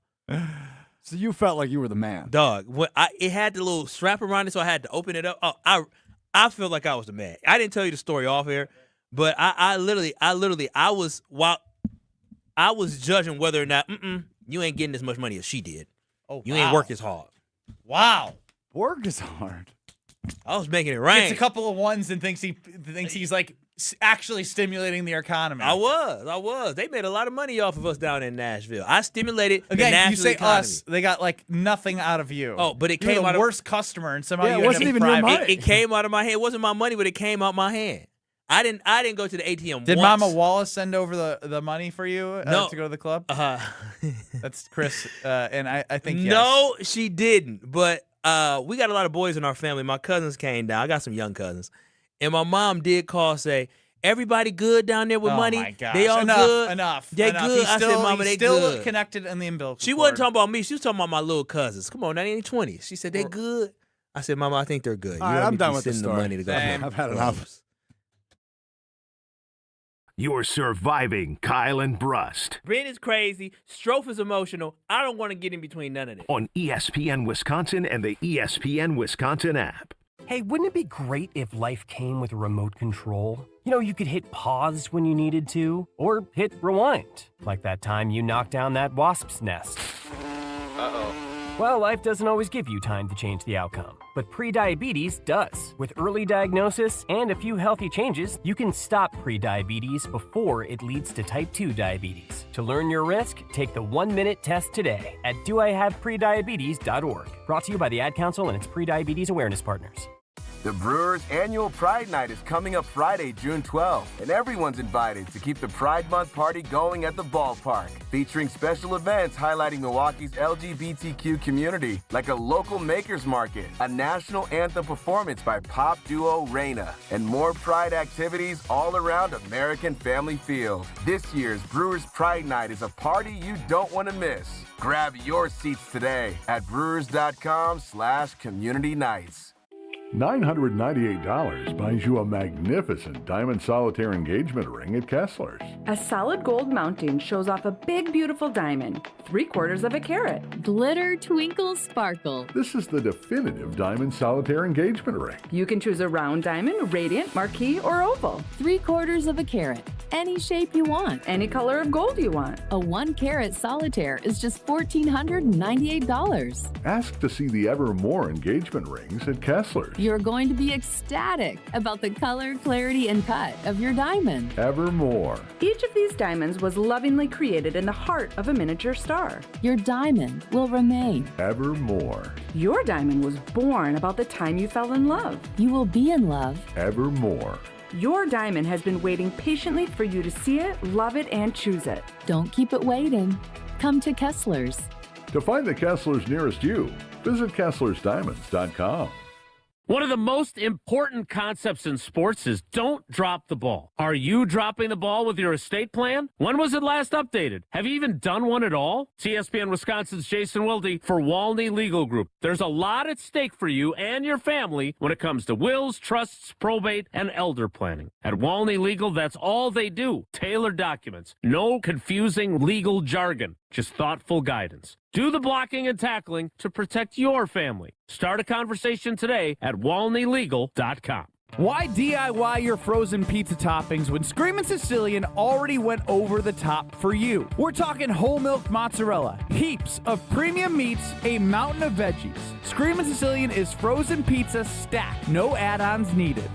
So you felt like you were the man, dog. It had the little strap around it, so I had to open it up. Oh, I felt like I was the man. I didn't tell you the story off air, but I was judging whether or not you ain't getting as much money as she did. Oh, you ain't work as hard. Wow, work is hard. I was making it rain. Gets a couple of ones and thinks he's like actually stimulating the economy. I was. They made a lot of money off of us down in Nashville. I stimulated the Again, national you say economy. Us, they got like nothing out of you. Oh, but it You're came the out of worst customer, and somehow Yeah, you it wasn't end up even your private. money. It came out of my hand. It wasn't my money, but it came out my hand. I didn't go to the ATM. Did once. Mama Wallace send over the money for you No. to go to the club? That's Chris, and I think yes. No, she didn't. But we got a lot of boys in our family. My cousins came down. I got some young cousins, and my mom did call, say, "Everybody good down there with money? My gosh. They all good? Enough. They good?" I said, "Mama, they still good." Connected in the umbilical She cord. wasn't talking about me. She was talking about my little cousins. Come on, that ain't 20. She said, "They good?" I said, "Mama, I think they're good." All right, don't I'm need to done be with the sending story. money to go. I've had enough. You're surviving Kyle and Brust Brent is crazy. Strofe is emotional. I don't want to get in between none of this. on ESPN Wisconsin and the ESPN Wisconsin app. Hey, wouldn't it be great if life came with a remote control? You know, you could hit pause when you needed to, or hit rewind, like that time you knocked down that wasp's nest. Uh-oh. Well, life doesn't always give you time to change the outcome, but prediabetes does. With early diagnosis and a few healthy changes, you can stop prediabetes before it leads to type 2 diabetes. To learn your risk, take the 1-minute test today at doihaveprediabetes.org. Brought to you by the Ad Council and its prediabetes awareness partners. The Brewers' annual Pride Night is coming up Friday, June 12th, and everyone's invited to keep the Pride Month party going at the ballpark, featuring special events highlighting Milwaukee's LGBTQ community, like a local makers market, a national anthem performance by pop duo Reina, and more Pride activities all around American Family Field. This year's Brewers' Pride Night is a party you don't want to miss. Grab your seats today at brewers.com/community nights. $998 buys you a magnificent diamond solitaire engagement ring at Kessler's. A solid gold mounting shows off a big, beautiful diamond, 3/4 of a carat. Glitter, twinkle, sparkle. This is the definitive diamond solitaire engagement ring. You can choose a round diamond, radiant, marquise, or oval. 3/4 of a carat. Any shape you want. Any color of gold you want. A 1-carat solitaire is just $1,498. Ask to see the Evermore engagement rings at Kessler's. You're going to be ecstatic about the color, clarity, and cut of your diamond. Evermore. Each of these diamonds was lovingly created in the heart of a miniature star. Your diamond will remain. Evermore. Your diamond was born about the time you fell in love. You will be in love. Evermore. Your diamond has been waiting patiently for you to see it, love it, and choose it. Don't keep it waiting. Come to Kessler's. To find the Kessler's nearest you, visit KesslersDiamonds.com. One of the most important concepts in sports is don't drop the ball. Are you dropping the ball with your estate plan? When was it last updated? Have you even done one at all? It's ESPN Wisconsin's Jason Wilde for Walney Legal Group. There's a lot at stake for you and your family when it comes to wills, trusts, probate, and elder planning. At Walney Legal, that's all they do. Tailored documents. No confusing legal jargon. Just thoughtful guidance. Do the blocking and tackling to protect your family. Start a conversation today at WalneyLegal.com. Why DIY your frozen pizza toppings when Screamin' Sicilian already went over the top for you? We're talking whole milk mozzarella, heaps of premium meats, a mountain of veggies. Screamin' Sicilian is frozen pizza stacked, no add-ons needed.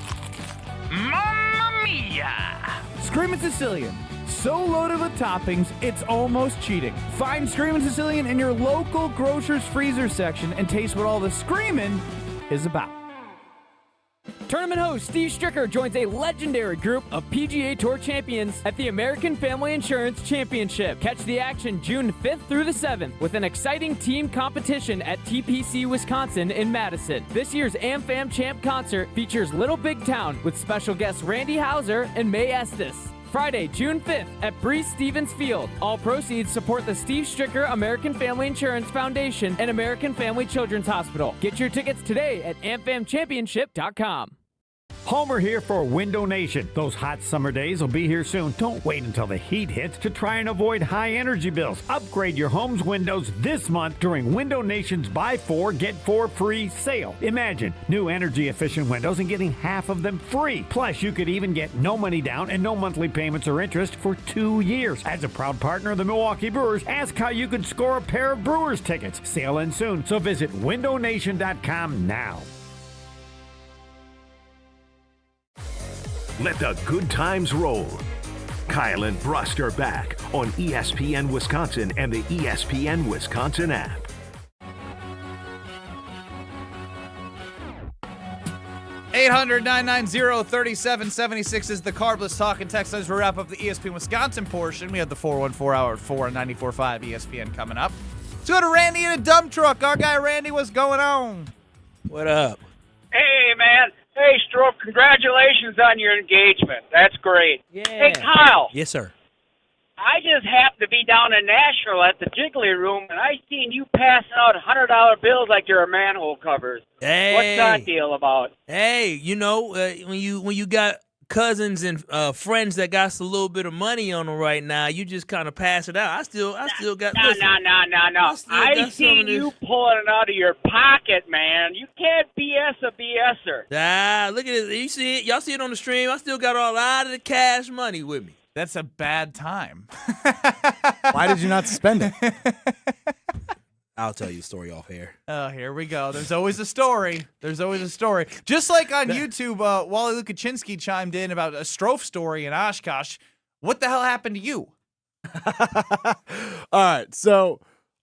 Mamma mia! Screamin' Sicilian, so loaded with toppings, it's almost cheating. Find Screamin' Sicilian in your local grocer's freezer section and taste what all the screamin' is about. Tournament host Steve Stricker joins a legendary group of PGA Tour champions at the American Family Insurance Championship. Catch the action June 5th through the 7th with an exciting team competition at TPC Wisconsin in Madison. This year's AmFam Champ concert features Little Big Town with special guests Randy Houser and May Estes. Friday, June 5th at Breese Stevens Field. All proceeds support the Steve Stricker American Family Insurance Foundation and American Family Children's Hospital. Get your tickets today at amfamchampionship.com. Homer here for Window Nation. Those hot summer days will be here soon. Don't wait until the heat hits to try and avoid high energy bills. Upgrade your home's windows this month during Window Nation's Buy 4, Get 4 free sale. Imagine new energy efficient windows and getting half of them free. Plus, you could even get no money down and no monthly payments or interest for 2 years. As a proud partner of the Milwaukee Brewers, ask how you could score a pair of Brewers tickets. Sale ends soon, so visit windownation.com now. Let the good times roll. Kyle and Brust are back on ESPN Wisconsin and the ESPN Wisconsin app. $800-990-3776 is the Carbless Talk and Text. As we wrap up the ESPN Wisconsin portion, we have the 414 hour at 4 on 94.5 ESPN coming up. Let's go to Randy in a dump truck. Our guy Randy, what's going on? What up? Hey, man. Hey, Stroke, congratulations on your engagement. That's great. Yeah. Hey, Kyle. Yes, sir. I just happened to be down in Nashville at the Jiggly Room, and I seen you passing out $100 bills like you're a manhole covers. Hey. What's that deal about? Hey, when you got cousins and friends that got a little bit of money on them right now, you just kind of pass it out. I still got. No. I seen you pulling it out of your pocket, man. You can't BS a BSer. Look at it. You see it? Y'all see it on the stream? I still got a lot of the cash money with me. That's a bad time. Why did you not spend it? I'll tell you a story off air. Oh, here we go. There's always a story. Just like on YouTube, Wally Lukaczynski chimed in about a Strofe story in Oshkosh. What the hell happened to you? All right, so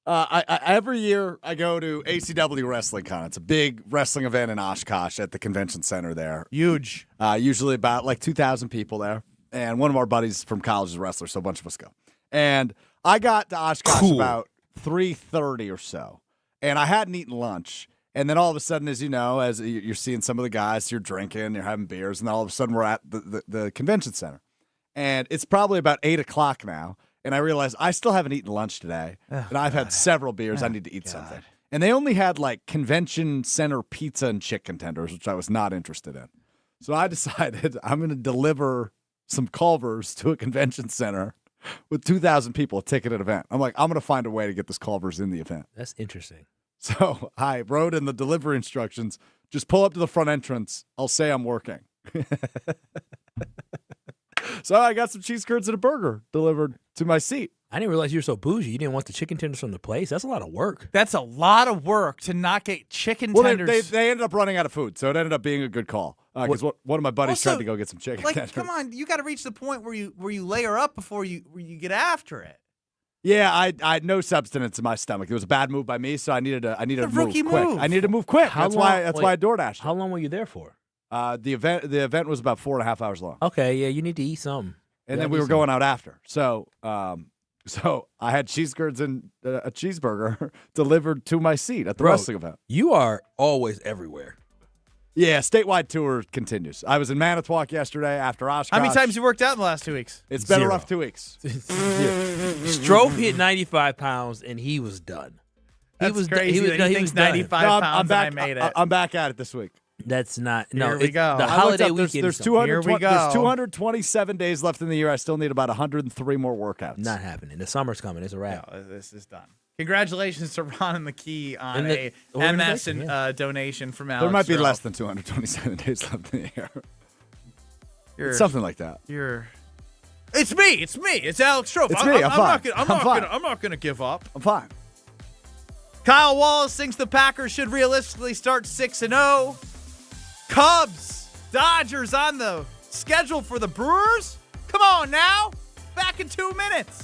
I every year I go to ACW Wrestling Con. It's a big wrestling event in Oshkosh at the convention center there. Huge. Usually about like 2,000 people there. And one of our buddies from college is a wrestler, so a bunch of us go. And I got to Oshkosh about 3:30 or so, and I hadn't eaten lunch. And then all of a sudden, as you're seeing some of the guys, you're drinking, you're having beers, and then all of a sudden we're at the convention center. And it's probably about 8 o'clock now, and I realize I still haven't eaten lunch today, and I've had several beers. I need to eat something. And they only had like convention center pizza and chicken tenders, which I was not interested in. So I decided I'm going to deliver some Culvers to a convention center with 2,000 people, a ticketed event. I'm like, I'm going to find a way to get this Culvers in the event. That's interesting. So I wrote in the delivery instructions, just pull up to the front entrance. I'll say I'm working. So I got some cheese curds and a burger delivered to my seat. I didn't realize you were so bougie. You didn't want the chicken tenders from the place. That's a lot of work. That's a lot of work to not get chicken tenders. They ended up running out of food, so it ended up being a good call. Because one of my buddies tried to go get some chicken tenders. Come on, you got to reach the point where you layer up before you get after it. Yeah, I had no substance in my stomach. It was a bad move by me, so I needed to move quick. I needed to move quick. That's why I DoorDashed. How long were you there for? The event was about 4.5 hours long. Okay, yeah, you need to eat something. And then we were going out after. So I had cheese curds and a cheeseburger delivered to my seat at the wrestling event. You are always everywhere. Yeah, statewide tour continues. I was in Manitowoc yesterday after Oshkosh. How many times you worked out in the last 2 weeks? It's been a rough 2 weeks. Strofe hit 95 pounds, and he was done. That's crazy. He thinks 95 pounds back, and I made it. I'm back at it this week. That's not. Here we go. The holiday weekend. There's 227 days left in the year. I still need about 103 more workouts. Not happening. The summer's coming. It's a wrap. No, this is done. Congratulations to Ron and McKee on a MS donation from Alex. There might be Stroh. less than 227 days left in the year. It's something like that. It's me. It's Alex Stroh. It's me. I'm fine. I'm not gonna give up. I'm fine. Kyle Wallace thinks the Packers should realistically start 6-0. Cubs, Dodgers on the schedule for the Brewers. Come on now. Back in 2 minutes.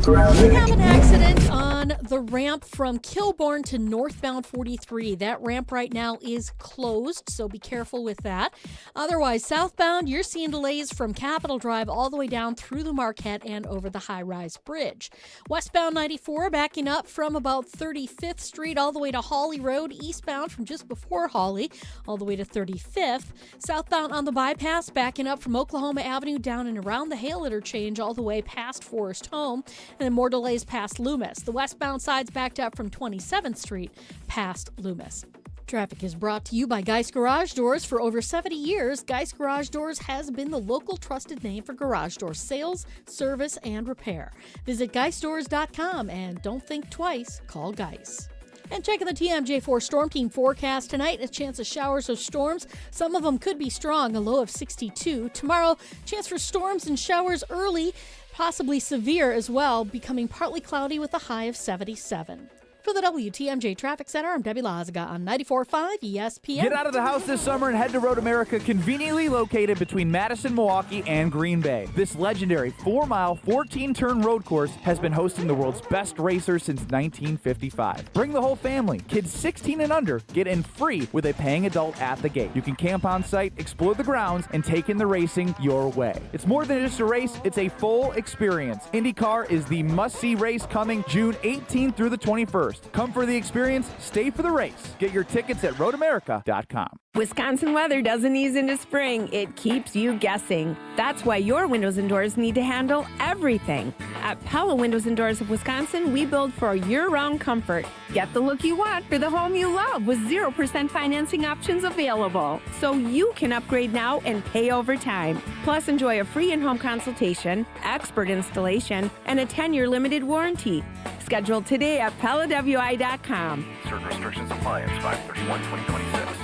We have an accident on the ramp from Kilbourne to northbound 43. That ramp right now is closed, so be careful with that. Otherwise, southbound, you're seeing delays from Capitol Drive all the way down through the Marquette and over the high-rise bridge. Westbound 94 backing up from about 35th Street all the way to Hawley Road. Eastbound from just before Hawley all the way to 35th. Southbound on the bypass backing up from Oklahoma Avenue down and around the Hale interchange all the way past Forest Home. And then more delays past Loomis. The westbound side's backed up from 27th Street past Loomis. Traffic is brought to you by Geist Garage Doors. For over 70 years, Geist Garage Doors has been the local trusted name for garage door sales, service, and repair. Visit GeistDoors.com and don't think twice, call Geist. And checking the TMJ4 Storm Team forecast tonight, a chance of showers or storms. Some of them could be strong, a low of 62. Tomorrow, chance for storms and showers early, possibly severe as well, becoming partly cloudy with a high of 77. For the WTMJ Traffic Center, I'm Debbie Lazaga on 94.5 ESPN. Get out of the house this summer and head to Road America, conveniently located between Madison, Milwaukee, and Green Bay. This legendary 4-mile, 14-turn road course has been hosting the world's best racers since 1955. Bring the whole family. Kids 16 and under get in free with a paying adult at the gate. You can camp on site, explore the grounds, and take in the racing your way. It's more than just a race, it's a full experience. IndyCar is the must-see race coming June 18th through the 21st. Come for the experience, stay for the race. Get your tickets at roadamerica.com. Wisconsin weather doesn't ease into spring. It keeps you guessing. That's why your windows and doors need to handle everything. At Pella Windows and Doors of Wisconsin, we build for year-round comfort. Get the look you want for the home you love with 0% financing options available. So you can upgrade now and pay over time. Plus, enjoy a free in-home consultation, expert installation, and a 10-year limited warranty. Schedule today at PellaWI.com. Certain restrictions apply. It's 5/31/2026.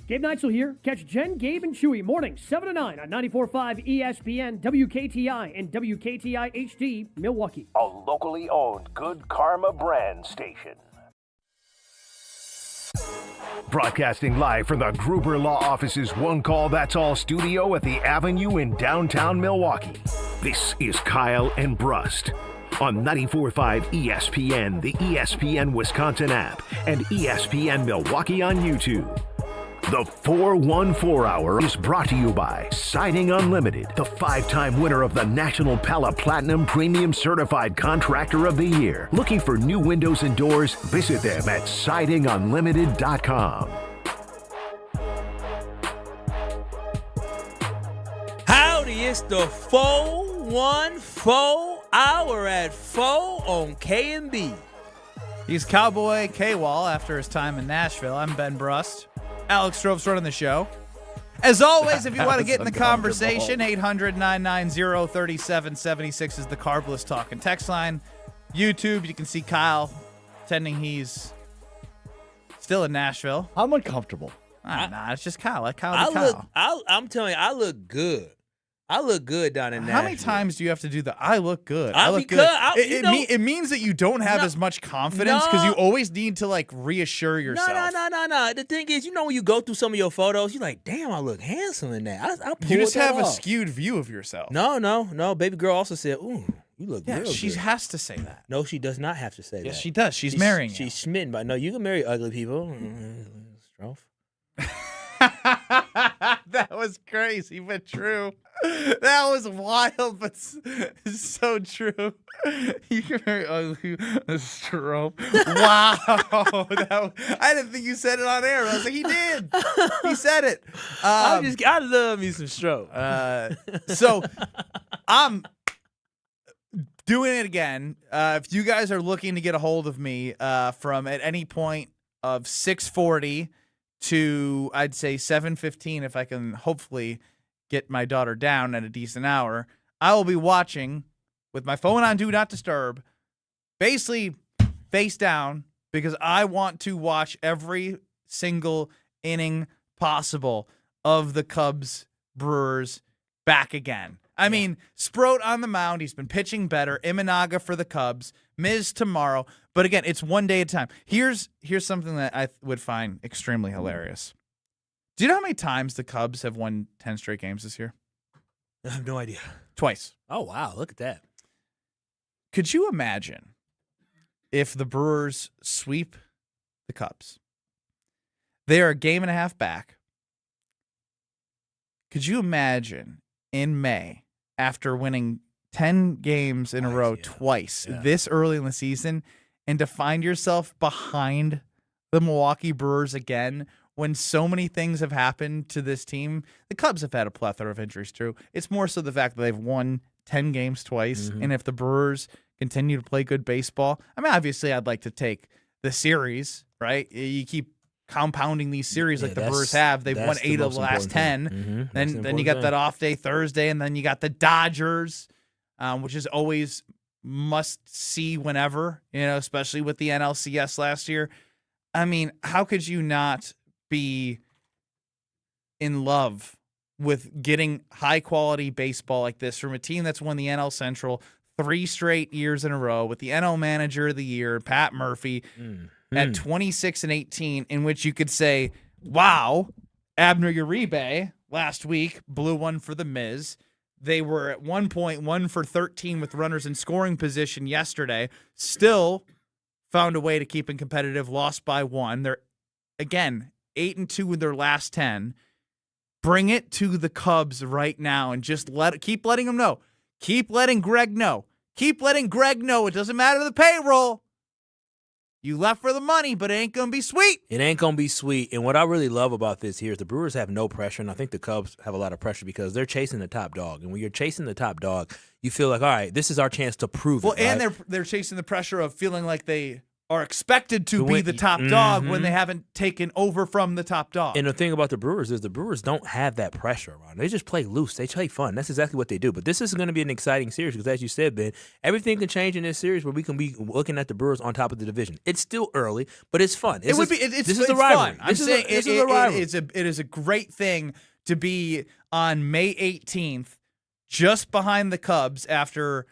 Gabe Neitzel here. Catch Jen, Gabe, and Chewy mornings 7 to 9 on 94.5 ESPN, WKTI, and WKTI HD, Milwaukee. A locally owned Good Karma brand station. Broadcasting live from the Gruber Law Office's One Call That's All studio at the Avenue in downtown Milwaukee. This is Kyle and Brust on 94.5 ESPN, the ESPN Wisconsin app, and ESPN Milwaukee on YouTube. The 414 Hour is brought to you by Siding Unlimited, the 5-time winner of the National Pella Platinum Premium Certified Contractor of the Year. Looking for new windows and doors? Visit them at sidingunlimited.com. Howdy, it's the 414 Hour at 4 on K&B. He's Cowboy K-Wall after his time in Nashville. I'm Ben Brust. Alex Stroh's running the show. As always, if you want to get in the conversation, 800-990-3776 is the Carbless Talk and text line. YouTube, you can see Kyle pretending he's still in Nashville. I'm uncomfortable. Nah, it's just Kyle. Like Kyle. I'm telling you, I look good. I look good down in Nashville. How many times do you have to do the I look good? It means that you don't have as much confidence because you always need to like reassure yourself. No. The thing is, when you go through some of your photos, you're like, damn, I look handsome in that. You just have a skewed view of yourself. No. Baby girl also said, ooh, you look good. She has to say that. No, she does not have to say that. Yes, she does. She's marrying you. She's smitten by. No, you can marry ugly people. Stroh. That was crazy, but true. That was wild, but so true. You can marry ugly Stroh. Wow. I didn't think you said it on air. I was like, he did. He said it. I love me some Stroh. So I'm doing it again. If you guys are looking to get a hold of me from at any point of 6:40 to, I'd say, 7:15 if I can hopefully get my daughter down at a decent hour. I will be watching with my phone on Do Not Disturb, basically face down, because I want to watch every single inning possible of the Cubs Brewers back again. I mean, Sproat on the mound. He's been pitching better. Imanaga for the Cubs. Miz tomorrow. But again, it's one day at a time. Here's something that I would find extremely hilarious. Do you know how many times the Cubs have won 10 straight games this year? I have no idea. Twice. Oh, wow. Look at that. Could you imagine if the Brewers sweep the Cubs? They are a game and a half back. Could you imagine in May, after winning 10 games in a row twice this early in the season, and to find yourself behind the Milwaukee Brewers again when so many things have happened to this team? The Cubs have had a plethora of injuries, too. It's more so the fact that they've won 10 games twice, and if the Brewers continue to play good baseball, I mean, obviously I'd like to take the series, right? You keep compounding these series like the Brewers have. They've won 8 of the last 10. Then you got that off day Thursday, and then you got the Dodgers, which is always must see whenever, especially with the NLCS last year. I mean, how could you not be in love with getting high quality baseball like this from a team that's won the NL Central 3 straight years in a row, with the NL Manager of the Year, Pat Murphy, at 26-18, in which you could say, wow, Abner Uribe last week blew one for the Miz. They were at 1 point 1 for 13 with runners in scoring position yesterday. Still found a way to keep it competitive, lost by 1. They're, again, 8-2 in their last 10. Bring it to the Cubs right now and just keep letting them know. Keep letting Greg know. Keep letting Greg know it doesn't matter the payroll. You left for the money, but it ain't going to be sweet. It ain't going to be sweet. And what I really love about this here is the Brewers have no pressure, and I think the Cubs have a lot of pressure because they're chasing the top dog. And when you're chasing the top dog, you feel like, all right, this is our chance to prove it. Well, and they're chasing the pressure of feeling like they are expected to be the top dog when they haven't taken over from the top dog. And the thing about the Brewers is the Brewers don't have that pressure around. They just play loose. They play fun. That's exactly what they do. But this is going to be an exciting series because, as you said, Ben, everything can change in this series where we can be looking at the Brewers on top of the division. It's still early, but it's fun. This is a rivalry. Fun. I'm saying it is a great thing to be on May 18th, just behind the Cubs after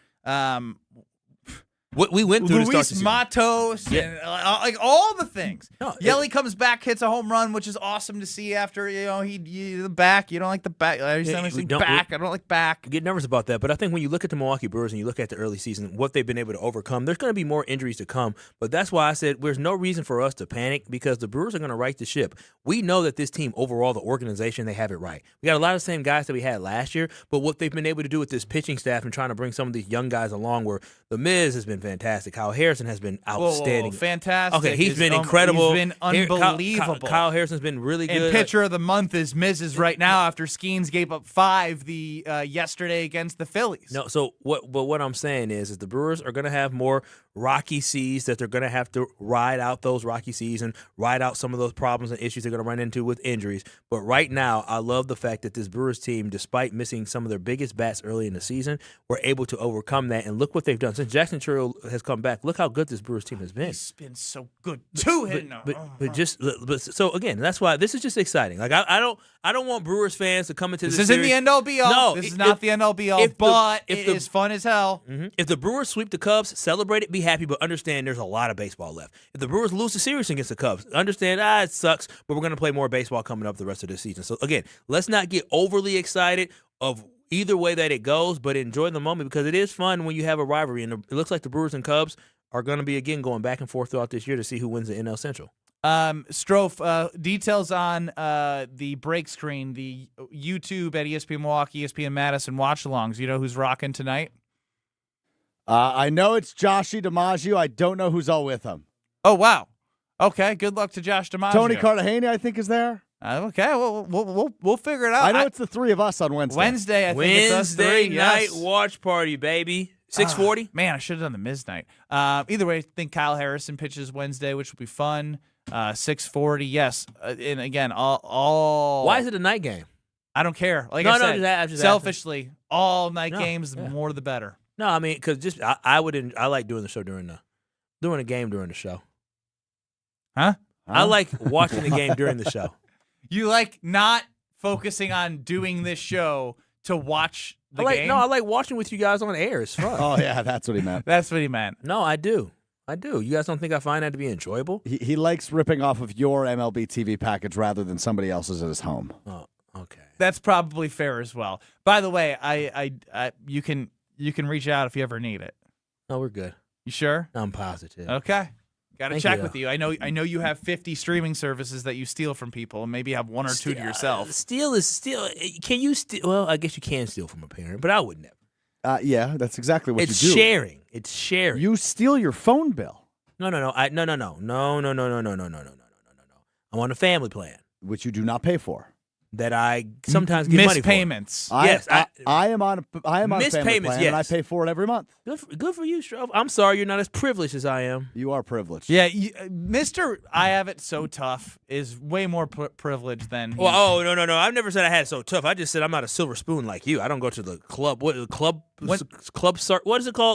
what we went through Luis to start the Matos and like all the things. Yelly comes back, hits a home run, which is awesome to see after, the back. You don't like the back. I don't like back. Get nervous about that. But I think when you look at the Milwaukee Brewers and you look at the early season, what they've been able to overcome, there's going to be more injuries to come. But that's why I said there's no reason for us to panic because the Brewers are going to right the ship. We know that this team, overall, the organization, they have it right. We got a lot of the same guys that we had last year, but what they've been able to do with this pitching staff and trying to bring some of these young guys along, where the Miz has been fantastic. Kyle Harrison has been outstanding. Whoa, fantastic. Okay, he's been incredible. He's been unbelievable. Kyle Harrison's been really good. And pitcher of the month is Miz's right now after Schein gave up 5 yesterday against the Phillies. No, so what I'm saying is the Brewers are going to have more rocky seas that they're going to have to ride out those rocky seas and ride out some of those problems and issues they're going to run into with injuries. But right now, I love the fact that this Brewers team, despite missing some of their biggest bats early in the season, were able to overcome that. And look what they've done. Since Jackson Chourio has come back, look how good this Brewers team has been. He's been so good too. So again, that's why this is just exciting. Like I don't want Brewers fans to come into this. This isn't the end all be all. No, this is not the end all be all. But it is fun as hell. If the Brewers sweep the Cubs, celebrate it, be happy, but understand there's a lot of baseball left. If the Brewers lose the series against the Cubs, understand it sucks, but we're going to play more baseball coming up the rest of the season. So again, let's not get overly excited of either way that it goes, but enjoy the moment because it is fun when you have a rivalry. And it looks like the Brewers and Cubs are going to be, again, going back and forth throughout this year to see who wins the NL Central. Strofe, details on the break screen, the YouTube at ESPN Milwaukee, ESPN Madison watch-alongs. You know who's rocking tonight? I know it's Joshy DiMaggio. I don't know who's all with him. Oh, wow. Okay, good luck to Josh DiMaggio. Tony Cartagena, I think, is there. Okay, we'll figure it out. I know it's the 3 of us on Wednesday. I think it's us 3. Wednesday night watch party, baby. 6:40. Man, I should have done the Miz night. Either way, I think Kyle Harrison pitches Wednesday, which will be fun. 6:40. Yes, and again, all. Why is it a night game? I don't care. Like No, I no, said, just selfishly, all night No, games, the yeah. more the better. No, I mean, because I like doing the show during the game during the show. Huh? I like watching the game during the show. You like not focusing on doing this show to watch the game? No, I like watching with you guys on air. It's fun. Oh, yeah, that's what he meant. That's what he meant. No, I do. You guys don't think I find that to be enjoyable? He likes ripping off of your MLB TV package rather than somebody else's at his home. Oh, okay. That's probably fair as well. By the way, I you can reach out if you ever need it. No, we're good. You sure? I'm positive. Okay. Got to Thank check you, with you. I know you have 50 streaming services that you steal from people, and maybe have one or two to yourself. Steal is steal. Can you steal? Well, I guess you can steal from a parent, but I would never. Yeah, that's exactly what It's you do. sharing. It's sharing. You steal your phone bill. No. No. I'm on a family plan, which you do not pay for. That I sometimes get Miss money for. payments. Yes, I am on a Miss family payments, plan, and I yes. pay for it every month. Good for you, Stroh. I'm sorry you're not as privileged as I am. You are privileged. Yeah, Mr. I have it so tough is way more privileged than. Well, no. I've never said I had it so tough. I just said I'm not a silver spoon like you. I don't go to the club. What is it called?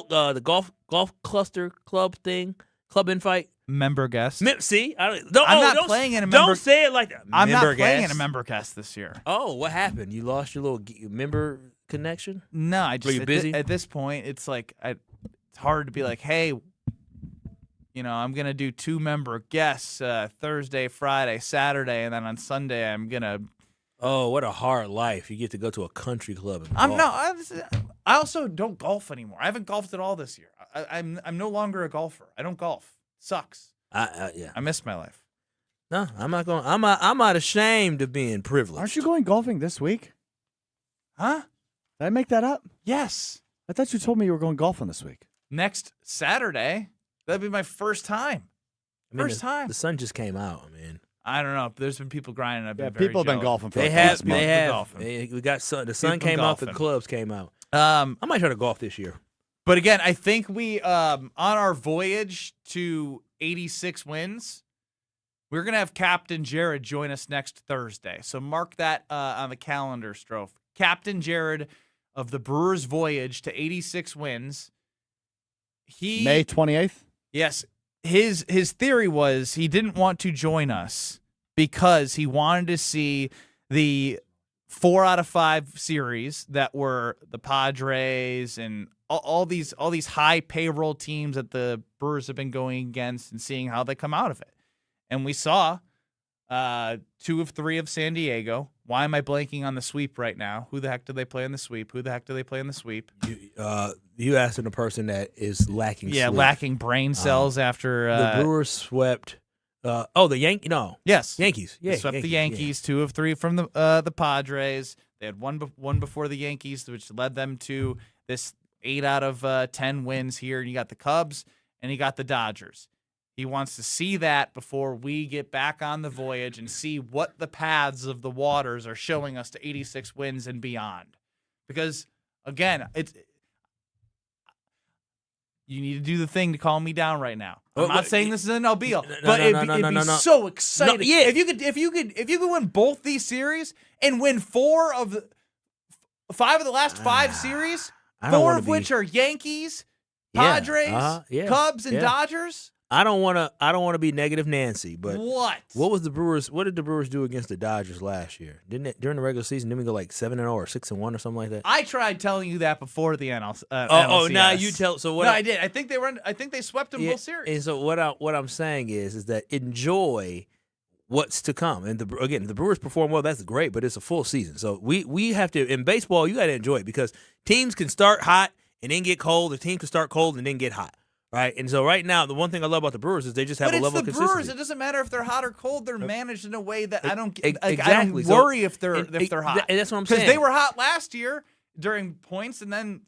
The golf cluster club thing, club invite. Member guest. See, I'm not playing in a member. Don't say it like that. I'm not Member playing guest. in a member cast this year. Oh, what happened? You lost your little member connection? No, I just Were you busy? At this point, it's like it's hard to be like, hey, I'm gonna do 2 member guests Thursday, Friday, Saturday, and then on Sunday I'm gonna. Oh, what a hard life! You get to go to a country club. And I also don't golf anymore. I haven't golfed at all this year. I'm no longer a golfer. I don't golf. Sucks. Yeah. I miss my life. No, I'm not going. I'm not ashamed of being privileged. Aren't you going golfing this week? Huh? Did I make that up? Yes. I thought you told me you were going golfing this week. Next Saturday. That'd be my first time. First time. The sun just came out. I mean, I don't know. There's been people grinding. I've been very people have been jealous. golfing for they like have. month. They have. golfing. We got sun. The sun People came out. The golfing. clubs came out. I I might try to golf this year. But again, I think we on our voyage to 86 wins, we're gonna have Captain Jared join us next Thursday. So mark that on the calendar, Strofe. Captain Jared of the Brewers' voyage to 86 wins. May 28th? Yes. His theory was he didn't want to join us because he wanted to see the 4 out of 5 series that were the Padres and all these high payroll teams that the Brewers have been going against and seeing how they come out of it. And we saw 2 of 3 of San Diego. Why am I blanking on the sweep right now? Who the heck do they play in the sweep? Who the heck do they play in the sweep? You asking a person that is lacking. Yeah, sleep. lacking brain cells after the Brewers swept. The Yankees. No, yes, Yankees. Yeah, they swept the Yankees. Yeah. 2 of 3 from the Padres. They had one before the Yankees, which led them to this 8 out of 10 wins here. And you got the Cubs and you got the Dodgers. He wants to see that before we get back on the voyage and see what the paths of the waters are showing us to 86 wins and beyond. Because again, you need to do the thing to calm me down right now. I'm not saying this is an LB, but it'd be so exciting. Yeah. If you could win both these series and win 5 of the last 5 series, 4 of which are Yankees, Padres, Cubs, and Dodgers. I don't want to be negative Nancy, but what was the Brewers? What did the Brewers do against the Dodgers last year? Didn't it during the regular season? Didn't we go like 7-0 or 6-1 or something like that? I tried telling you that before the NLCS. Now you tell. So what? No, I did. I think they swept them both series. And so what I'm saying is that enjoy what's to come. And the Brewers perform well. That's great, but it's a full season. So we have to in baseball. You got to enjoy it because teams can start hot and then get cold. The team can start cold and then get hot. Right, and so right now, the one thing I love about the Brewers is they just have a level of consistency. Brewers. It doesn't matter if they're hot or cold; they're managed in a way that I don't exactly. worry if they're hot. And that's what I'm saying. Because they were hot last year during points, and then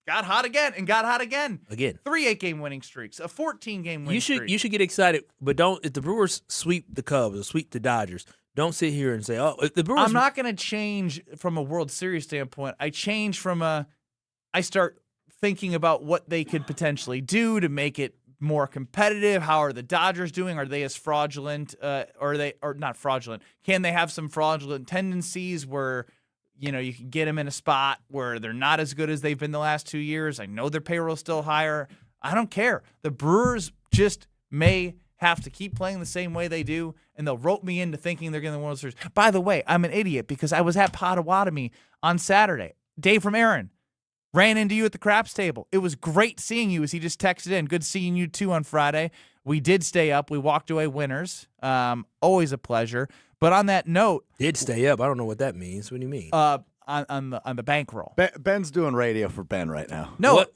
got hot again and got hot again. 3 8-game winning streaks, a 14-game winning streak. You should get excited, but don't. If the Brewers sweep the Cubs or sweep the Dodgers, don't sit here and say, "Oh, if the Brewers." I'm not going to change from a World Series standpoint. I change from I start thinking about what they could potentially do to make it more competitive? How are the Dodgers doing? Are they as fraudulent? Or not fraudulent? Can they have some fraudulent tendencies where, you can get them in a spot where they're not as good as they've been the last 2 years? I know their payroll's still higher. I don't care. The Brewers just may have to keep playing the same way they do, and they'll rope me into thinking they're going to win the World Series. By the way, I'm an idiot because I was at Potawatomi on Saturday. Dave from Aaron ran into you at the craps table. It was great seeing you, as he just texted in. Good seeing you, too, on Friday. We did stay up. We walked away winners. Always a pleasure. But on that note, did stay up. I don't know what that means. What do you mean? On the bankroll. Ben's doing radio for Ben right now. What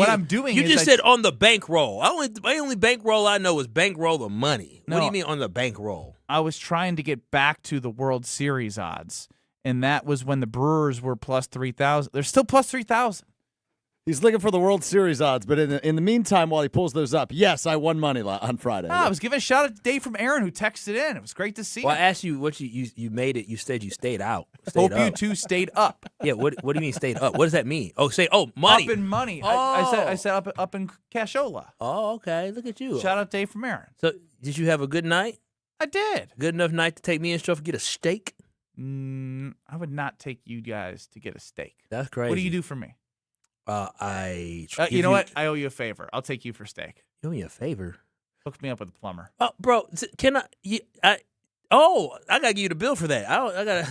I'm doing You is just said on the bankroll. My only bankroll I know is bankroll the money. No. What do you mean on the bankroll? I was trying to get back to the World Series odds, and that was when the Brewers were plus 3,000. They're still plus 3,000. He's looking for the World Series odds, but in the meantime, while he pulls those up, yes, I won money on Friday. I was giving a shout out to Dave from Aaron, who texted in. It was great to see. Well, I asked you what you made it. You said you stayed out. Hope you two stayed up. Yeah. What do you mean stayed up? What does that mean? Money. Up in money. Oh. I said up in cashola. Oh, okay. Look at you. Shout out Dave from Aaron. So did you have a good night? I did. Good enough night to take me and stuff and get a steak? I would not take you guys to get a steak. That's crazy. What do you do for me? You know what? I owe you a favor. I'll take you for steak. You owe me a favor? Hook me up with a plumber. Oh, bro, can I? I gotta give you the bill for that. I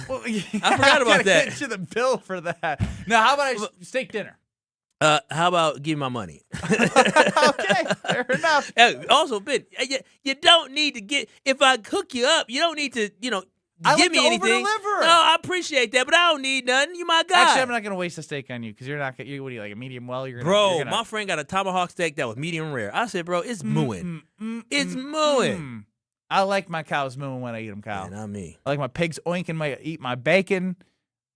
forgot about that. Get you the bill for that. Now, how about steak dinner? How about give me my money? Okay, fair enough. Also, Ben, you don't need to get. If I hook you up, you don't need to. Give me anything. Over-deliver. No, I appreciate that, but I don't need nothing. You my guy. Actually, I'm not going to waste a steak on you because you're not. What do you like, a medium well? My friend got a tomahawk steak that was medium rare. I said, bro, it's mooing. It's mooing. I like my cows mooing when I eat them, Kyle. Yeah, not me. I like my pigs oinking eat my bacon.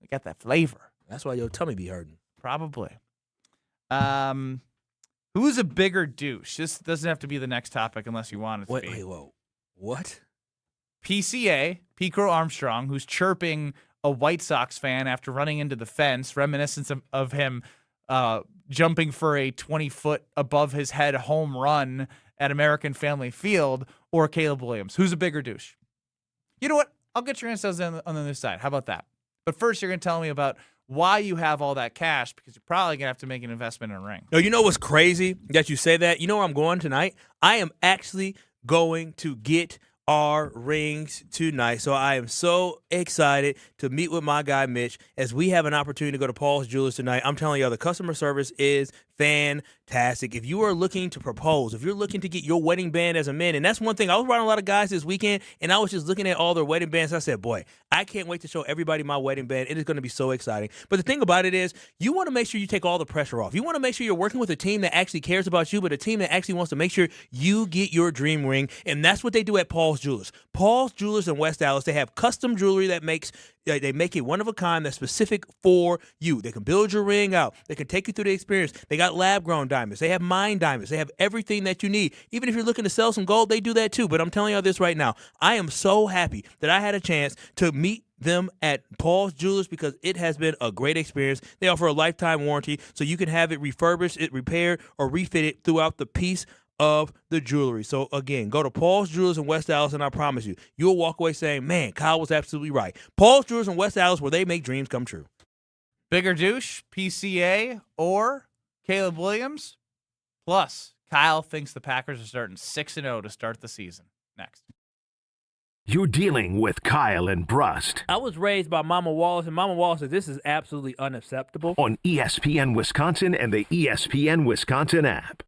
I got that flavor. That's why your tummy be hurting. Probably. Who's a bigger douche? This doesn't have to be the next topic unless you want it to be. Wait, whoa. What? PCA, Pete Armstrong, who's chirping a White Sox fan after running into the fence, reminiscent of him jumping for a 20-foot above his head home run at American Family Field, or Caleb Williams. Who's a bigger douche? You know what? I'll get your answers on the other side. How about that? But first, you're going to tell me about why you have all that cash, because you're probably going to have to make an investment in a ring. No, you know what's crazy that you say that? You know where I'm going tonight? I am actually going to get our rings tonight. So I am so excited to meet with my guy Mitch as we have an opportunity to go to Paul's Jewelers tonight. I'm telling you, the customer service is fantastic. If you are looking to propose, if you're looking to get your wedding band as a man, and that's one thing, I was riding a lot of guys this weekend, and I was just looking at all their wedding bands. I said, boy, I can't wait to show everybody my wedding band. It is going to be so exciting. But the thing about it is, you want to make sure you take all the pressure off. You want to make sure you're working with a team that actually cares about you, but a team that actually wants to make sure you get your dream ring, and that's what they do at Paul's Jewelers. Paul's Jewelers in West Dallas, they have custom jewelry that they make it one of a kind that's specific for you. They can build your ring out. They can take you through the experience. They got lab-grown diamonds. They have mine diamonds. They have everything that you need. Even if you're looking to sell some gold, they do that too. But I'm telling y'all this right now. I am so happy that I had a chance to meet them at Paul's Jewelers because it has been a great experience. They offer a lifetime warranty, so you can have it refurbished, it repaired, or refitted throughout the piece of the jewelry. So again, go to Paul's Jewelers in West Dallas, and I promise you, you'll walk away saying, man, Kyle was absolutely right. Paul's Jewelers in West Dallas, where they make dreams come true. Bigger douche, PCA, or Caleb Williams? Plus, Kyle thinks the Packers are starting 6-0 to start the season. Next. You're dealing with Kyle and Brust. I was raised by Mama Wallace, and Mama Wallace said this is absolutely unacceptable. On ESPN Wisconsin and the ESPN Wisconsin app.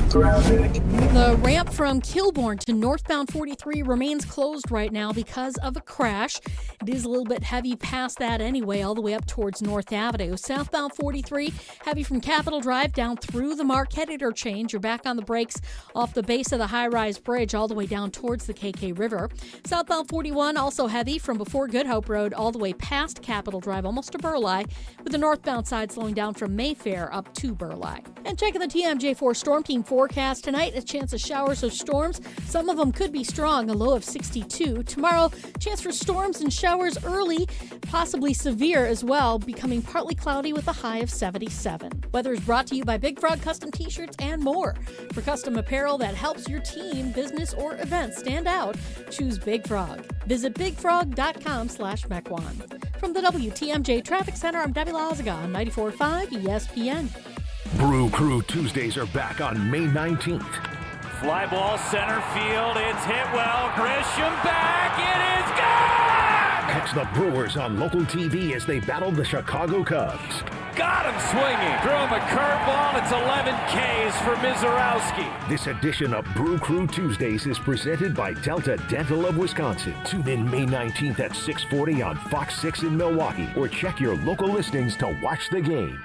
The ramp from Kilbourne to northbound 43 remains closed right now because of a crash. It is a little bit heavy past that anyway, all the way up towards North Avenue. Southbound 43, heavy from Capitol Drive down through the Marquette interchange. You're back on the brakes off the base of the high-rise bridge all the way down towards the KK River. Southbound 41, also heavy from before Good Hope Road all the way past Capitol Drive, almost to Burleigh, with the northbound side slowing down from Mayfair up to Burleigh. And checking the TM WTMJ4 Storm Team forecast. Tonight, a chance of showers or storms. Some of them could be strong, a low of 62. Tomorrow, chance for storms and showers early, possibly severe as well, becoming partly cloudy with a high of 77. Weather is brought to you by Big Frog Custom T-shirts and more. For custom apparel that helps your team, business, or event stand out, choose Big Frog. Visit bigfrog.com/Mequon. From the WTMJ Traffic Center, I'm Debbie Lazaga on 94.5 ESPN. Brew Crew Tuesdays are back on May 19th. Fly ball center field. It's hit well. Grisham back. It is gone! Catch the Brewers on local TV as they battle the Chicago Cubs. Got him swinging. Threw him a curveball. It's 11 Ks for Mizorowski. This edition of Brew Crew Tuesdays is presented by Delta Dental of Wisconsin. Tune in May 19th at 6:40 on Fox 6 in Milwaukee, or check your local listings to watch the game.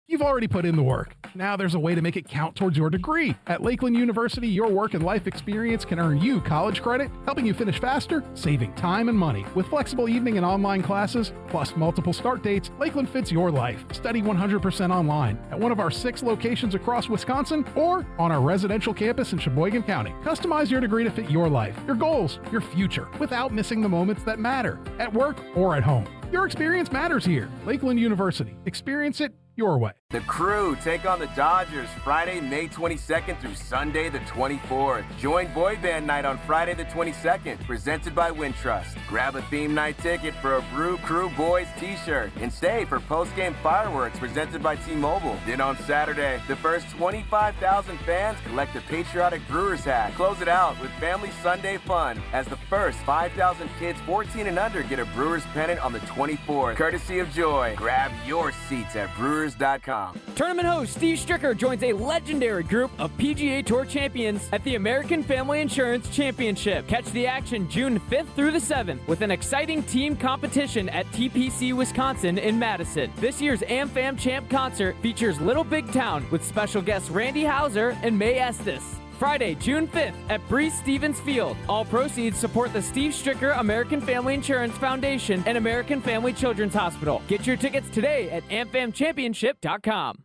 You've already put in the work. Now there's a way to make it count towards your degree. At Lakeland University, your work and life experience can earn you college credit, helping you finish faster, saving time and money. With flexible evening and online classes, plus multiple start dates, Lakeland fits your life. Study 100% online at one of our 6 locations across Wisconsin or on our residential campus in Sheboygan County. Customize your degree to fit your life, your goals, your future, without missing the moments that matter, at work or at home. Your experience matters here. Lakeland University. Experience it your way. The Crew take on the Dodgers Friday, May 22nd through Sunday the 24th. Join Boy Band Night on Friday the 22nd, presented by Wintrust. Grab a theme night ticket for a Brew Crew Boys t-shirt and stay for post-game fireworks presented by T-Mobile. Then on Saturday, the first 25,000 fans collect a patriotic Brewers hat. Close it out with Family Sunday fun as the first 5,000 kids 14 and under get a Brewers pennant on the 24th, courtesy of Joy. Grab your seats at Brewers.com. Tournament host Steve Stricker joins a legendary group of PGA Tour champions at the American Family Insurance Championship. Catch the action June 5th through the 7th with an exciting team competition at TPC Wisconsin in Madison. This year's AmFam Champ concert features Little Big Town with special guests Randy Houser and May Estes. Friday, June 5th at Breeze Stevens Field. All proceeds support the Steve Stricker American Family Insurance Foundation and American Family Children's Hospital. Get your tickets today at amfamchampionship.com.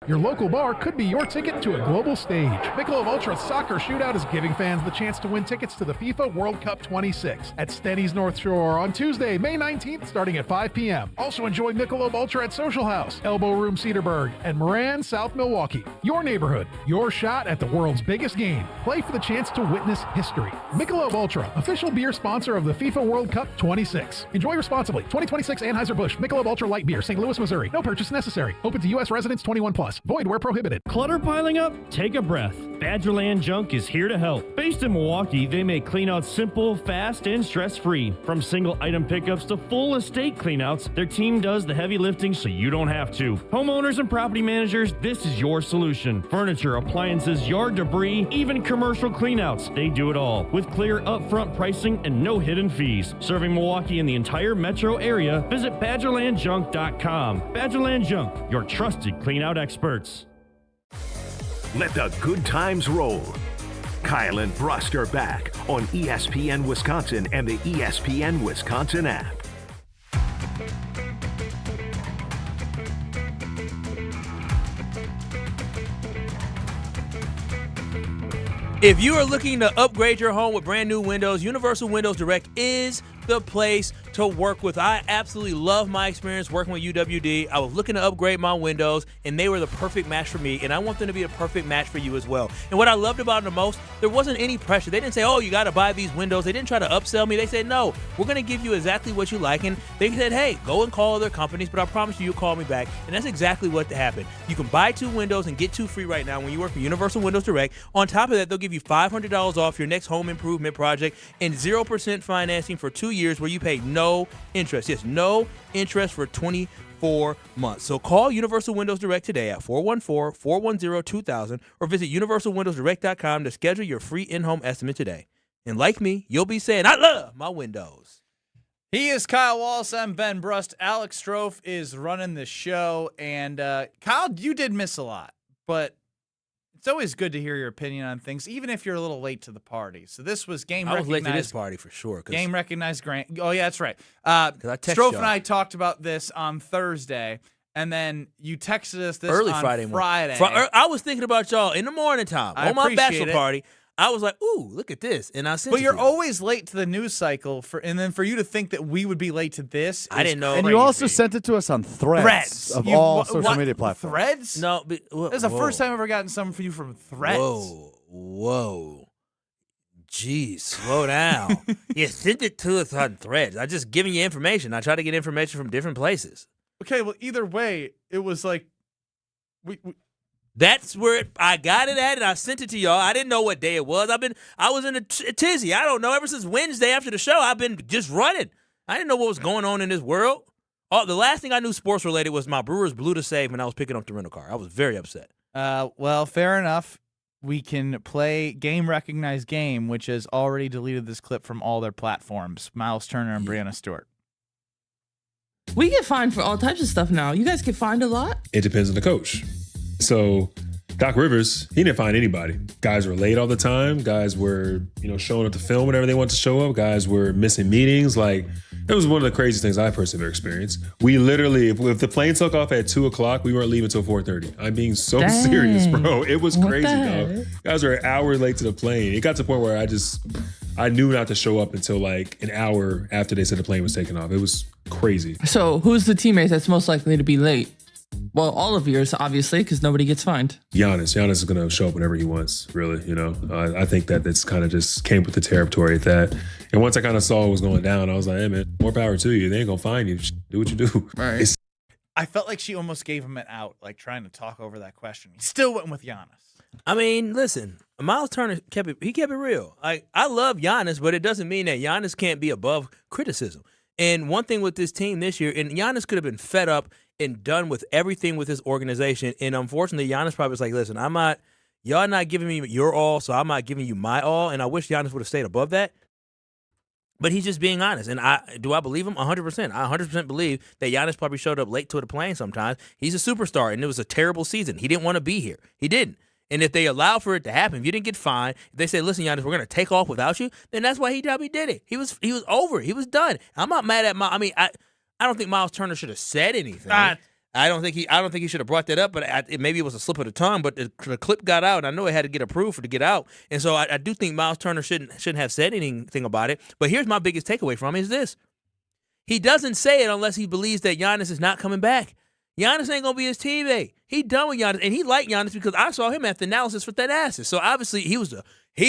Your local bar could be your ticket to a global stage. Michelob Ultra Soccer Shootout is giving fans the chance to win tickets to the FIFA World Cup 26 at Steady's North Shore on Tuesday, May 19th, starting at 5 p.m. Also enjoy Michelob Ultra at Social House, Elbow Room Cedarburg, and Moran, South Milwaukee. Your neighborhood, your shot at the world's biggest game. Play for the chance to witness history. Michelob Ultra, official beer sponsor of the FIFA World Cup 26. Enjoy responsibly. 2026 Anheuser-Busch Michelob Ultra Light Beer, St. Louis, Missouri. No purchase necessary. Open to U.S. residents 21 plus. Void where prohibited. Clutter piling up? Take a breath. Badgerland Junk is here to help. Based in Milwaukee, they make cleanouts simple, fast, and stress-free. From single item pickups to full estate cleanouts, their team does the heavy lifting so you don't have to. Homeowners and property managers, this is your solution. Furniture, appliances, yard debris, even commercial cleanouts. They do it all with clear upfront pricing and no hidden fees. Serving Milwaukee and the entire metro area, visit BadgerlandJunk.com. Badgerland Junk, your trusted cleanout experts. Let the good times roll. Kyle and Brust are back on ESPN Wisconsin and the ESPN Wisconsin app. If you are looking to upgrade your home with brand new windows, Universal Windows Direct is the place to work with. I absolutely love my experience working with UWD. I was looking to upgrade my windows, and they were the perfect match for me, and I want them to be a perfect match for you as well. And what I loved about them the most, there wasn't any pressure. They didn't say, oh, you got to buy these windows. They didn't try to upsell me. They said, no, we're going to give you exactly what you like. And they said, hey, go and call other companies, but I promise you'll call me back. And that's exactly what happened. You can buy 2 windows and get 2 free right now when you work for Universal Windows Direct. On top of that, they'll give you $500 off your next home improvement project and 0% financing for 2 years where you pay no interest. Yes, no interest for 24 months. So call Universal Windows Direct today at 414-410-2000 or visit universalwindowsdirect.com to schedule your free in-home estimate today. And like me, you'll be saying, I love my windows. He is Kyle Wallace. I'm Ben Brust. Alex Strofe is running the show. And Kyle, you did miss a lot, but it's always good to hear your opinion on things, even if you're a little late to the party. So this was game recognized. I was late to this party for sure. Game recognized grant. Oh, yeah, that's right. I texted Strofe y'all. and I talked about this on Thursday, And then you texted us this early on Friday Friday. morning. I was thinking about y'all in the morning time I on my bachelor appreciate it. party. I was like, ooh, look at this. And I sent But it you're to you. always late to the news cycle, and then for you to think that we would be late to this, I didn't know. And you also sent it to us on Threads of You- all what- social what? media platforms. Threads? No, but, This is the first time I've ever gotten something from you from Threads. Whoa. Jeez, slow down. You sent it to us on Threads. I just giving you information. I try to get information from different places. Okay, well, either way, it was like we That's where I got it at, and I sent it to y'all. I didn't know what day it was. I was in a tizzy. I don't know. Ever since Wednesday after the show, I've been just running. I didn't know what was going on in this world. Oh, the last thing I knew sports related was my Brewers blew the save when I was picking up the rental car. I was very upset. well, fair enough. We can play Game Recognized Game, which has already deleted this clip from all their platforms. Miles Turner and Brianna Stewart. We get fined for all types of stuff now. You guys get fined a lot? It depends on the coach. So Doc Rivers, he didn't find anybody. Guys were late all the time. Guys were, showing up to film whenever they wanted to show up. Guys were missing meetings. Like, it was one of the craziest things I personally ever experienced. We literally, if the plane took off at 2 o'clock, we weren't leaving until 4:30. I'm being so Dang. serious, bro. It was What crazy, the dog. heck? Guys were an hour late to the plane. It got to the point where I knew not to show up until like an hour after they said the plane was taking off. It was crazy. So who's the teammate that's most likely to be late? Well, all of yours, obviously, because nobody gets fined. Giannis is going to show up whenever he wants, really, I think that it's kind of just came with the territory at that. And once I kind of saw what was going down, I was like, hey, man, more power to you. They ain't going to find you. Do what you do. Right. I felt like she almost gave him an out, like trying to talk over that question. He still went with Giannis. I mean, listen, Miles Turner kept it real. I love Giannis, but it doesn't mean that Giannis can't be above criticism. And one thing with this team this year, and Giannis could have been fed up and done with everything with his organization. And unfortunately, Giannis probably was like, listen, y'all not giving me your all, so I'm not giving you my all. And I wish Giannis would have stayed above that. But he's just being honest. And do I believe him? 100%. I 100% believe that Giannis probably showed up late to the plane sometimes. He's a superstar, and it was a terrible season. He didn't want to be here. He didn't. And if they allow for it to happen, if you didn't get fined, if they say, listen, Giannis, we're going to take off without you, then that's why he probably did it. He was over. He was done. I'm not mad at I don't think Miles Turner should have said anything. I don't think he should have brought that up, but maybe it was a slip of the tongue. But the clip got out, and I know it had to get approved for it to get out. And so I do think Miles Turner shouldn't have said anything about it. But here's my biggest takeaway from it is this: he doesn't say it unless he believes that Giannis is not coming back. Giannis ain't gonna be his teammate. He done with Giannis, and he liked Giannis because I saw him at the analysis for that assist. So obviously he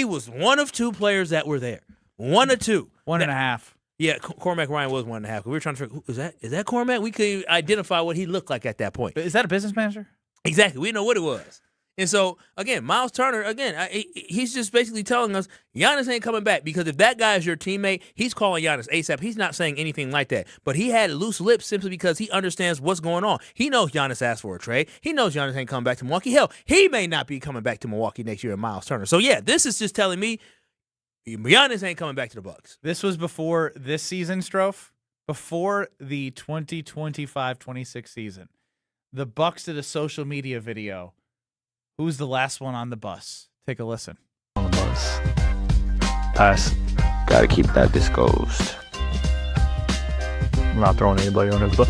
was one of two players that were there. One or two. 1.5. Yeah, Cormac Ryan was 1.5. We were trying to figure, is that Cormac? We could identify what he looked like at that point. But is that a business manager? Exactly. We didn't know what it was. And so, again, Miles Turner, he's just basically telling us Giannis ain't coming back because if that guy is your teammate, he's calling Giannis ASAP. He's not saying anything like that. But he had loose lips simply because he understands what's going on. He knows Giannis asked for a trade. He knows Giannis ain't coming back to Milwaukee. Hell, he may not be coming back to Milwaukee next year in Miles Turner. So, yeah, this is just telling me Giannis ain't coming back to the Bucks. This was before this season, Strofe. Before the 2025-26 season. The Bucks did a social media video. Who's the last one on the bus? Take a listen. On the bus. Pass. Gotta keep that disclosed. I'm not throwing anybody on the bus.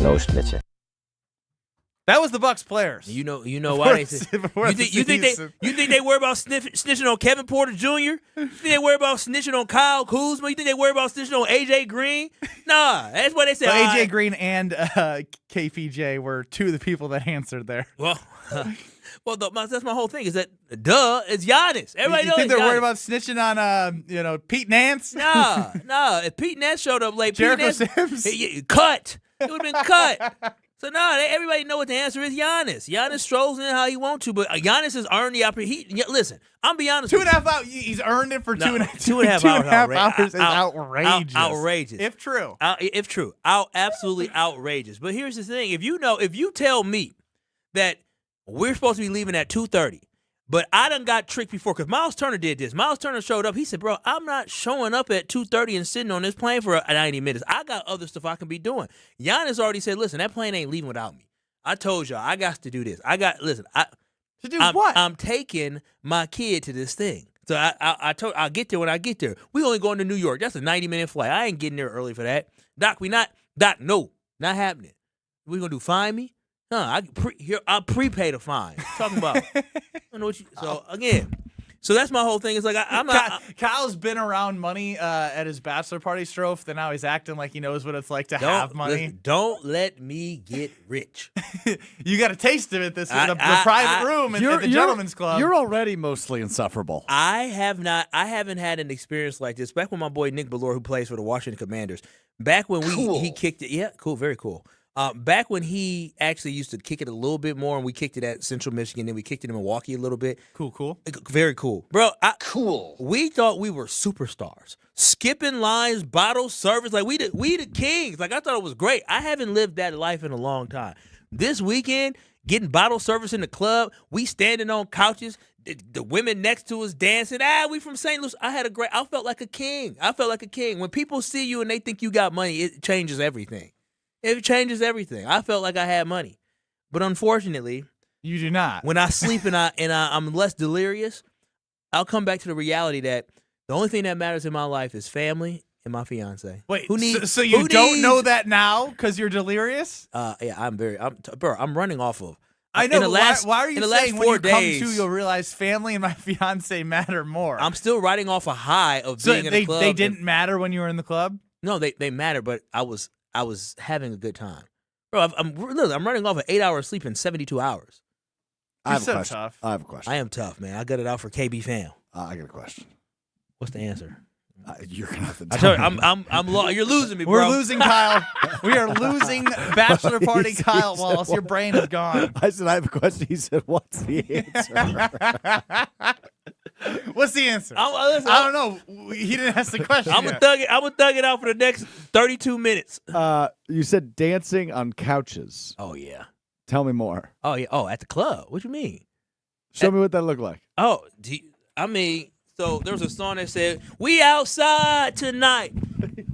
No snitching. That was the Bucks players. You know why they said, you think they worry about snitching on Kevin Porter Jr.? You think they worry about snitching on Kyle Kuzma? You think they worry about snitching on AJ Green? Nah, that's what they said. Well, AJ Green and KPJ were two of the people that answered there. Well, that's my whole thing. Is that it's Giannis. Everybody you knows think they're Giannis. worried about snitching on Pete Nance? Nah. If Pete Nance showed up late, Jericho Sims, Sims? cut. It would have been cut. So, everybody know what the answer is. Giannis. Giannis strolls in how he wants to, but Giannis has earned the opportunity. Listen, I'm be honest. 2.5 hours. He's earned it for 2.5 hours is outrageous. Outrageous. If true. If true. Absolutely outrageous. But here's the thing. If you tell me that we're supposed to be leaving at 2:30, but I done got tricked before because Miles Turner did this. Miles Turner showed up. He said, bro, I'm not showing up at 2:30 and sitting on this plane for 90 minutes. I got other stuff I can be doing. Giannis already said, listen, that plane ain't leaving without me. I told y'all, I got to do this. To do what? I'm taking my kid to this thing. So I'll get there when I get there. We only going to New York. That's a 90-minute flight. I ain't getting there early for that. Doc, no, not happening. We gonna do fine me? I'll prepay the fine. Talking about. I don't know what you. So again. So that's my whole thing. It's like I'm not. Kyle's been around money at his bachelor party, Strofe. Then now he's acting like he knows what it's like to have money. Don't let me get rich. You got a taste of it the private room at the gentleman's club. You're already mostly insufferable. I haven't had an experience like this. Back when my boy Nick Ballore, who plays for the Washington Commanders, back when he kicked it. Yeah, cool, very cool. Back when he actually used to kick it a little bit more, and we kicked it at Central Michigan, then we kicked it in Milwaukee a little bit. Cool. Very cool. Bro, cool. We thought we were superstars. Skipping lines, bottle service, like we the kings. Like I thought it was great. I haven't lived that life in a long time. This weekend, getting bottle service in the club, we standing on couches, the women next to us dancing. We from St. Louis. I felt like a king. When people see you and they think you got money, it changes everything. It changes everything. I felt like I had money. But unfortunately, you do not. When I sleep and I'm less delirious, I'll come back to the reality that the only thing that matters in my life is family and my fiance. Wait, so you don't know that now because you're delirious? Yeah, I'm running off of. I know. Why are you saying when you come days, to, you'll realize family and my fiance matter more? I'm still riding off a high of being in a club. They didn't matter when you were in the club? No, they matter, but I was having a good time. Bro, I'm running off an 8-hour sleep in 72 hours. I have a question. I am tough, man. I got it out for KB fam. I got a question. What's the answer? You're gonna have to. I tell you, I'm you're losing me, bro. We're losing Kyle. We are losing bachelor party Kyle Wallace. Your brain is gone. I said I have a question. He said, "What's the answer?" What's the answer? I don't know. He didn't ask the question. I'm gonna thug it out for the next 32 minutes. You said dancing on couches. Oh yeah. Tell me more. Oh yeah. Oh, at the club. What you mean? Show me what that looked like. Oh, so there was a song that said, "We outside tonight.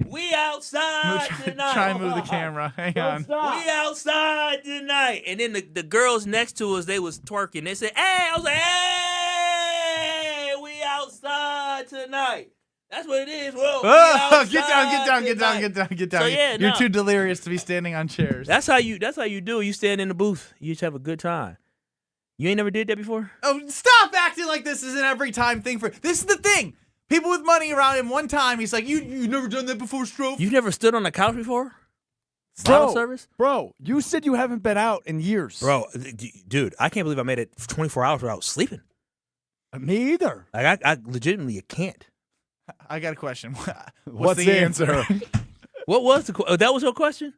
We outside tonight." Try and move the camera. Hang on. We outside tonight. And then the girls next to us, they was twerking. They said, "Hey," I was like, "Hey, we outside tonight." That's what it is. Whoa. Get down. So, yeah, You're too delirious to be standing on chairs. That's how you do. You stand in the booth. You just have a good time. You ain't never did that before? Oh, stop acting like this is an every time thing for. This is the thing. People with money around him one time, he's like, you never done that before, Strofe? You've never stood on a couch before? Service? Bro, you said you haven't been out in years. Bro, dude, I can't believe I made it 24 hours without sleeping. Me either. Like I legitimately can't. I got a question. What's the answer? What was that was your question?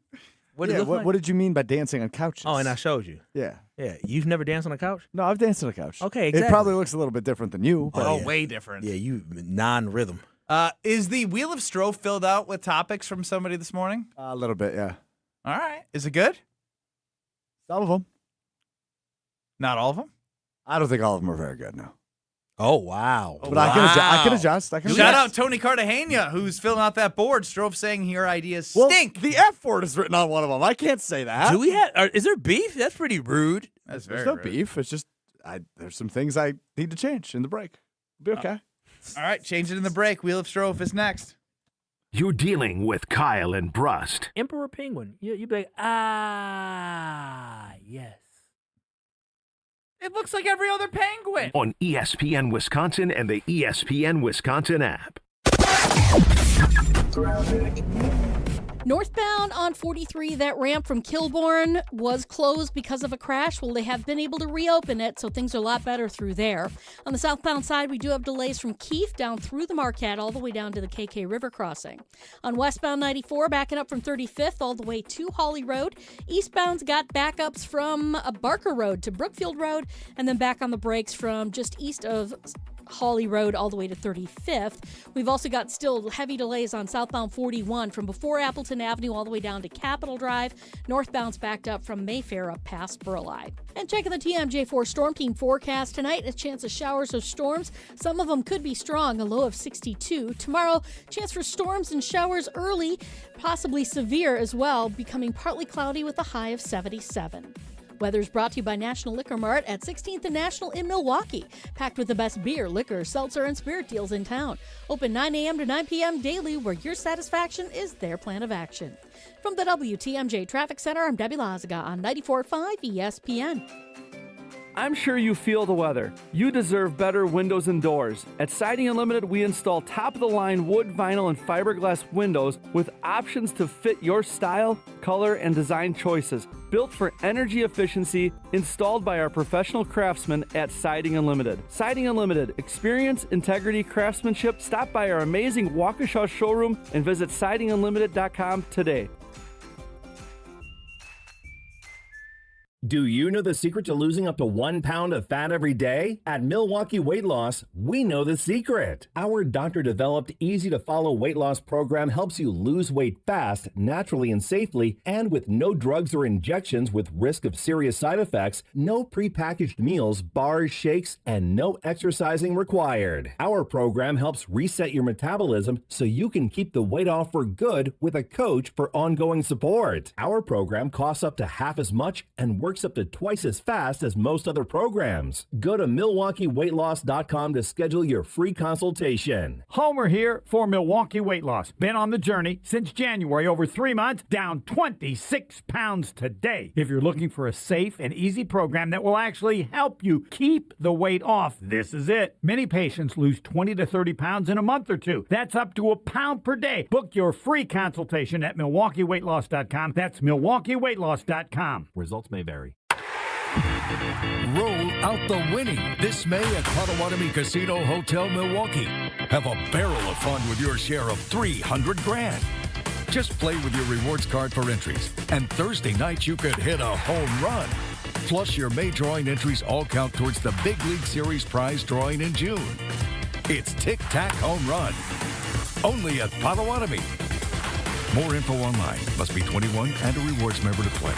What did you mean by dancing on couches? Oh, and I showed you. Yeah. Yeah. You've never danced on a couch? No, I've danced on a couch. Okay, exactly. It probably looks a little bit different than you. But way different. Yeah, you non-rhythm. Is the Wheel of Strofe filled out with topics from somebody this morning? A little bit, yeah. All right. Is it good? Some of them. Not all of them? I don't think all of them are very good, no. Oh, wow. But I can adjust. Shout out Tony Cartagena, who's filling out that board. Strofe saying your ideas stink. The F word is written on one of them. I can't say that. Do we have? Is there beef? That's pretty rude. That's There's very no rude. beef. It's just there's some things I need to change in the break. It'll be okay. All right, change it in the break. Wheel of Strofe is next. You're dealing with Kyle and Brust. Emperor Penguin. You'd be like, yes. It looks like every other penguin. On ESPN Wisconsin and the ESPN Wisconsin app. Northbound on 43, that ramp from Kilbourne was closed because of a crash. Well, they have been able to reopen it, so things are a lot better through there. On the southbound side, we do have delays from Keefe down through the Marquette all the way down to the KK River crossing. On westbound 94, backing up from 35th all the way to Hawley Road. Eastbound's got backups from Barker Road to Brookfield Road, and then back on the brakes from just east of Hawley Road all the way to 35th. We've also got still heavy delays on southbound 41 from before Appleton Avenue all the way down to Capitol Drive. Northbound's backed up from Mayfair up past Burleigh. And checking the TMJ4 Storm Team forecast tonight, a chance of showers or storms. Some of them could be strong, a low of 62. Tomorrow, chance for storms and showers early, possibly severe as well, becoming partly cloudy with a high of 77. Weather's brought to you by National Liquor Mart at 16th and National in Milwaukee. Packed with the best beer, liquor, seltzer, and spirit deals in town. Open 9 a.m. to 9 p.m. daily, where your satisfaction is their plan of action. From the WTMJ Traffic Center, I'm Debbie Lazaga on 94.5 ESPN. I'm sure you feel the weather. You deserve better windows and doors. At Siding Unlimited, we install top-of-the-line wood, vinyl, and fiberglass windows with options to fit your style, color, and design choices. Built for energy efficiency, installed by our professional craftsmen at Siding Unlimited. Siding Unlimited, experience, integrity, craftsmanship. Stop by our amazing Waukesha showroom and visit sidingunlimited.com today. Do you know the secret to losing up to 1 pound of fat every day? At Milwaukee Weight Loss, we know the secret. Our doctor-developed, easy-to-follow weight loss program helps you lose weight fast, naturally and safely, and with no drugs or injections with risk of serious side effects, no prepackaged meals, bars, shakes, and no exercising required. Our program helps reset your metabolism so you can keep the weight off for good with a coach for ongoing support. Our program costs up to half as much and works up to twice as fast as most other programs. Go to MilwaukeeWeightLoss.com to schedule your free consultation. Homer here for Milwaukee Weight Loss. Been on the journey since January, over 3 months, down 26 pounds today. If you're looking for a safe and easy program that will actually help you keep the weight off, this is it. Many patients lose 20 to 30 pounds in a month or two. That's up to a pound per day. Book your free consultation at MilwaukeeWeightLoss.com. That's MilwaukeeWeightLoss.com. Results may vary. Roll out the winning this May at Potawatomi Casino Hotel Milwaukee. Have a barrel of fun with your share of $300,000. Just play with your rewards card for entries, and Thursday night you could hit a home run. Plus, your May drawing entries all count towards the Big League Series prize drawing in June. It's Tic Tac Home Run, only at Potawatomi. More info online. Must be 21 and a rewards member to play.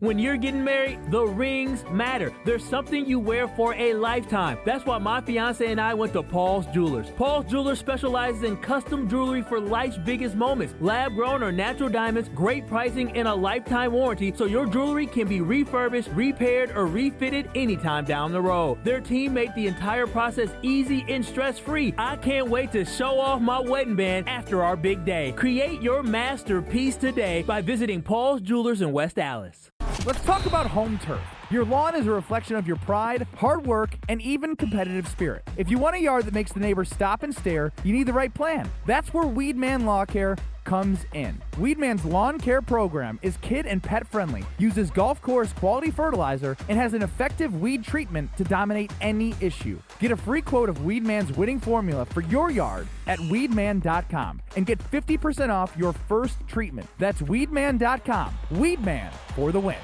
When you're getting married, the rings matter. There's something you wear for a lifetime. That's why my fiance and I went to Paul's Jewelers. Paul's Jewelers specializes in custom jewelry for life's biggest moments. Lab-grown or natural diamonds, great pricing, and a lifetime warranty, so your jewelry can be refurbished, repaired, or refitted anytime down the road. Their team made the entire process easy and stress-free. I can't wait to show off my wedding band after our big day. Create your masterpiece today by visiting Paul's Jewelers in West Allis. Let's talk about home turf. Your lawn is a reflection of your pride, hard work, and even competitive spirit. If you want a yard that makes the neighbors stop and stare, you need the right plan. That's where Weedman Lawn Care comes in. Weedman's lawn care program is kid and pet friendly, uses golf course quality fertilizer, and has an effective weed treatment to dominate any issue. Get a free quote of Weedman's winning formula for your yard at weedman.com and get 50% off your first treatment. That's weedman.com. Weedman for the win.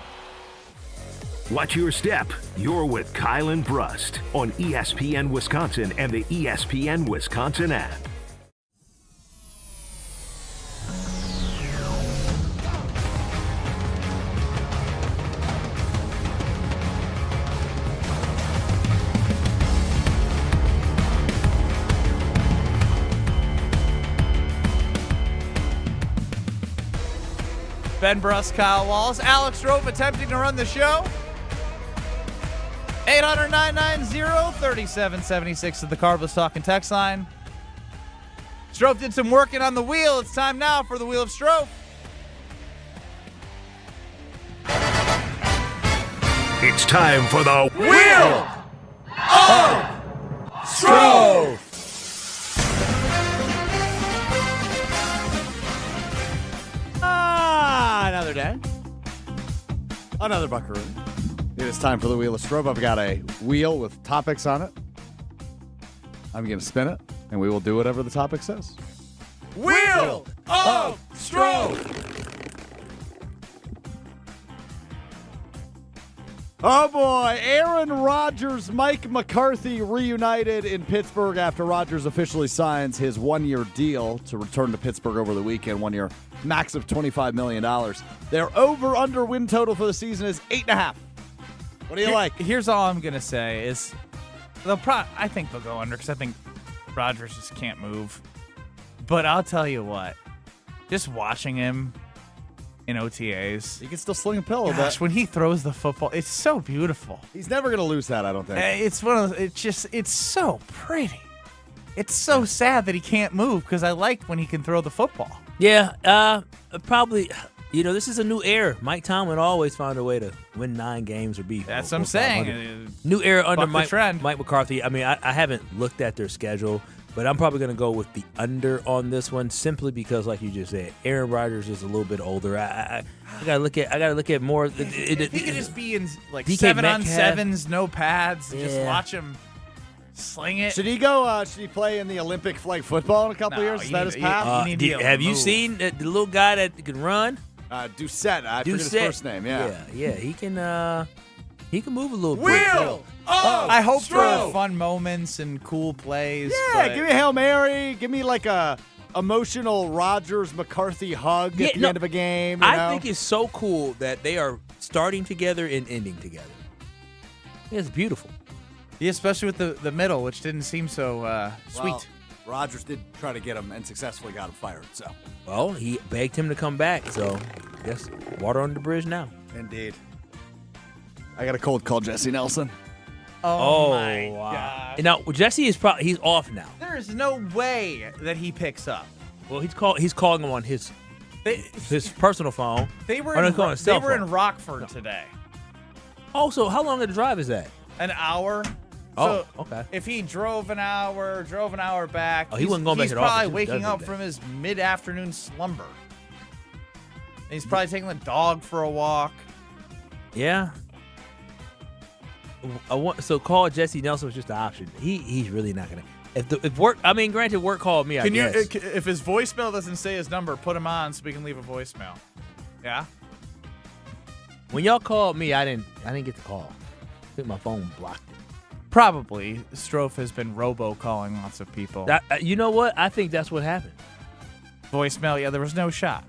Watch your step. You're with Kyle and Brust on ESPN Wisconsin and the ESPN Wisconsin app. Ben Brust, Kyle Wallace, Alex Drove attempting to run the show. 800-990-3776 is the Carbless Talking text line. Strofe did some working on the wheel. It's time now for the Wheel of Strofe. It's time for the Wheel of Strofe. Another day. Another buckaroo. It is time for the Wheel of Strofe. I've got a wheel with topics on it. I'm going to spin it, and we will do whatever the topic says. Wheel of Strofe. Oh boy, Aaron Rodgers, Mike McCarthy reunited in Pittsburgh after Rodgers officially signs his one-year deal to return to Pittsburgh over the weekend. 1 year, max of $25 million. Their over-under win total for the season is 8.5. What do you like? Here's all I'm going to say is I think they'll go under because I think Rodgers just can't move. But I'll tell you what, just watching him, in OTAs. He can still sling a pillow. Gosh, when he throws the football, it's so beautiful. He's never going to lose that, I don't think. It's one of those, it's so pretty. It's so sad that he can't move because I like when he can throw the football. Yeah, probably. This is a new era. Mike Tomlin always found a way to win 9 games or be. That's what I'm saying. New era under Mike trend. McCarthy. I mean, I haven't looked at their schedule, but I'm probably going to go with the under on this one simply because, like you just said, Aaron Rodgers is a little bit older. I gotta look at more. If he could just be in like DK 7-on-7s, no pads, just watch him sling it. Should he go? Should he play in the Olympic flag football in a couple years? Is that his path? Have you seen the little guy that can run? Doucette. I forget his first name. Yeah. He can move a little bit. Wheel! I hope for fun moments and cool plays. Yeah, give me a Hail Mary. Give me like a emotional Rodgers-McCarthy hug at the end of a game. I think it's so cool that they are starting together and ending together. It's beautiful. Yeah, especially with the middle, which didn't seem so sweet. Well, Rodgers did try to get him and successfully got him fired. So, well, he begged him to come back. So, I guess water under the bridge now. Indeed. I got a cold call, Jesse Nelson. Oh my God! Now Jesse is he's off now. There is no way that he picks up. Well, he's calling him on his personal phone. They were in Rockford today. Oh, so how long of a drive is that? An hour. Oh, so okay. If he drove an hour back, he wasn't going back to the office. He's probably waking up from his mid-afternoon slumber. And he's probably taking the dog for a walk. Yeah. So call Jesse Nelson was just an option. He's really not gonna. If work, I mean, granted, work called me. If his voicemail doesn't say his number, put him on so we can leave a voicemail. Yeah. When y'all called me, I didn't get the call. I think my phone blocked it. Probably Strofe has been robo-calling lots of people. You know what? I think that's what happened. Voicemail, yeah, there was no shot.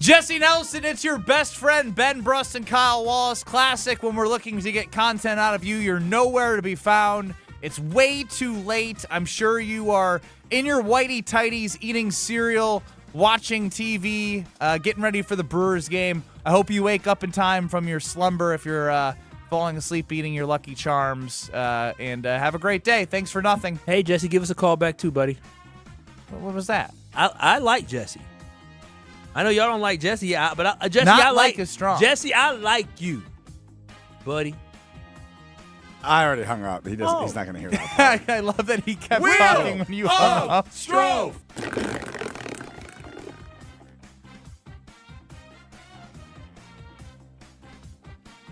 Jesse Nelson, it's your best friend, Ben Brust and Kyle Wallace. Classic when we're looking to get content out of you. You're nowhere to be found. It's way too late. I'm sure you are in your whitey tighties eating cereal, watching TV, getting ready for the Brewers game. I hope you wake up in time from your slumber if you're falling asleep eating your Lucky Charms, and have a great day. Thanks for nothing. Hey, Jesse, give us a call back too, buddy. What was that? I like Jesse. I know y'all don't like Jesse, but Jesse, Not I like is strong. Jesse, I like you, buddy. I already hung up. He doesn't. He's not going to hear that. I love that he kept talking when you hung up. Strofe!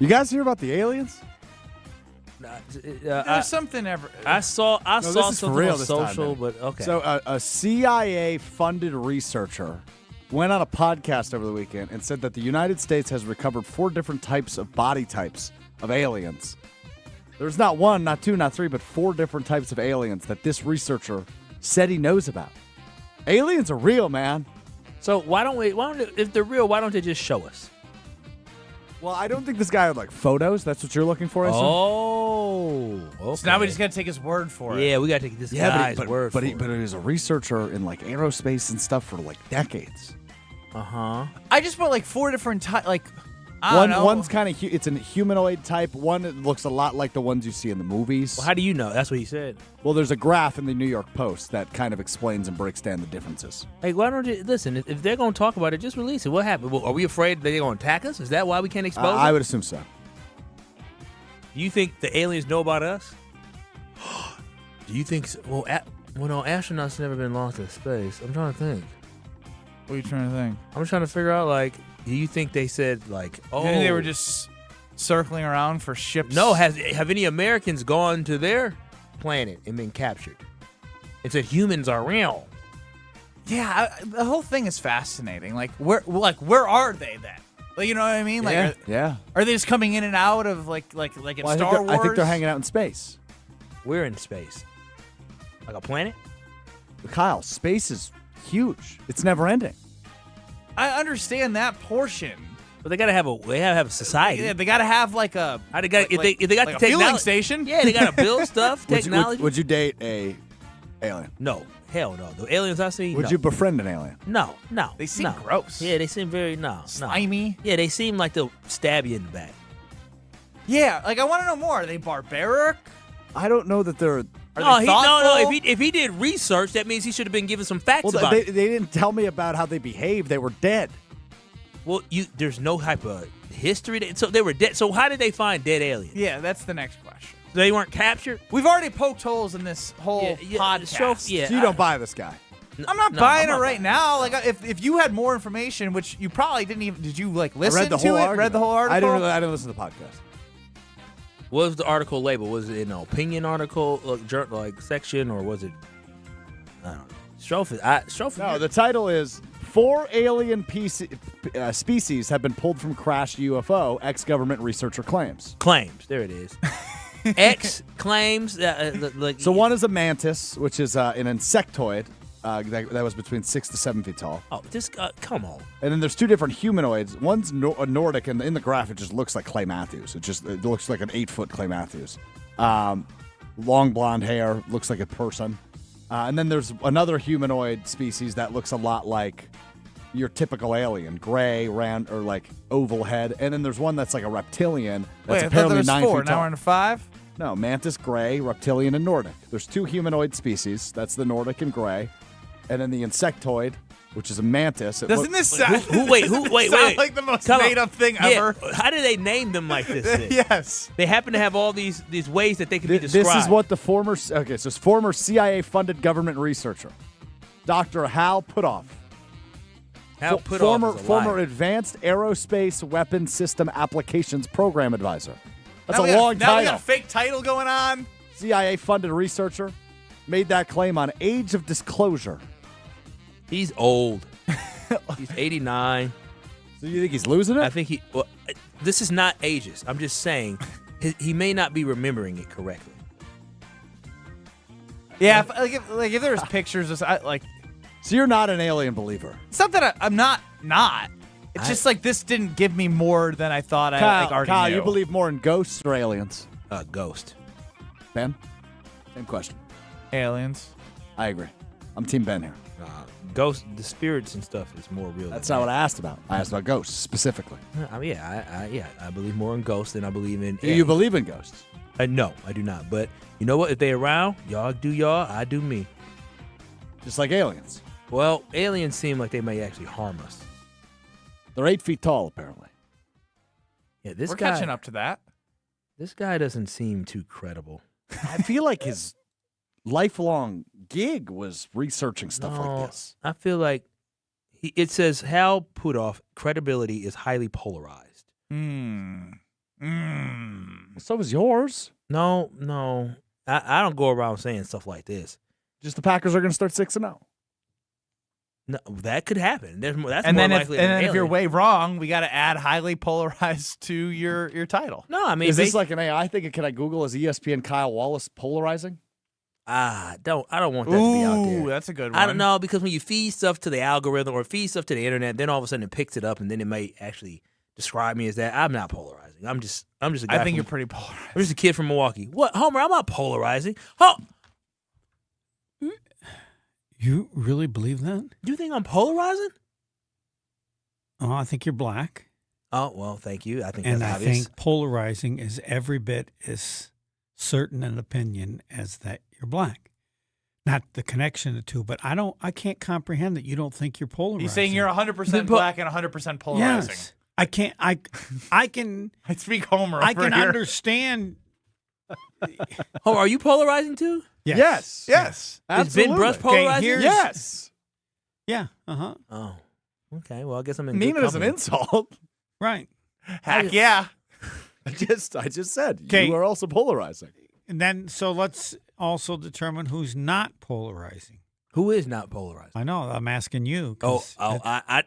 You guys hear about the aliens? There's something ever. I saw something on social, time, but okay. So a CIA-funded researcher went on a podcast over the weekend and said that the United States has recovered 4 different types of body types of aliens. There's not 1, not 2, not 3, but 4 different types of aliens that this researcher said he knows about. Aliens are real, man. So if they're real, why don't they just show us? Well, I don't think this guy had like photos. That's what you're looking for, I assume? Oh, okay. So now we just got to take his word for it. Yeah, we got to take this guy's word for it. But he was a researcher in like aerospace and stuff for like decades. Uh-huh. I just put like 4 different types. Like, I don't know. One's kind of it's a humanoid type. One that looks a lot like the ones you see in the movies. Well, how do you know? That's what he said. Well, there's a graph in the New York Post that kind of explains and breaks down the differences. Hey, why don't you listen? If they're going to talk about it, just release it. What happened? Well, are we afraid that they're going to attack us? Is that why we can't expose it? I would assume so. Do you think the aliens know about us? Do you think so? Well, no, astronauts never been launched to space. I'm trying to think. What are you trying to think? I'm trying to figure out, like, do you think they said, like, oh. Maybe they were just circling around for ships? No, have any Americans gone to their planet and been captured? It said humans are real. Yeah, the whole thing is fascinating. Like, where are they then? Like, you know what I mean? Like, yeah. Are they just coming in and out of like in Star Wars? I think they're hanging out in space. We're in space. Like a planet? Kyle, space is huge. It's never ending. I understand that portion. But they gotta have a society. Yeah, they gotta have like a. If they got like the a technology, fueling station. Yeah, they gotta build stuff. Technology. Would you date a alien? No, Hell no. The aliens I see. Would no. you befriend an alien? No. They seem no. gross. Yeah, they seem very slimy. Yeah, they seem like they'll stab you in the back. Yeah, like I want to know more. Are they barbaric? I don't know that they're. Are they thoughtful? If he did research, that means he should have been given some facts Well, about they it. didn't tell me about how they behaved. They were dead. Well, there's no type of history. So they were dead. So how did they find dead aliens? Yeah, that's the next question. They weren't captured? We've already poked holes in this whole podcast. So you don't buy this guy. I'm not buying it right now. Like, if you had more information, which you probably didn't even, did you like listen I read the to whole it? article. Read the whole article? I didn't listen to the podcast. What was the article label? Was it an opinion article, like section, or was it? I don't know. No, the title is 4 alien species have been pulled from crashed UFO. Ex-government researcher claims. Claims. There it is. X claims. So one is a mantis, which is an insectoid that was between 6 to 7 feet tall. Oh, this come on. And then there's 2 different humanoids. One's a Nordic, and in the graph it just looks like Clay Matthews. It looks like an 8-foot Clay Matthews. Long blonde hair, looks like a person. And then there's another humanoid species that looks a lot like your typical alien, gray, round, or like oval head. And then there's one that's like a reptilian that's apparently 9 feet tall. Wait, I thought there was 4. Now we're on 5? No, mantis, gray, reptilian, and Nordic. There's 2 humanoid species. That's the Nordic and gray. And then the insectoid, which is a mantis. Doesn't this sound, wait, like the most made-up thing ever? How do they name them like this then? Yes. They happen to have all these ways that they can be described. This is what the former CIA funded government researcher, Dr. Hal Puthoff. Hal Puthoff is a former liar. Advanced Aerospace Weapon System Applications Program Advisor. That's Now a long Now we got title. a fake title going on. CIA funded researcher made that claim on Age of Disclosure. He's old. He's 89. So you think he's losing it? I think well, this is not ageist. I'm just saying he may not be remembering it correctly. Yeah, if there's pictures of So you're not an alien believer? It's not that I'm not. It's just like this didn't give me more than I thought I already Kyle, knew. you believe more in ghosts or aliens? Ghost. Ben? Same question. Aliens. I agree. I'm Team Ben here. Ghosts, the spirits and stuff is more real. That's not what I asked about. I asked about ghosts specifically. I mean, I believe more in ghosts than I believe in. Do you believe in ghosts? No, I do not. But you know what? If they're around, y'all do y'all, I do me. Just like aliens. Well, aliens seem like they may actually harm us. They're 8 feet tall, apparently. Yeah, this We're guy catching up to that. This guy doesn't seem too credible. I feel like his lifelong gig was researching stuff like this. I feel like it says Hal Puthoff credibility is highly polarized. So is yours. No. I don't go around saying stuff like this. Just the Packers are going to start 6-0. No, that could happen. That's And more then, likely than if you're alien. way wrong, we got to add highly polarized to your title. No, I mean, is this like an AI thing? Can I Google is ESPN Kyle Wallace polarizing? I don't want that to be out there. Ooh, that's a good one. I don't know, because when you feed stuff to the algorithm or feed stuff to the internet, then all of a sudden it picks it up and then it may actually describe me as that. I'm not polarizing. I'm just a guy. I think you're pretty polarized. I'm just a kid from Milwaukee. What, Homer? I'm not polarizing. Oh, You really believe that? do you think I'm polarizing? Oh, I think you're black. Oh, well, thank you. I think And that's I obvious. think polarizing is every bit as certain an opinion as that you're black. Not the connection of the two, but I can't comprehend that you don't think you're polarizing. He's saying you're 100% black and 100% polarizing. Yes. I can I speak Homer I over can here. understand. Homer, are you polarizing too? Yes. Is Ben Brust polarizing? Yes. Yeah. Uh-huh. Oh, okay. Well, I guess I'm in Mean good it as an company. insult. Right. Heck yeah. I just said 'Kay. you are also polarizing. And then, so let's also determine who's not polarizing. Who is not polarizing? I know. I'm asking you. Oh, 'cause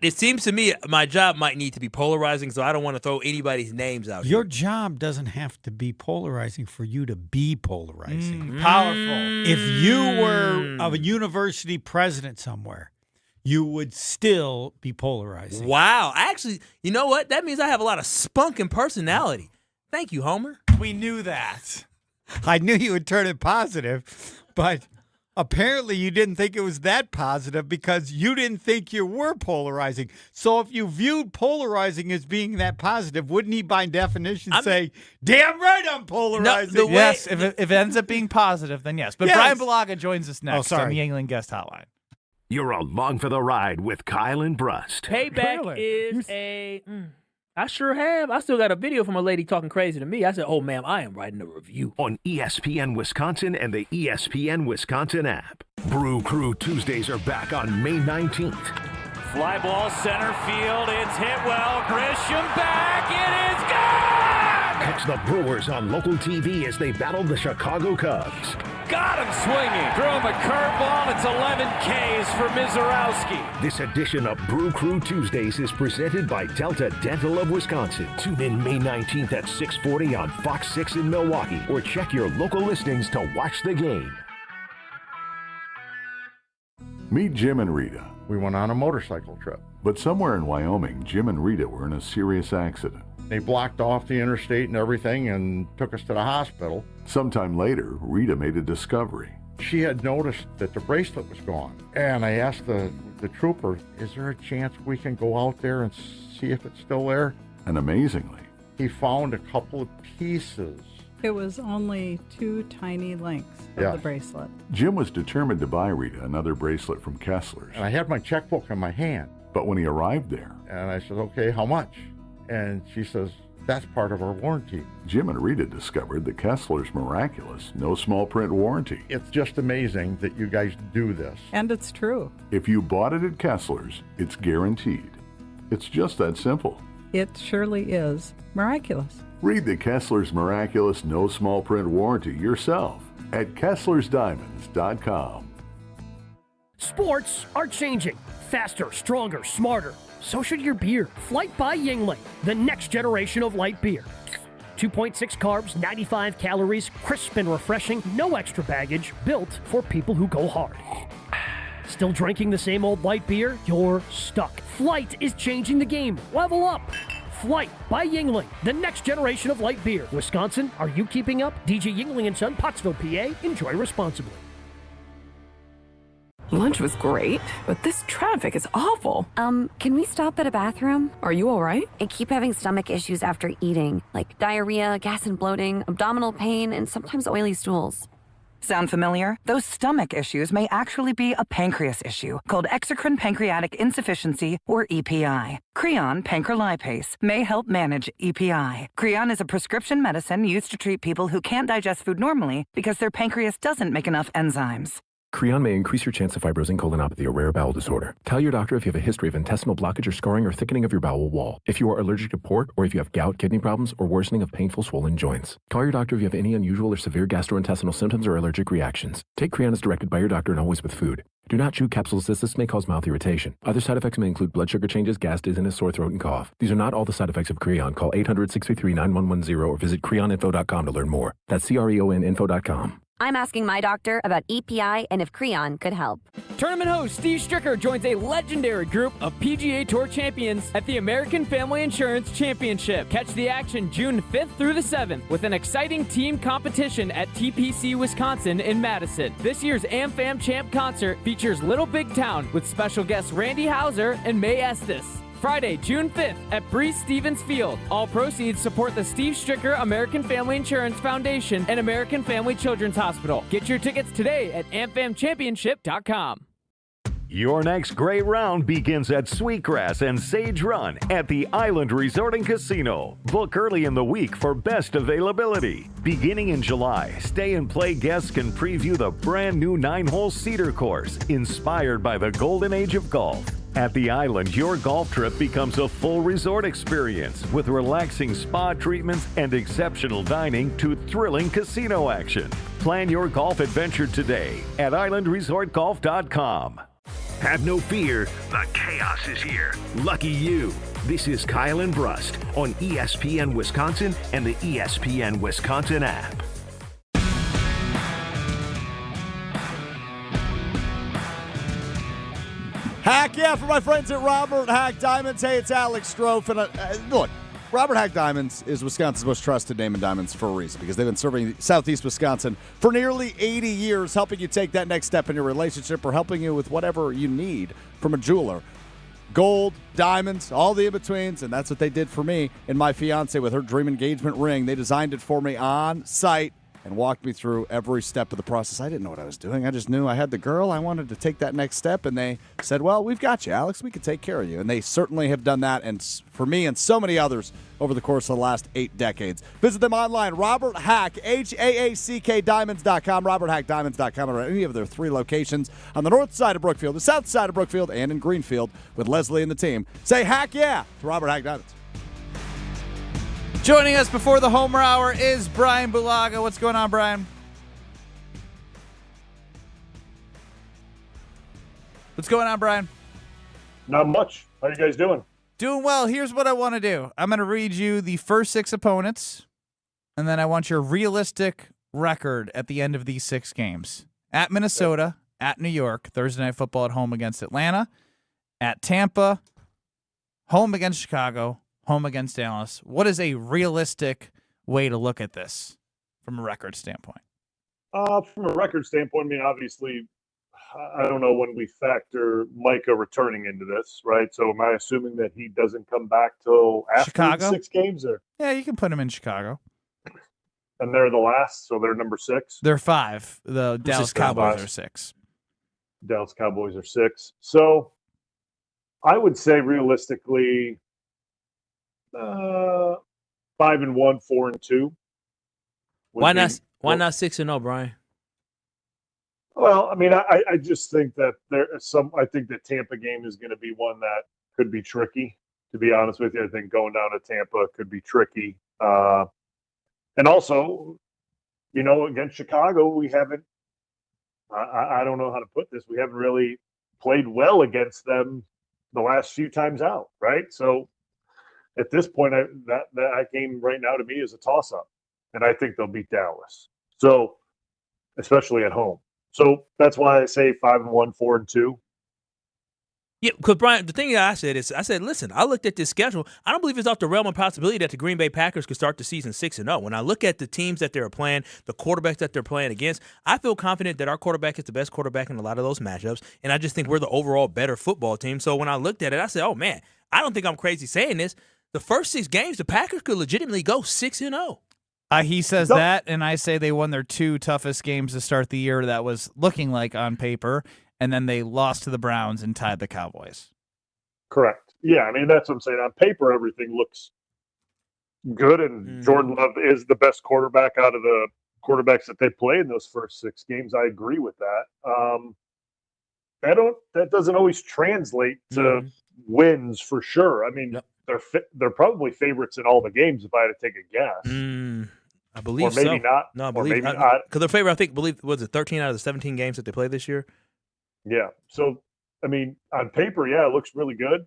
it seems to me my job might need to be polarizing, so I don't want to throw anybody's names out your here. job doesn't have to be polarizing for you to be polarizing. Powerful. If you were a university president somewhere, you would still be polarizing. Wow. Actually, you know what? That means I have a lot of spunk and personality. Thank you, Homer. We knew that. I knew you would turn it positive, but Apparently, you didn't think it was that positive because you didn't think you were polarizing. So if you viewed polarizing as being that positive, wouldn't he by definition say, damn right I'm polarizing? Yes, if it ends up being positive, then yes. But Yes. Brian Balaga joins us next on sorry. the Yingling Guest Hotline. You're along for the ride with Kyle and Brust. Payback is a. I sure have. I still got a video from a lady talking crazy to me. I said, "Oh, ma'am, I am writing a review." On ESPN Wisconsin and the ESPN Wisconsin app. Brew Crew Tuesdays are back on May 19th. Fly ball center field. It's hit well. Grisham back. It is gone! Catch the Brewers on local TV as they battle the Chicago Cubs. Got him swinging. Threw him a curveball. It's 11 Ks for Mizorowski. This edition of Brew Crew Tuesdays is presented by Delta Dental of Wisconsin. Tune in May 19th at 6:40 on Fox 6 in Milwaukee or check your local listings to watch the game. Meet Jim and Rita. We went on a motorcycle trip. But somewhere in Wyoming, Jim and Rita were in a serious accident. They blocked off the interstate and everything and took us to the hospital. Sometime later, Rita made a discovery. She had noticed that the bracelet was gone. And I asked the trooper, is there a chance we can go out there and see if it's still there? And amazingly, he found a couple of pieces. It was only 2 tiny links of the bracelet. Jim was determined to buy Rita another bracelet from Kessler's. And I had my checkbook in my hand. But when he arrived there, and I said, okay, how much? And she says, that's part of our warranty. Jim and Rita discovered the Kessler's miraculous, no small print warranty. It's just amazing that you guys do this. And it's true. If you bought it at Kessler's, it's guaranteed. It's just that simple. It surely is miraculous. Read the Kessler's miraculous, no small print warranty yourself at KesslersDiamonds.com. Sports are changing. Faster, stronger, smarter. So should your beer. Flight by Yingling, the next generation of light beer. 2.6 carbs, 95 calories, crisp and refreshing, no extra baggage, built for people who go hard. Still drinking the same old light beer? You're stuck. Flight is changing the game. Level up. Flight by Yingling, the next generation of light beer. Wisconsin, are you keeping up? DJ Yingling and Son, Pottsville, PA. Enjoy responsibly. Lunch was great, but this traffic is awful. Can we stop at a bathroom? Are you all right? I keep having stomach issues after eating, like diarrhea, gas and bloating, abdominal pain, and sometimes oily stools. Sound familiar? Those stomach issues may actually be a pancreas issue called exocrine pancreatic insufficiency, or EPI. Creon pancrelipase may help manage EPI. Creon is a prescription medicine used to treat people who can't digest food normally because their pancreas doesn't make enough enzymes. Creon may increase your chance of fibrosing colonopathy, a rare bowel disorder. Tell your doctor if you have a history of intestinal blockage or scarring or thickening of your bowel wall, if you are allergic to pork, or if you have gout, kidney problems, or worsening of painful swollen joints. Call your doctor if you have any unusual or severe gastrointestinal symptoms or allergic reactions. Take Creon as directed by your doctor and always with food. Do not chew capsules as this may cause mouth irritation. Other side effects may include blood sugar changes, gas, dizziness, sore throat, and cough. These are not all the side effects of Creon. Call 800-633-9110 or visit creoninfo.com to learn more. That's CREONinfo.com. I'm asking my doctor about EPI and if Creon could help. Tournament host Steve Stricker joins a legendary group of PGA Tour champions at the American Family Insurance Championship. Catch the action June 5th through the 7th with an exciting team competition at TPC Wisconsin in Madison. This year's AmFam Champ concert features Little Big Town with special guests Randy Houser and May Estes. Friday, June 5th at Breeze Stevens Field. All proceeds support the Steve Stricker American Family Insurance Foundation and American Family Children's Hospital. Get your tickets today at amfamchampionship.com. Your next great round begins at Sweetgrass and Sage Run at the Island Resort and Casino. Book early in the week for best availability. Beginning in July, Stay and Play guests can preview the brand new 9-hole Cedar course, inspired by the golden age of golf. At the Island, your golf trip becomes a full resort experience with relaxing spa treatments and exceptional dining to thrilling casino action. Plan your golf adventure today at islandresortgolf.com. Have no fear, the chaos is here. Lucky you. This is Kyle and Brust on ESPN Wisconsin and the ESPN Wisconsin app. Hack, yeah, for my friends at Robert Hack Diamonds. Hey, it's Alex Strofe. And look, Robert Hack Diamonds is Wisconsin's most trusted name in diamonds for a reason, because they've been serving Southeast Wisconsin for nearly 80 years, helping you take that next step in your relationship or helping you with whatever you need from a jeweler. Gold, diamonds, all the in-betweens, and that's what they did for me and my fiance with her dream engagement ring. They designed it for me on site and walked me through every step of the process. I didn't know what I was doing. I just knew I had the girl. I wanted to take that next step, and they said, well, we've got you, Alex. We can take care of you. And they certainly have done that, and for me and so many others over the course of the last 8 decades. Visit them online, Robert Hack, H-A-A-C-K, diamonds.com, roberthackdiamonds.com, or any of their 3 locations on the north side of Brookfield, the south side of Brookfield, and in Greenfield with Leslie and the team. Say heck yeah to Robert Hack Diamonds. Joining us before the Homer Hour is Brian Bulaga. What's going on, Brian? What's going on, Brian? Not much. How you guys doing? Doing well. Here's what I want to do. I'm going to read you the first 6 opponents, and then I want your realistic record at the end of these 6 games. At Minnesota, at New York, Thursday Night Football at home against Atlanta, at Tampa, home against Chicago, home against Dallas. What is a realistic way to look at this from a record standpoint? From a record standpoint, I mean, obviously, I don't know when we factor Micah returning into this, right? So am I assuming that he doesn't come back till after Chicago? 6 games? Or Yeah, you can put him in Chicago. And they're the last, so they're number 6? They're 5. The Dallas Cowboys are 6. Dallas Cowboys are 6. So I would say realistically, 5-1, 4-2. Why not 6-0, Brian? Well, I mean, I just think that I think the Tampa game is going to be one that could be tricky, to be honest with you. I think going down to Tampa could be tricky. And also, against Chicago, we haven't, I don't know how to put this, we haven't really played well against them the last few times out, right? So at this point, that game right now to me is a toss-up, and I think they'll beat Dallas. So, especially at home. So that's why I say 5-1, 4-2. Yeah, because Brian, the thing that I said, listen, I looked at this schedule. I don't believe it's off the realm of possibility that the Green Bay Packers could start the season 6-0. When I look at the teams that they're playing, the quarterbacks that they're playing against, I feel confident that our quarterback is the best quarterback in a lot of those matchups, and I just think we're the overall better football team. So when I looked at it, I said, oh, man, I don't think I'm crazy saying this. The first 6 games, the Packers could legitimately go 6-0. He says that, and I say they won their 2 toughest games to start the year. That was looking like on paper, and then they lost to the Browns and tied the Cowboys. Correct. Yeah, I mean, that's what I'm saying. On paper, everything looks good, and Jordan Love is the best quarterback out of the quarterbacks that they play in those first 6 games. I agree with that. That doesn't always translate to wins for sure. I mean, they're probably favorites in all the games if I had to take a guess. I believe so. Or maybe not. No, I or believe maybe not. not. Because their favorite, was it 13 out of the 17 games that they played this year? Yeah. So, I mean, on paper, yeah, it looks really good.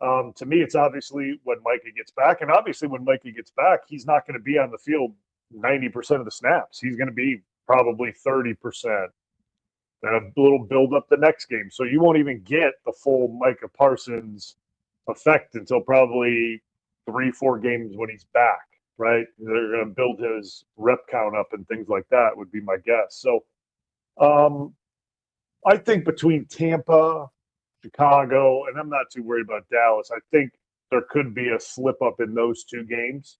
To me, it's obviously when Micah gets back. And obviously when Micah gets back, he's not going to be on the field 90% of the snaps. He's going to be probably 30%. And a little build up the next game. So you won't even get the full Micah Parsons effect until probably 3-4 games when he's back, right? They're going to build his rep count up and things like that would be my guess. So I think between Tampa, Chicago, and I'm not too worried about Dallas, I think there could be a slip up in those 2 games.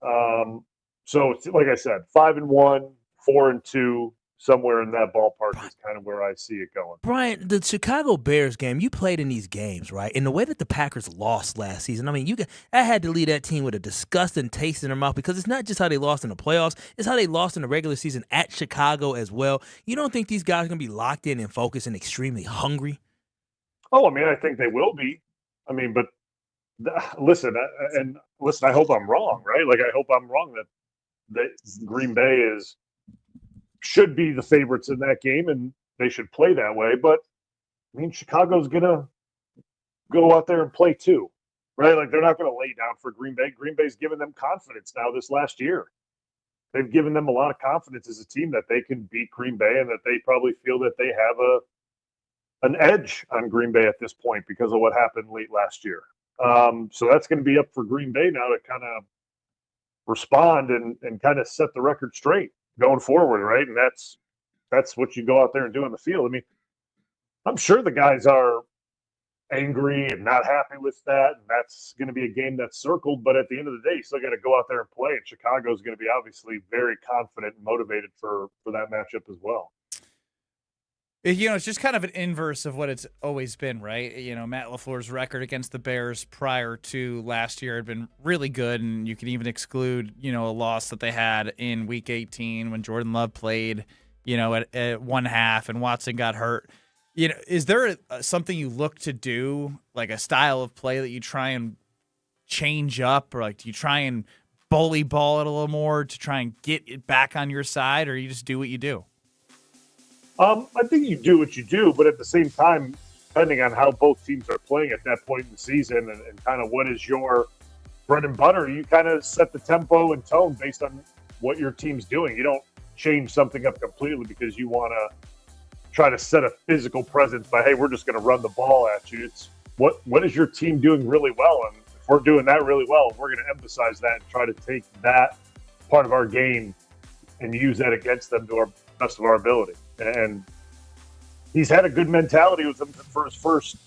So like I said, 5-1, 4-2, somewhere in that ballpark is kind of where I see it going. Brian, the Chicago Bears game, you played in these games, right? And the way that the Packers lost last season, I mean, I had to leave that team with a disgusting taste in their mouth, because it's not just how they lost in the playoffs, it's how they lost in the regular season at Chicago as well. You don't think these guys are going to be locked in and focused and extremely hungry? Oh, I mean, I think they will be. I mean, but listen, I hope I'm wrong, right? Like, I hope I'm wrong that Green Bay should be the favorites in that game, and they should play that way. But, I mean, Chicago's going to go out there and play too, right? Like, they're not going to lay down for Green Bay. Green Bay's given them confidence now this last year. They've given them a lot of confidence as a team that they can beat Green Bay, and that they probably feel that they have an edge on Green Bay at this point because of what happened late last year. So that's going to be up for Green Bay now to kind of respond and kind of set the record straight going forward, right? And that's what you go out there and do on the field. I mean, I'm sure the guys are angry and not happy with that, and that's going to be a game that's circled. But at the end of the day, you still got to go out there and play. And Chicago is going to be obviously very confident and motivated for that matchup as well. It's just kind of an inverse of what it's always been, right? Matt LaFleur's record against the Bears prior to last year had been really good, and you can even exclude, a loss that they had in Week 18 when Jordan Love played, at one half and Watson got hurt. Is there something you look to do, like a style of play that you try and change up, or like do you try and bully ball it a little more to try and get it back on your side, or you just do what you do? I think you do what you do, but at the same time, depending on how both teams are playing at that point in the season and kind of what is your bread and butter, you kind of set the tempo and tone based on what your team's doing. You don't change something up completely because you want to try to set a physical presence by, hey, we're just going to run the ball at you. It's what is your team doing really well? And if we're doing that really well, we're going to emphasize that and try to take that part of our game and use that against them to our best of our ability. And he's had a good mentality with him for his first,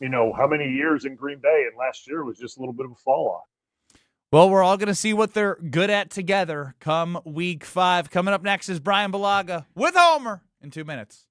how many years in Green Bay, and last year was just a little bit of a fall off. Well, we're all going to see what they're good at together come Week 5. Coming up next is Brian Balaga with Homer in 2 minutes.